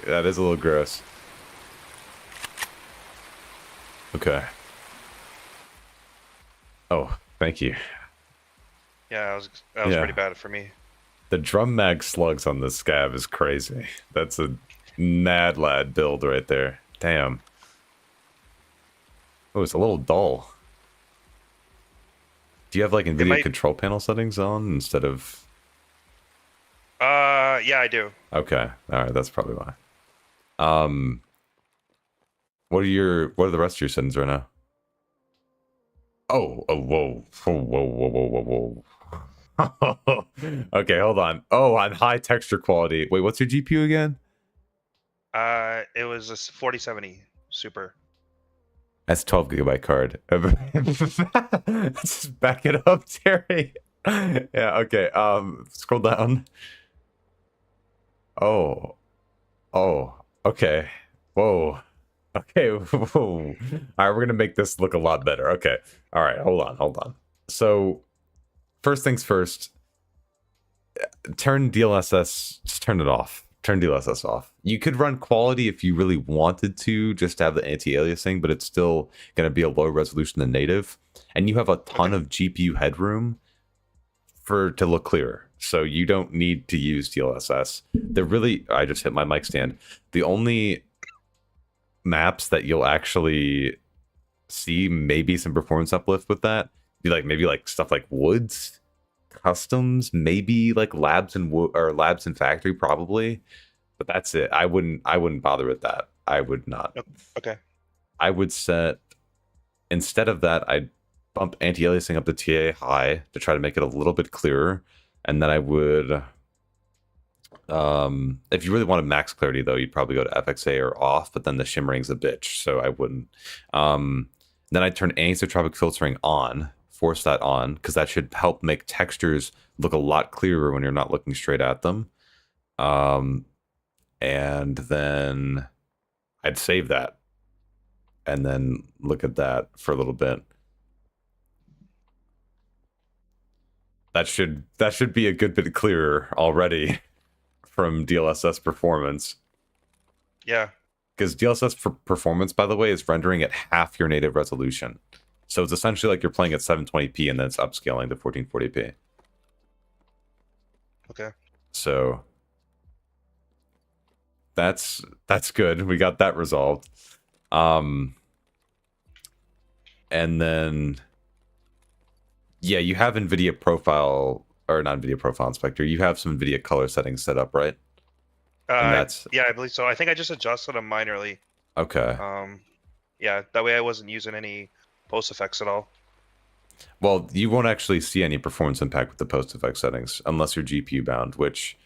That is a little gross. Okay. Oh, thank you. Yeah, that was pretty bad for me. The drum mag slugs on this scab is crazy. That's a mad lad build right there. Damn. Oh, it's a little dull. Do you have like NVIDIA control panel settings on instead of... Yeah, I do. Okay. Alright, that's probably why. What are the rest of your settings right now? Oh, whoa. Whoa. Okay, hold on. Oh, on high texture quality. Wait, what's your GPU again? It was a 4070 Super. That's 12 gigabyte card. Just back it up, Terry. Yeah, okay. Scroll down. Oh, okay. Whoa. Okay. Whoa. All right, we're gonna make this look a lot better. Okay. All right. Hold on. So, first things first. Turn DLSS. Just turn it off. Turn DLSS off. You could run quality if you really wanted to, just to have the anti-aliasing, but it's still gonna be a lower resolution than native, and you have a ton of GPU headroom to look clearer. So you don't need to use DLSS. I just hit my mic stand. The only maps that you'll actually see maybe some performance uplift with that be maybe stuff like woods, customs, maybe like labs and labs and factory probably, but that's it. I wouldn't bother with that. I would not. Okay. I would set, instead of that, I'd bump anti-aliasing up to TAA high to try to make it a little bit clearer. And then I would, if you really wanted max clarity though, you'd probably go to FXA or off, but then the shimmering's a bitch, so I wouldn't. Then I'd turn anisotropic filtering on, force that on, because that should help make textures look a lot clearer when you're not looking straight at them. And then I'd save that and then look at that for a little bit. That should be a good bit clearer already from DLSS performance. Yeah. Because DLSS for performance, by the way, is rendering at half your native resolution. So it's essentially like you're playing at 720p and then it's upscaling to 1440p. Okay. So that's good. We got that resolved. And then yeah, you have NVIDIA profile, or not NVIDIA profile inspector. You have some NVIDIA color settings set up, right? Yeah, I believe so. I think I just adjusted them minorly. Okay. Yeah, that way I wasn't using any post effects at all. Well, you won't actually see any performance impact with the post effect settings unless you're GPU bound, which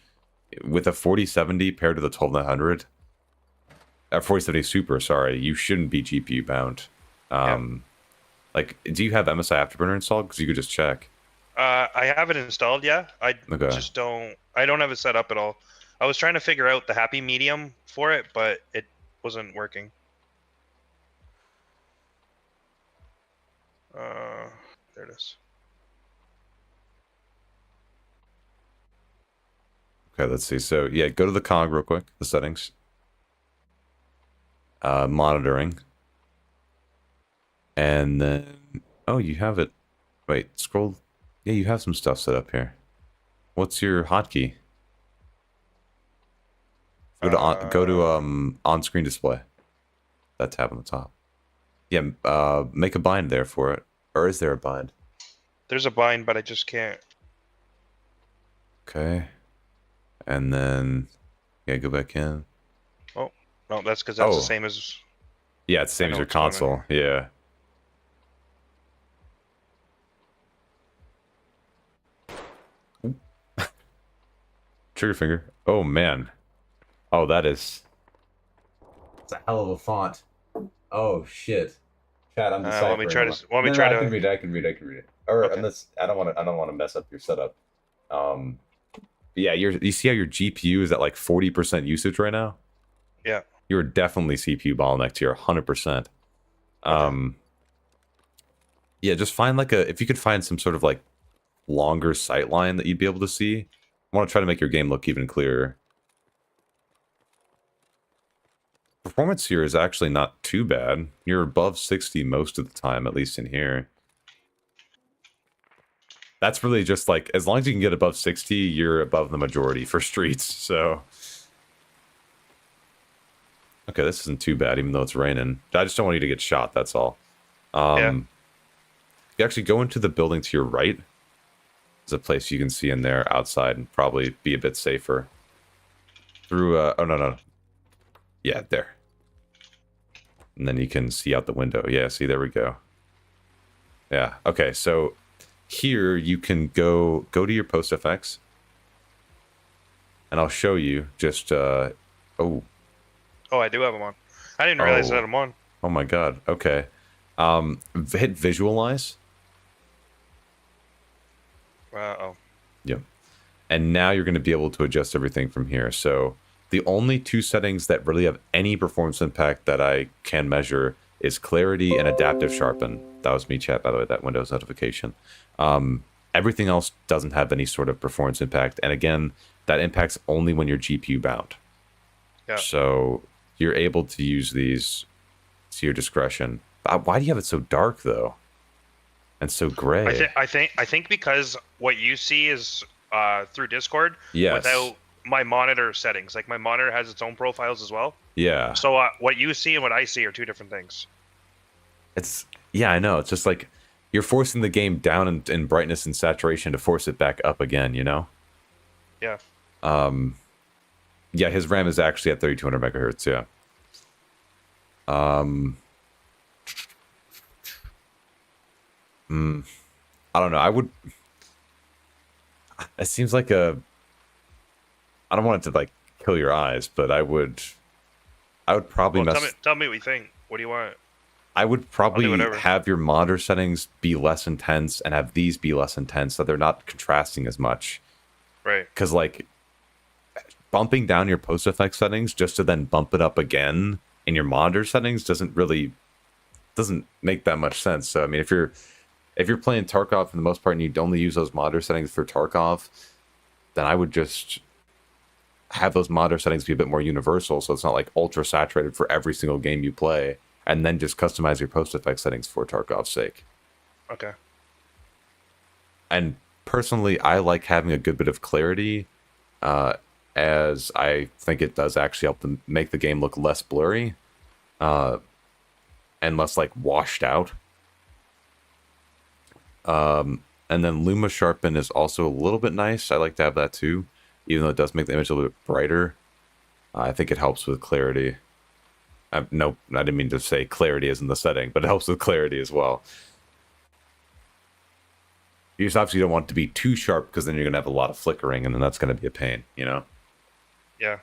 with a 4070 paired to the 12900, 4070 Super, sorry, you shouldn't be GPU bound. Like, do you have MSI Afterburner installed? Because you could just check. I have it installed, yeah. I just don't have it set up at all. I was trying to figure out the happy medium for it, but it wasn't working. There it is. Okay, let's see. So, yeah, go to the cog real quick, the settings. Monitoring. And then, oh, you have it. Wait, scroll. Yeah, you have some stuff set up here. What's your hotkey? Go to on-screen display. That tab on the top. Yeah, make a bind there for it. Or is there a bind? There's a bind, but I just can't. Okay. And then, yeah, go back in. Oh, no, that's because that's the same as... Yeah, it's the same as your console. Yeah. Trigger finger. Oh, man. Oh, that is... It's a hell of a font. Oh, shit. Chat, I'm deciphering. Want me try to? Want me No, try no, to? I can read it. Or Okay. unless I don't want to mess up your setup. Yeah, you see how your GPU is at like 40% usage right now? Yeah. You're definitely CPU bottlenecked here, 100%. Okay. Yeah, just find like if you could find some sort of like longer sight line that you'd be able to see. I want to try to make your game look even clearer. Performance here is actually not too bad. You're above 60 most of the time, at least in here. That's really just like, as long as you can get above 60, you're above the majority for streets, so... Okay, this isn't too bad, even though it's raining. I just don't want you to get shot, that's all. Yeah. You actually go into the building to your right. There's a place you can see in there outside and probably be a bit safer. Through, oh, no. Yeah, there. And then you can see out the window. Yeah, see, there we go. Yeah, okay, so here you can go to your post FX. And I'll show you just, oh. Oh, I do have them on. I didn't realize I had them on. Oh my god, okay. Hit visualize. Uh-oh. Yep. And now you're going to be able to adjust everything from here. So the only two settings that really have any performance impact that I can measure is clarity and adaptive sharpen. That was me, chat, by the way, that Windows notification. Everything else doesn't have any sort of performance impact. And again, that impacts only when you're GPU bound. Yeah. So you're able to use these to your discretion. Why do you have it so dark, though? And so gray? I think because what you see is through Discord. Yes. Without my monitor settings. Like, my monitor has its own profiles as well. Yeah. So what you see and what I see are two different things. Yeah, I know. It's just like you're forcing the game down in brightness and saturation to force it back up again, you know? Yeah. Yeah, his RAM is actually at 3200 megahertz, yeah. I don't know. It seems like I don't want it to like kill your eyes, but I would probably tell me what you think. What do you want? I would probably have your monitor settings be less intense and have these be less intense so they're not contrasting as much. Right. Because like bumping down your post effect settings just to then bump it up again in your monitor settings doesn't make that much sense. So I mean, if you're playing Tarkov for the most part and you only use those monitor settings for Tarkov, then I would just have those monitor settings be a bit more universal, so it's not like ultra saturated for every single game you play, and then just customize your post effect settings for Tarkov's sake. Okay. And personally, I like having a good bit of clarity, as I think it does actually help to make the game look less blurry, and less like washed out. And then Luma Sharpen is also a little bit nice. I like to have that too, even though it does make the image a little bit brighter. I think it helps with clarity. No, I didn't mean to say clarity as in the setting, but it helps with clarity as well. You just obviously don't want it to be too sharp because then you're going to have a lot of flickering and then that's going to be a pain, you know? Yeah.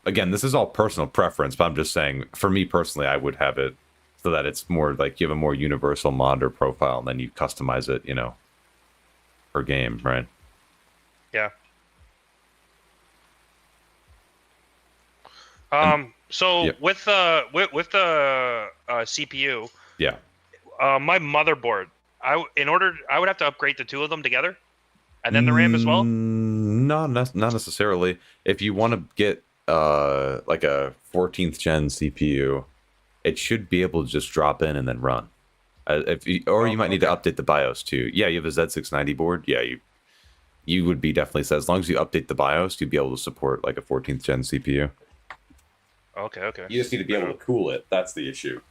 Again, this is all personal preference, but I'm just saying, for me personally, I would have it so that it's more like you have a more universal monitor profile and then you customize it, you know, per game, right? Yeah. So yep. with the CPU, yeah, my motherboard, I would have to upgrade the two of them together, and then the RAM as well. No, not necessarily. If you want to get like a 14th gen CPU, it should be able to just drop in and then run. You might need to update the BIOS too. Yeah, you have a Z690 board. Yeah, you would be definitely set. As long as you update the BIOS, you'd be able to support like a 14th gen CPU. Okay. You just need to be able to cool it. That's the issue.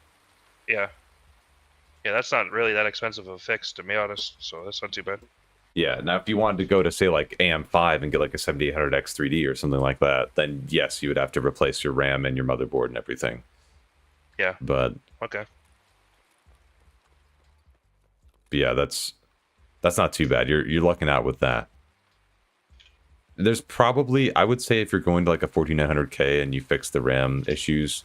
Yeah. Yeah, that's not really that expensive of a fix, to be honest. So that's not too bad. Yeah. Now, if you wanted to go to say like AM5 and get like a 7800X 3D or something like that, then yes, you would have to replace your RAM and your motherboard and everything. Yeah. But yeah, that's not too bad. You're lucking out with that. there's probably, I would say if you're going to like a 4900K and you fix the RAM issues,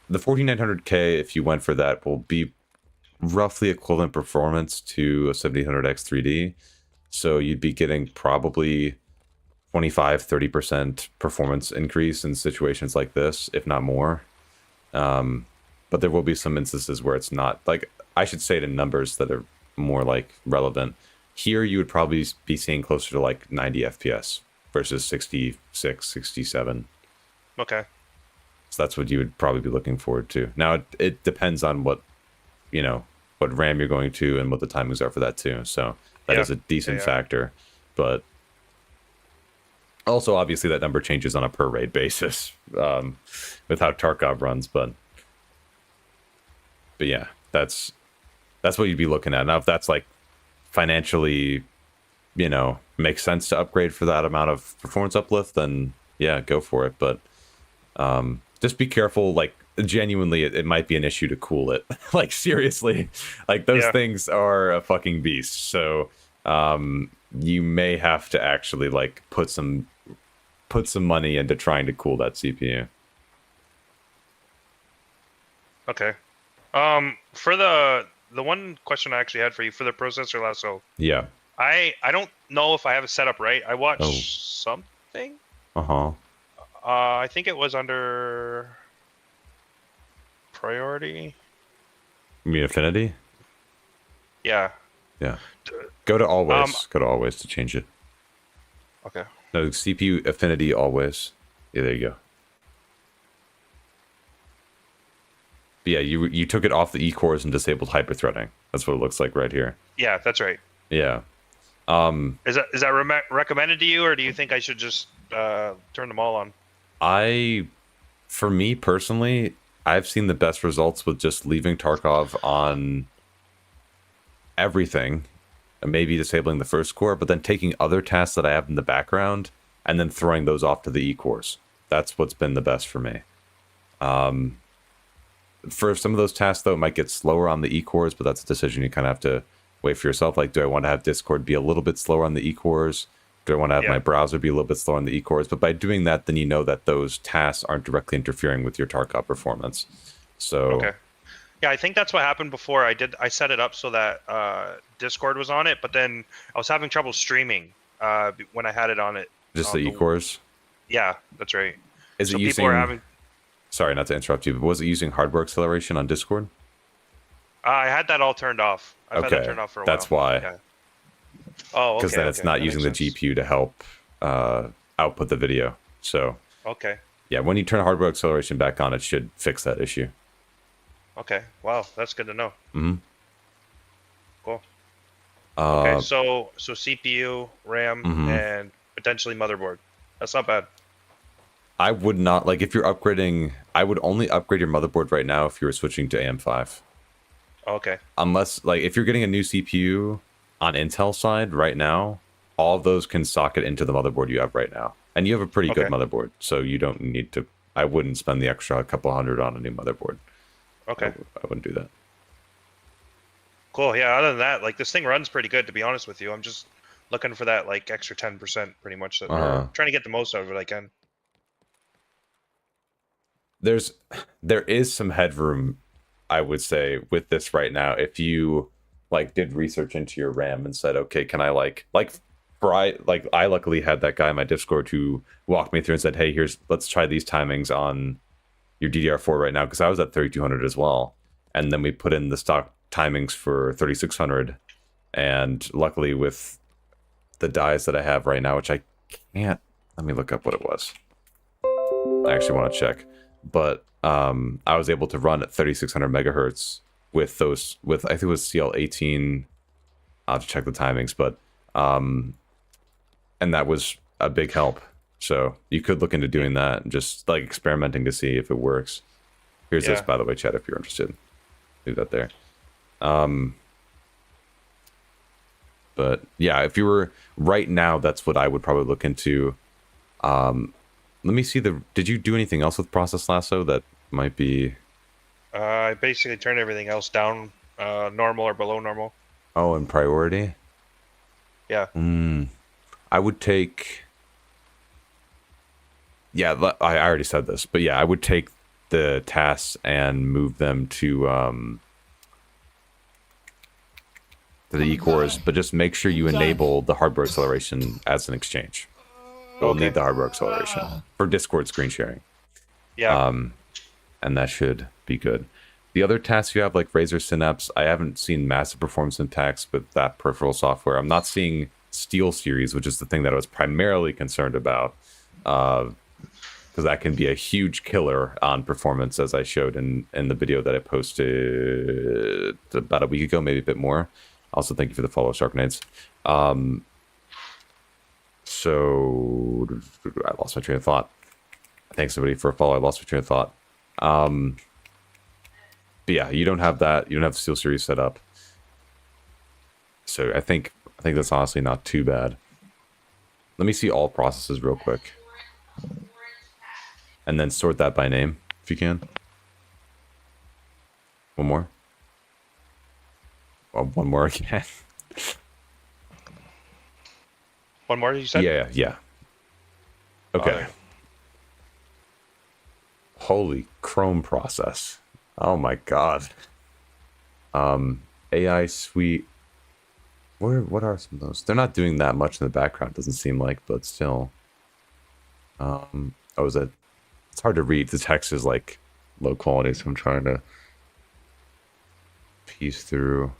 the 4900K, if you went for that, will be roughly equivalent performance to a 7800X 3D. So you'd be getting probably 25-30% performance increase in situations like this, if not more. But there will be some instances where it's not, like, I should say it in numbers that are more like relevant. Here you would probably be seeing closer to like 90 FPS versus 66, 67. Okay. So that's what you would probably be looking forward to. Now it depends on what, you know, what RAM you're going to and what the timings are for that too. So that is a decent factor. But also obviously that number changes on a per raid basis with how Tarkov runs. But yeah, that's what you'd be looking at. Now if that's like financially, you know, makes sense to upgrade for that amount of performance uplift, then yeah, go for it. But just be careful, like genuinely it might be an issue to cool it. Like seriously, like those things are a fucking beast. So you may have to actually like put some money into trying to cool that CPU. Okay. For the one question I actually had for you for the processor lasso. Yeah. I don't know if I have it set up right. I watched something. I think it was under priority. You mean affinity? Yeah. Yeah. Go to always. Go to always to change it. Okay. No, CPU affinity always. Yeah, there you go. But yeah, you took it off the E-cores and disabled hyperthreading. That's what it looks like right here. Yeah, that's right. Yeah. Is that recommended to you, or do you think I should just turn them all on? For me personally, I've seen the best results with just leaving Tarkov on everything, and maybe disabling the first core, but then taking other tasks that I have in the background and then throwing those off to the E-cores. That's what's been the best for me. For some of those tasks, though, it might get slower on the E-cores, but that's a decision you kind of have to weigh for yourself. Like, do I want to have Discord be a little bit slower on the E-cores? Do I want to have my browser be a little bit slower on the E-cores? But by doing that, then you know that those tasks aren't directly interfering with your Tarkov performance. So, okay. Yeah, I think that's what happened before. I set it up so that Discord was on it, but then I was having trouble streaming when I had it on it. Just the E-cores? Yeah, that's right. Is it using... Sorry, not to interrupt you, but was it using hardware acceleration on Discord? I had that all turned off. I've had that turned off for a while. That's why. Yeah. Oh, okay. Because then it's not using the GPU to help output the video. So. Okay. Yeah, when you turn hardware acceleration back on, it should fix that issue. Okay. Wow, that's good to know. Mm-hmm. Cool. Okay, so CPU, RAM, and potentially motherboard. That's not bad. I would not, like, if you're upgrading, I would only upgrade your motherboard right now if you were switching to AM5. Okay. Unless, like, if you're getting a new CPU on Intel side right now, all of those can socket into the motherboard you have right now. And you have a pretty good motherboard, so you don't need to, I wouldn't spend the extra couple hundred on a new motherboard. Okay. I wouldn't do that. Cool, yeah, other than that, like, this thing runs pretty good, to be honest with you. I'm just looking for that, like, extra 10% pretty much. Trying to get the most out of it I can. There is some headroom, I would say, with this right now. If you like did research into your RAM and said, okay, can I I luckily had that guy in my Discord who walked me through and said, hey, let's try these timings on your DDR4 right now, because I was at 3200 as well, and then we put in the stock timings for 3600, and luckily with the dies that I have right now, which I can't, let me look up what it was. I actually want to check. But I was able to run at 3600 megahertz with I think it was CL18. I'll have to check the timings, but and that was a big help. So you could look into doing that and just like experimenting to see if it works. Here's this, by the way, chat, if you're interested. Do that there. But yeah, if you were right now, that's what I would probably look into. Let me see did you do anything else with Process Lasso that might be... I basically turned everything else down, normal or below normal. Oh, in priority? Yeah. I would take... Yeah, I already said this, but yeah, I would take the tasks and move them to the E-cores, but just make sure you enable the hardware acceleration as an exchange. We'll need the hardware acceleration for Discord screen sharing. Yeah. And that should be good. The other tasks you have, like Razer Synapse, I haven't seen massive performance impacts with that peripheral software. I'm not seeing Steel Series, which is the thing that I was primarily concerned about, because that can be a huge killer on performance, as I showed in the video that I posted about a week ago, maybe a bit more. Also, thank you for the follow, Sharknades. So, I lost my train of thought. Thanks, everybody, for a follow. I lost my train of thought. But yeah, you don't have that. You don't have the Steel Series set up. So I think that's honestly not too bad. Let me see all processes real quick. And then sort that by name, if you can. One more. Oh, one more again. One more, you said? Yeah. Okay. Holy Chrome process. Oh my god. AI suite. What are some of those? They're not doing that much in the background, doesn't seem like, but still. Is it? It's hard to read. The text is like low quality, so I'm trying to piece through.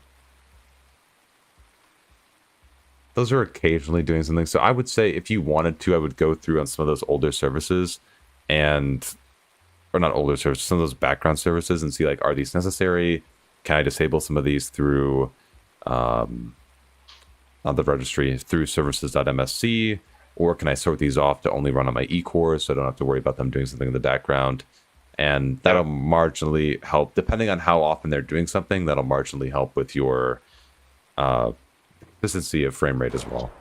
Those are occasionally doing something. So I would say if you wanted to, I would go through on some of those older services or not older services, some of those background services and see, like, are these necessary? Can I disable some of these through on the registry through services.msc, or can I sort these off to only run on my E-cores so I don't have to worry about them doing something in the background? And that'll marginally help, depending on how often they're doing something, that'll marginally help with your consistency of frame rate as well.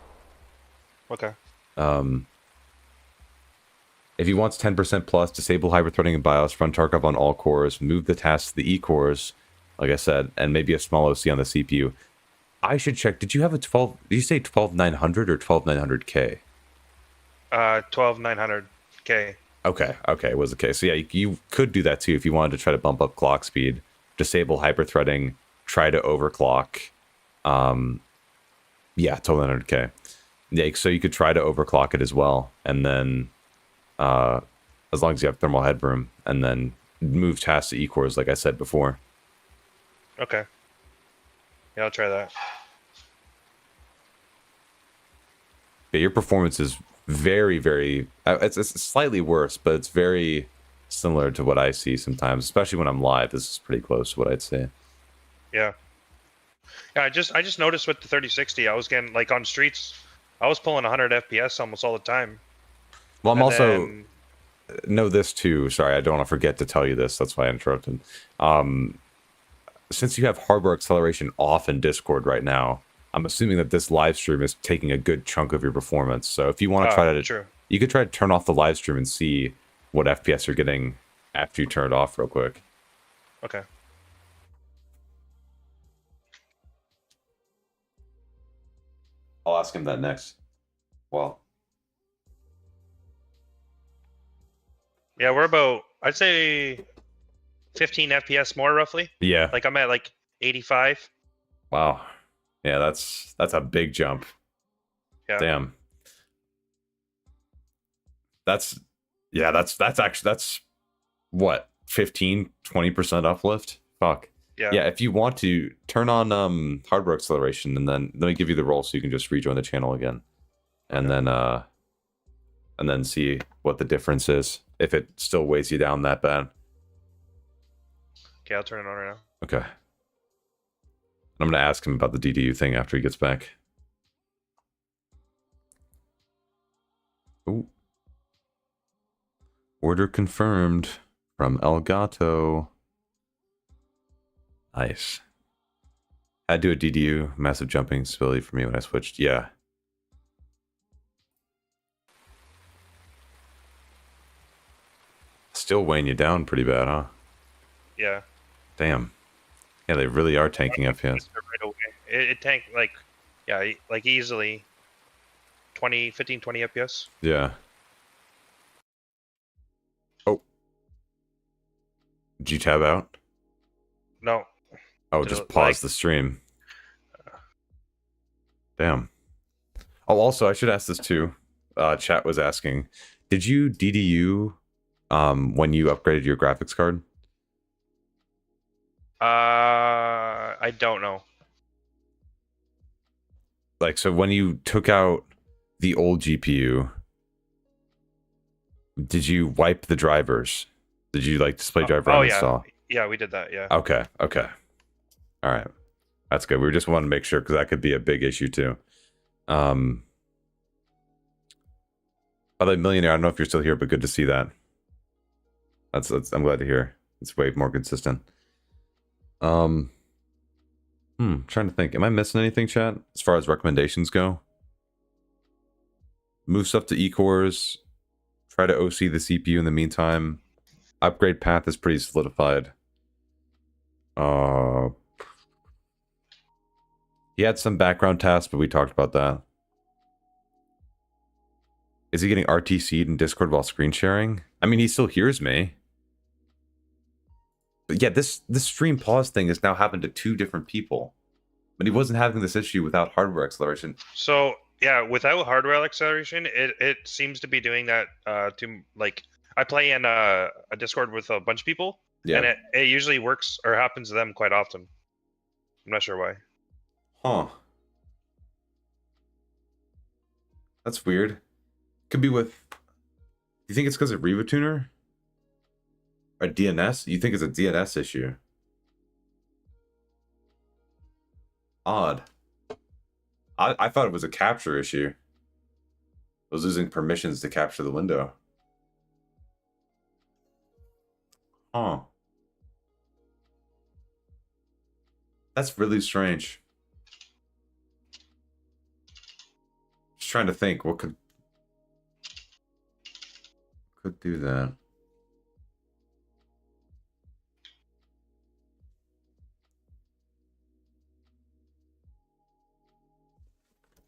Okay. If you want 10% plus, disable hyperthreading in BIOS, run Tarkov on all cores, move the tasks to the E-cores, like I said, and maybe a small OC on the CPU. I should check. Did you have a 12? Did you say 12900 or 12900K? 12900K. Okay, it was the case. So yeah, you could do that too if you wanted to try to bump up clock speed, disable hyperthreading, try to overclock. Yeah, 12900K. Yeah, so you could try to overclock it as well, and then as long as you have thermal headroom, and then move tasks to E-cores, like I said before. Okay. Yeah, I'll try that. Yeah, your performance is very, very... It's slightly worse, but it's very similar to what I see sometimes, especially when I'm live. This is pretty close to what I'd say. Yeah. Yeah, I just noticed with the 3060, I was getting, like, on streets, I was pulling 100 FPS almost all the time. Well, I'm also... Know this too. Sorry, I don't want to forget to tell you this. That's why I interrupted. Since you have hardware acceleration off in Discord right now, I'm assuming that this live stream is taking a good chunk of your performance. So if you want to try to... True. You could try to turn off the live stream and see what FPS you're getting after you turn it off real quick. Okay. I'll ask him that next. Well... Yeah, we're about, I'd say 15 FPS more roughly. Yeah. Like I'm at like 85. Wow. Yeah, that's a big jump. Yeah. Damn. That's what, 15-20% uplift? Fuck. Yeah. Yeah, if you want to turn on hardware acceleration, and then let me give you the role so you can just rejoin the channel again. And then see what the difference is, if it still weighs you down that bad. Okay, I'll turn it on right now. Okay. I'm going to ask him about the DDU thing after he gets back. Ooh. Order confirmed from Elgato. Nice. Had to do a DDU, massive jumping stability for me when I switched. Yeah. Still weighing you down pretty bad, huh? Yeah. Damn. Yeah, they really are tanking FPS. Right away. It tanked like, yeah, like easily 15, 20 FPS. Yeah. Oh. Did you tab out? No. Oh, just pause the stream. Damn. Oh, also, I should ask this too. Chat was asking, did you DDU when you upgraded your graphics card? I don't know. Like, so when you took out the old GPU, did you wipe the drivers? Did you like display driver uninstall? Yeah, we did that, yeah. Okay. All right. That's good. We just want to make sure because that could be a big issue too. By the way, Millionaire, I don't know if you're still here, but good to see that. That's I'm glad to hear. It's way more consistent. Trying to think. Am I missing anything, chat? As far as recommendations go? Move stuff to E-cores. Try to OC the CPU in the meantime. Upgrade path is pretty solidified. He had some background tasks, but we talked about that. Is he getting RTC'd in Discord while screen sharing? I mean, he still hears me. But yeah, this stream pause thing has now happened to 2 different people. But he wasn't having this issue without hardware acceleration. So, yeah, without hardware acceleration, it seems to be doing that to, like, I play in a Discord with a bunch of people, and it usually works or happens to them quite often. I'm not sure why. Huh. That's weird. Could be with... Do you think it's because of Riva Tuner? Or DNS? You think it's a DNS issue? Odd. I thought it was a capture issue. I was losing permissions to capture the window. Huh. That's really strange. Just trying to think what could do that.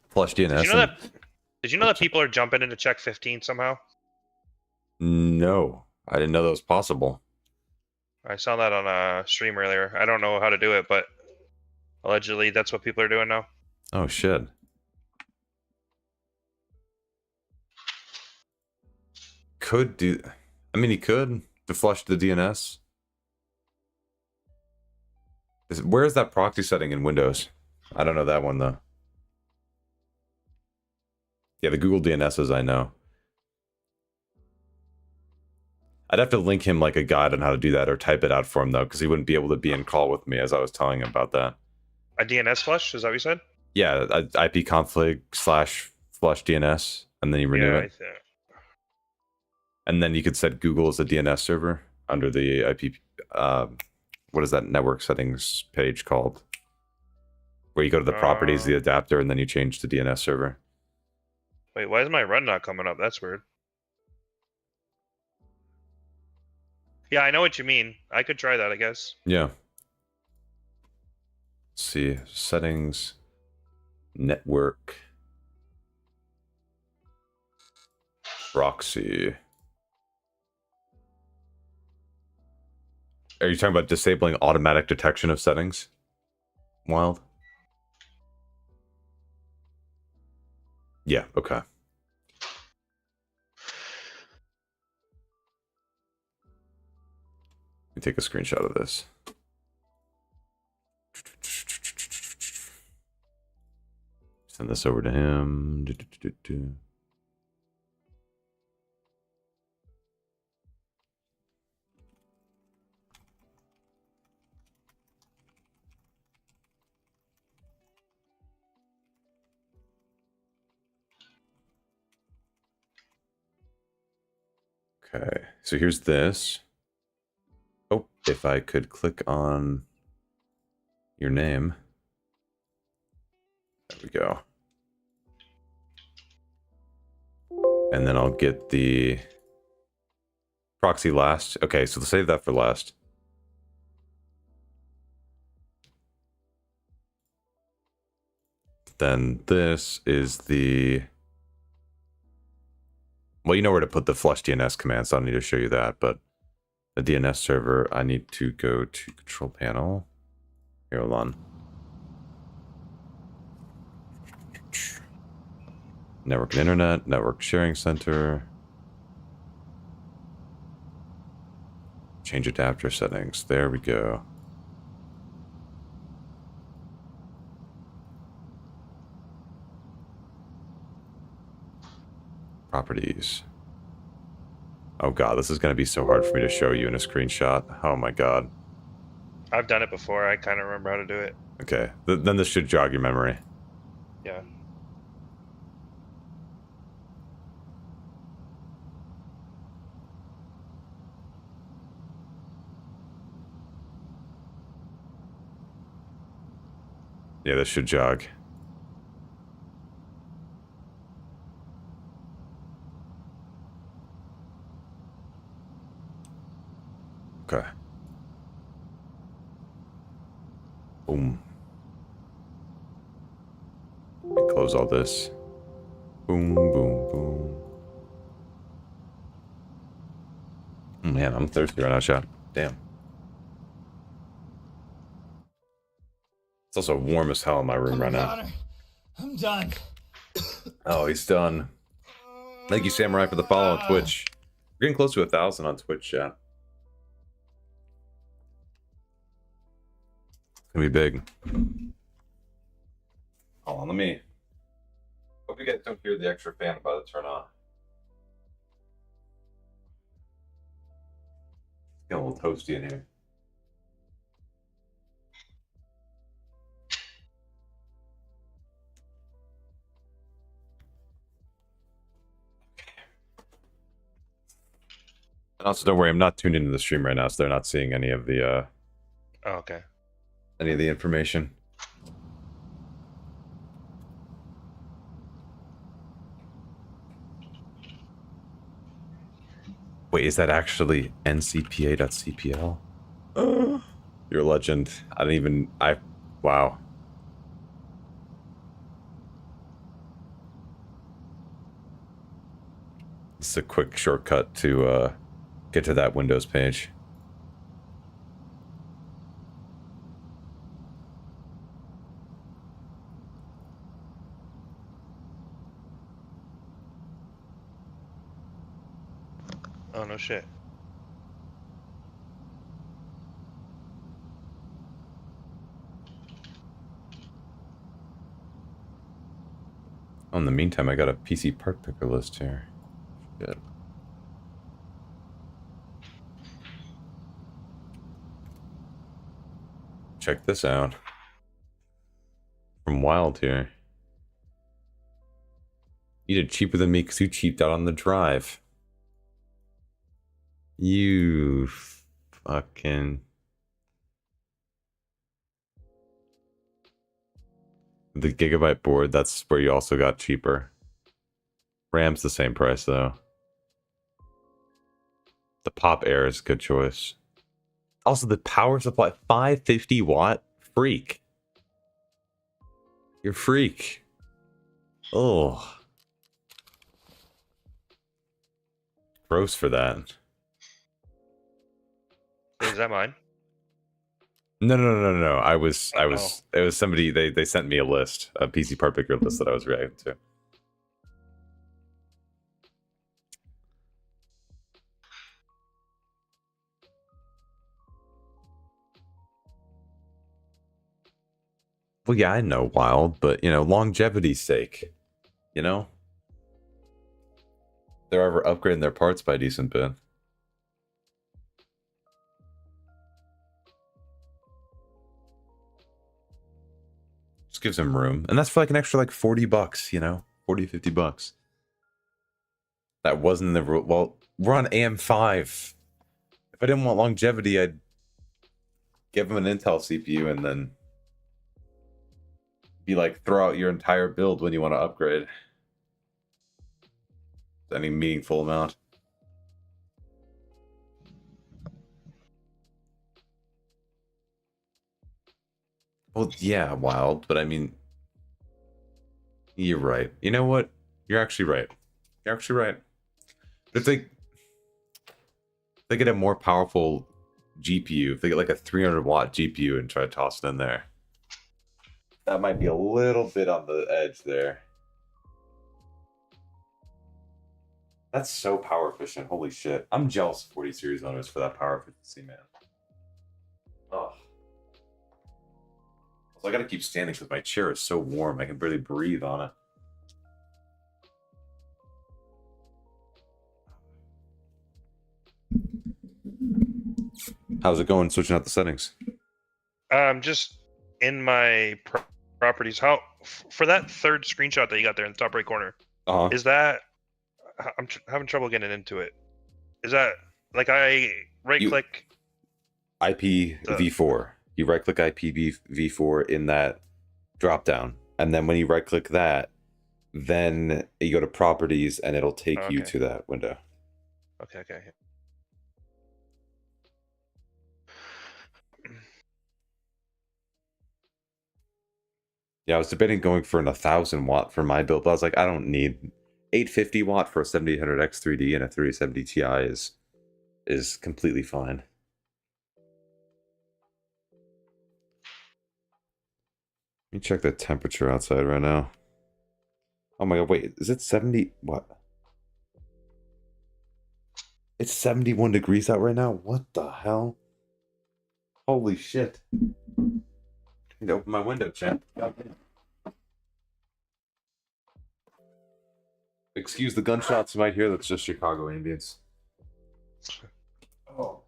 Flush DNS. Did you know that people are jumping into check 15 somehow? No, I didn't know that was possible. I saw that on a stream earlier. I don't know how to do it, but allegedly that's what people are doing now. Oh shit. Could do... I mean, he could to flush the DNS. Where is that proxy setting in Windows? I don't know that one though. Yeah, the Google DNSs I know. I'd have to link him like a guide on how to do that or type it out for him though, because he wouldn't be able to be in call with me as I was telling him about that. A DNS flush? Is that what you said? Yeah, IP config / flush DNS, and then you renew it. And then you could set Google as a DNS server under the IP. What is that network settings page called? Where you go to the properties, the adapter, and then you change to DNS server. Wait, why is my run not coming up? That's weird. Yeah, I know what you mean. I could try that, I guess. Yeah. Let's see. Settings. Network. Proxy. Are you talking about disabling automatic detection of settings? Wild? Yeah, okay. Let me take a screenshot of this. Send this over to him. Okay, so here's this. Oh, if I could click on your name. There we go. And then I'll get the proxy last. Okay, so let's save that for last. Then this is the Well, you know where to put the flush DNS command, so I don't need to show you that, but the DNS server, I need to go to control panel. Here, hold on. Network and internet, network sharing center. Change adapter settings. There we go. Properties. Oh god, this is going to be so hard for me to show you in a screenshot. Oh my god. I've done it before. I kind of remember how to do it. Okay, then this should jog your memory. Yeah. Yeah, this should jog. Okay. Boom. Close all this. Boom, boom, boom. Oh, man, I'm thirsty right now, chat. Damn. It's also warm as hell in my room right now. I'm done. Oh, he's done. Thank you, Samurai, for the follow on Twitch. We're getting close to 1,000 on Twitch, chat. It's gonna be big. Hold on, let me. Hope you guys don't hear the extra fan about to turn on. It's getting a little toasty in here. And also, don't worry, I'm not tuned into the stream right now, so they're not seeing any of the Oh, okay. any of the information. Wait, is that actually ncpa.cpl? You're a legend. Wow. It's a quick shortcut to get to that Windows page. Oh, no shit. In the meantime, I got a PC part picker list here. Good. Check this out. From Wild here. You did cheaper than me because you cheaped out on the drive. You fucking... The gigabyte board, that's where you also got cheaper. RAM's the same price though. The Pop Air is a good choice. Also, the power supply, 550 watt? Freak. You're freak. Oh. Gross for that. Is that mine? No. It was somebody, they sent me a list, a PC part picker list that I was reacting to. Well, yeah, I know Wild, but, you know, longevity's sake, you know? They're ever upgrading their parts by a decent bit. Just gives them room. And that's for like an extra like 40 bucks, you know? 40, 50 bucks. That wasn't the... Well, we're on AM5. If I didn't want longevity, I'd give them an Intel CPU and then... be like, throw out your entire build when you want to upgrade. Any meaningful amount. Well, yeah, Wild, but I mean... You're right. You know what? You're actually right. You're actually right. If they get a more powerful GPU, if they get like a 300-watt GPU and try to toss it in there, that might be a little bit on the edge there. That's so power efficient. Holy shit. I'm jealous of 40 series owners for that power efficiency, man. Oh. Also, I gotta keep standing because my chair is so warm. I can barely breathe on it. How's it going switching out the settings? Just in my properties. How for that third screenshot that you got there in the top right corner? Is that I'm having trouble getting into it? Is that like I right click IPv4? You right click IPv4 in that drop down, and then when you right click that, then you go to properties, and it'll take you to that window. Okay. Yeah, I was debating going for an 1,000-watt for my build, but I was like, I don't need 850-watt for a 7800X 3D, and a 3070 Ti is completely fine. Let me check the temperature outside right now. Oh my god, wait, is it 70? What? It's 71 degrees out right now? What the hell? Holy shit. I need to open my window, champ. Excuse the gunshots you might hear, that's just Chicago ambience. Oh.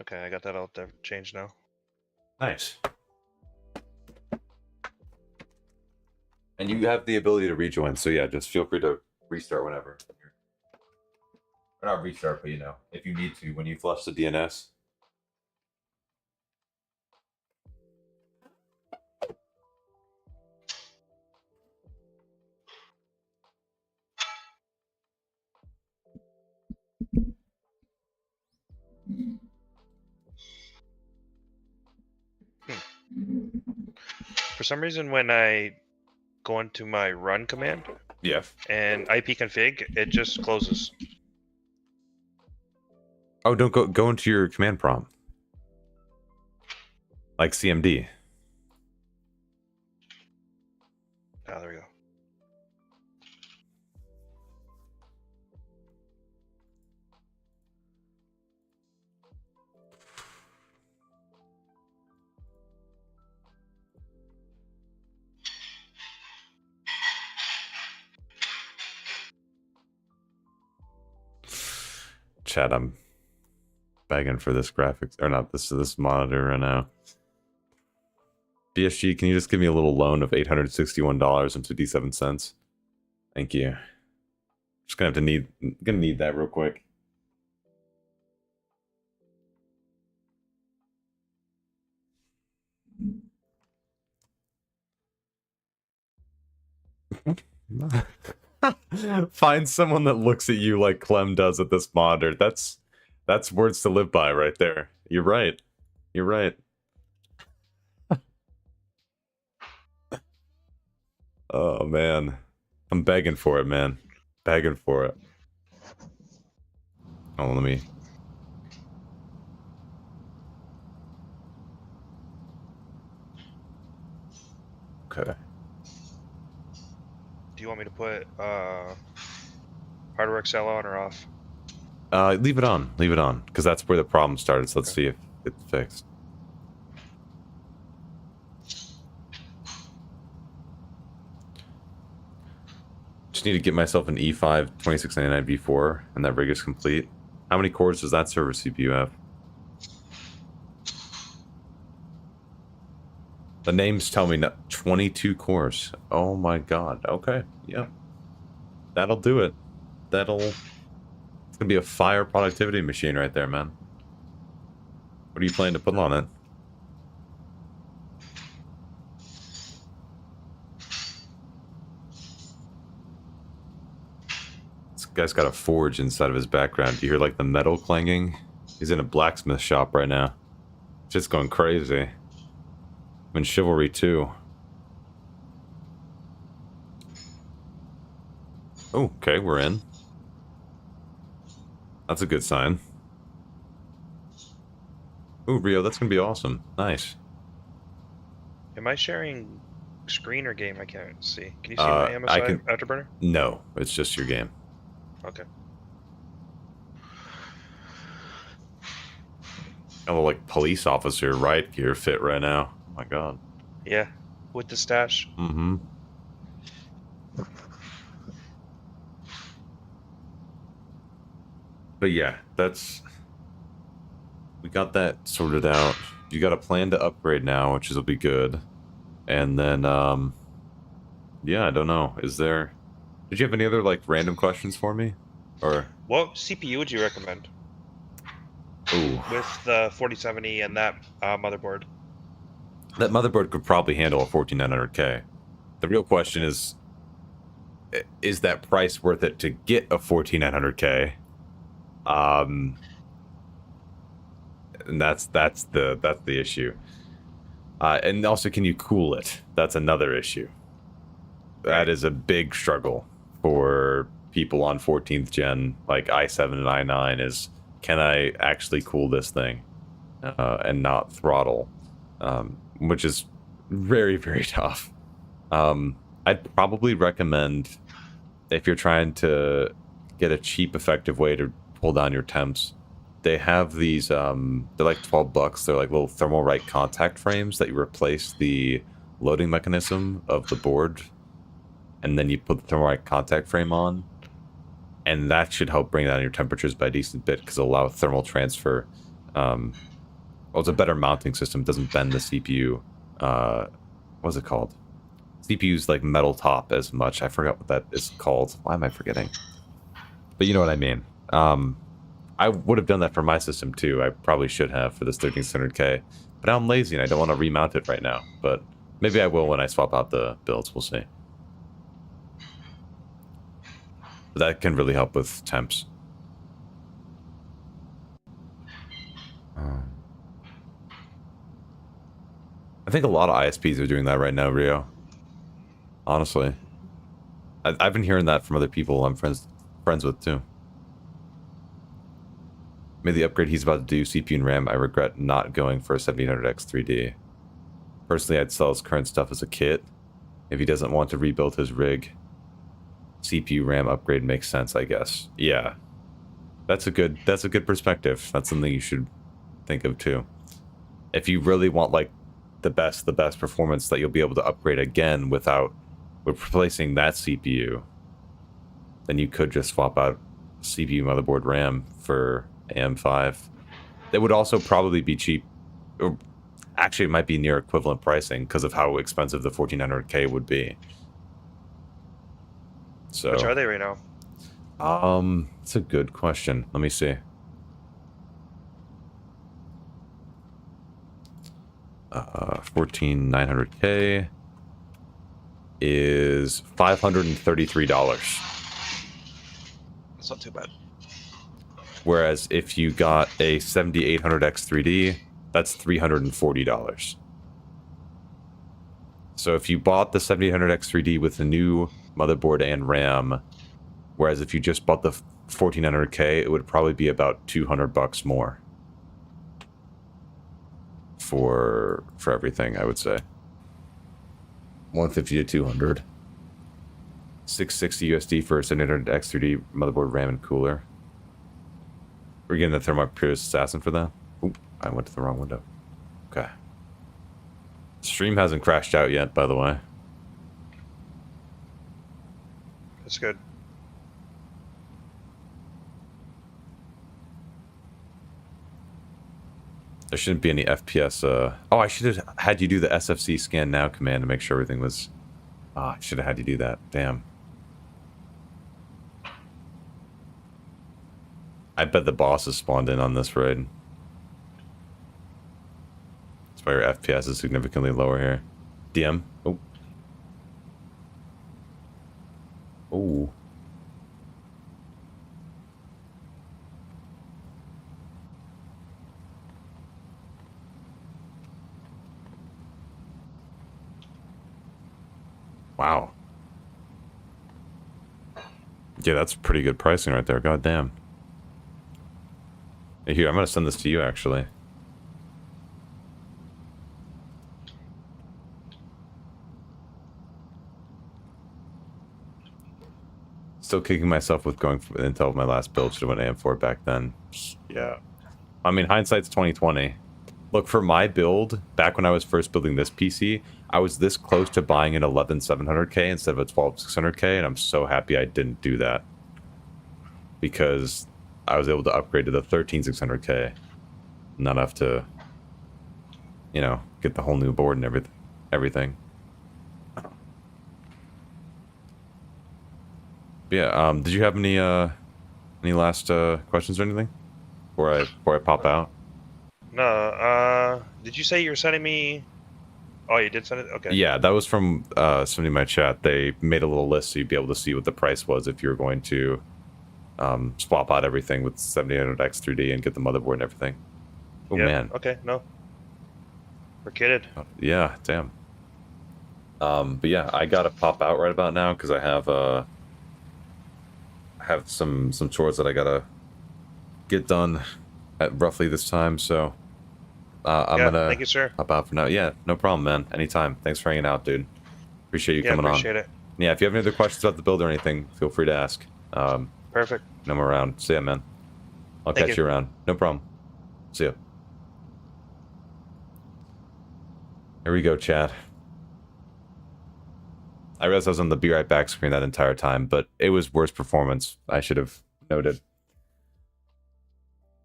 Okay, I got that out there. Changed now. Nice. And you have the ability to rejoin, so yeah, just feel free to restart whenever. Or not restart, but you know, if you need to, when you flush the DNS. For some reason, when I go into my run command, and ipconfig, it just closes. Oh, don't go into your command prompt. Like CMD. Oh, there we go. Chat, I'm begging for this graphics, or not this monitor right now. BSG, can you just give me a little loan of $861.57? Thank you. Just gonna need that real quick. Find someone that looks at you like Clem does at this monitor. That's words to live by right there. You're right. You're right. Oh man, I'm begging for it, man. Begging for it. Oh, let me. Okay. Do you want me to put Hardware Excel on or off? Leave it on. Leave it on, because that's where the problem started. So let's see if it's fixed. Just need to get myself an E5 2699 V4, and that rig is complete. How many cores does that server CPU have? The names tell me 22 cores. Oh my god. Okay. Yeah. That'll do it. It's gonna be a fire productivity machine right there, man. What are you planning to put on it? This guy's got a forge inside of his background. Do you hear like the metal clanging? He's in a blacksmith shop right now. Just going crazy. I'm in Chivalry 2. Oh, okay, we're in. That's a good sign. Ooh, Rio, that's gonna be awesome. Nice. Am I sharing screen or game? I can't see. Can you see my MSI Afterburner? No, it's just your game. Okay. Oh, like police officer riot gear fit right now. Oh my god. Yeah, with the stash. Mm-hmm. But yeah, we got that sorted out. You got a plan to upgrade now, which will be good. And then, yeah, I don't know. Did you have any other, like, random questions for me? Or... What CPU would you recommend? Ooh. With the 4070 and that motherboard? That motherboard could probably handle a 14900K. The real question is that price worth it to get a 14900K? And that's the issue. And also, can you cool it? That's another issue. That is a big struggle for people on 14th gen, like i7 and i9, is can I actually cool this thing and not throttle? Which is very, very tough. I'd probably recommend, if you're trying to get a cheap, effective way to pull down your temps, they have these, they're like $12. They're like little thermal right contact frames that you replace the loading mechanism of the board, and then you put the thermal right contact frame on, and that should help bring down your temperatures by a decent bit, because it'll allow thermal transfer. Well, it's a better mounting system. It doesn't bend the CPU. What's it called? CPU's like metal top as much. I forgot what that is called. Why am I forgetting? But you know what I mean. I would have done that for my system too. I probably should have for this 1300K. But I'm lazy and I don't want to remount it right now. But maybe I will when I swap out the builds. We'll see. But that can really help with temps. I think a lot of ISPs are doing that right now, Rio. Honestly. I've been hearing that from other people I'm friends with too. Made the upgrade he's about to do, CPU and RAM. I regret not going for a 1700X 3D. Personally, I'd sell his current stuff as a kit. If he doesn't want to rebuild his rig, CPU RAM upgrade makes sense, I guess. Yeah. That's a good perspective. That's something you should think of too. If you really want like the best performance that you'll be able to upgrade again with replacing that CPU, then you could just swap out CPU, motherboard, RAM for AM5. That would also probably be cheap, or actually it might be near equivalent pricing because of how expensive the 1400K would be. So, which are they right now? It's a good question. Let me see. 14900K is $533. That's not too bad. Whereas if you got a 7800X 3D, that's $340. So if you bought the 7800X 3D with the new motherboard and RAM, whereas if you just bought the 1400K, it would probably be about $200 more for everything, I would say. 150 to 200. 660 USD for 7800X 3D motherboard, RAM, and cooler. We're getting the Thermite Purist Assassin for that. Oop, I went to the wrong window. Okay. Stream hasn't crashed out yet, by the way. That's good. There shouldn't be any FPS. Oh, I should have had you do the SFC scan now command to make sure everything was... I should have had you do that. Damn. I bet the boss is spawned in on this raid. That's why your FPS is significantly lower here. DM. Oh. Oh. Wow. Yeah, that's pretty good pricing right there. God damn. Here, I'm gonna send this to you actually. Still kicking myself with going for Intel my last build. Should have went AM4 back then. Yeah. I mean, hindsight's 2020. Look, for my build, back when I was first building this PC, I was this close to buying an 11700K instead of a 12600K, and I'm so happy I didn't do that. Because I was able to upgrade to the 13600K. Not have to, you know, get the whole new board and everything. But yeah, did you have any last questions or anything before I pop out? No. Did you say you were sending me? Oh, you did send it. Okay. Yeah, that was from somebody in my chat. They made a little list so you'd be able to see what the price was if you were going to swap out everything with 7800X 3D and get the motherboard and everything. Oh yeah. man. Okay. No. We're kidded. Yeah. Damn. But yeah, I gotta pop out right about now because I have some chores that I gotta get done at roughly this time, so I'm gonna thank you, sir. pop out for now. Yeah, no problem, man. Anytime. Thanks for hanging out, dude. Appreciate you coming appreciate on. it. Yeah, if you have any other questions about the build or anything, feel free to ask. Perfect. I'm around. See ya, man. I'll Thank catch you around. No problem. See ya. Here we go, chat. I realized I was on the be right back screen that entire time, but it was worse performance. I should have noted.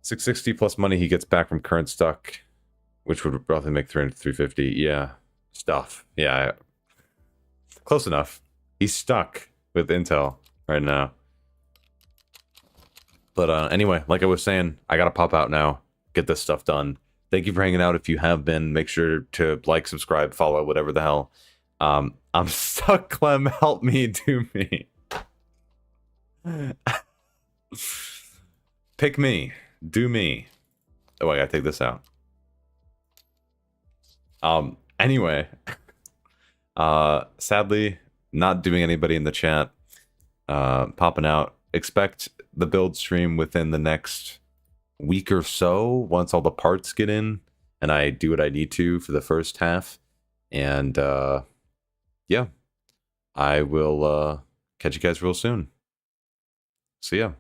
660 plus money he gets back from current stock, which would roughly make 350. Yeah, stuff. Yeah, close enough. He's stuck with Intel right now. But anyway, like I was saying, I gotta pop out now, get this stuff done. Thank you for hanging out. If you have been, make sure to like, subscribe, follow, whatever the hell. I'm stuck, Clem. Help me, do me. Pick me. Do me. Oh, I gotta take this out. Anyway. Sadly, not doing anybody in the chat. Popping out. Expect the build stream within the next week or so, once all the parts get in, and I do what I need to for the first half. And, yeah. I will catch you guys real soon. See ya.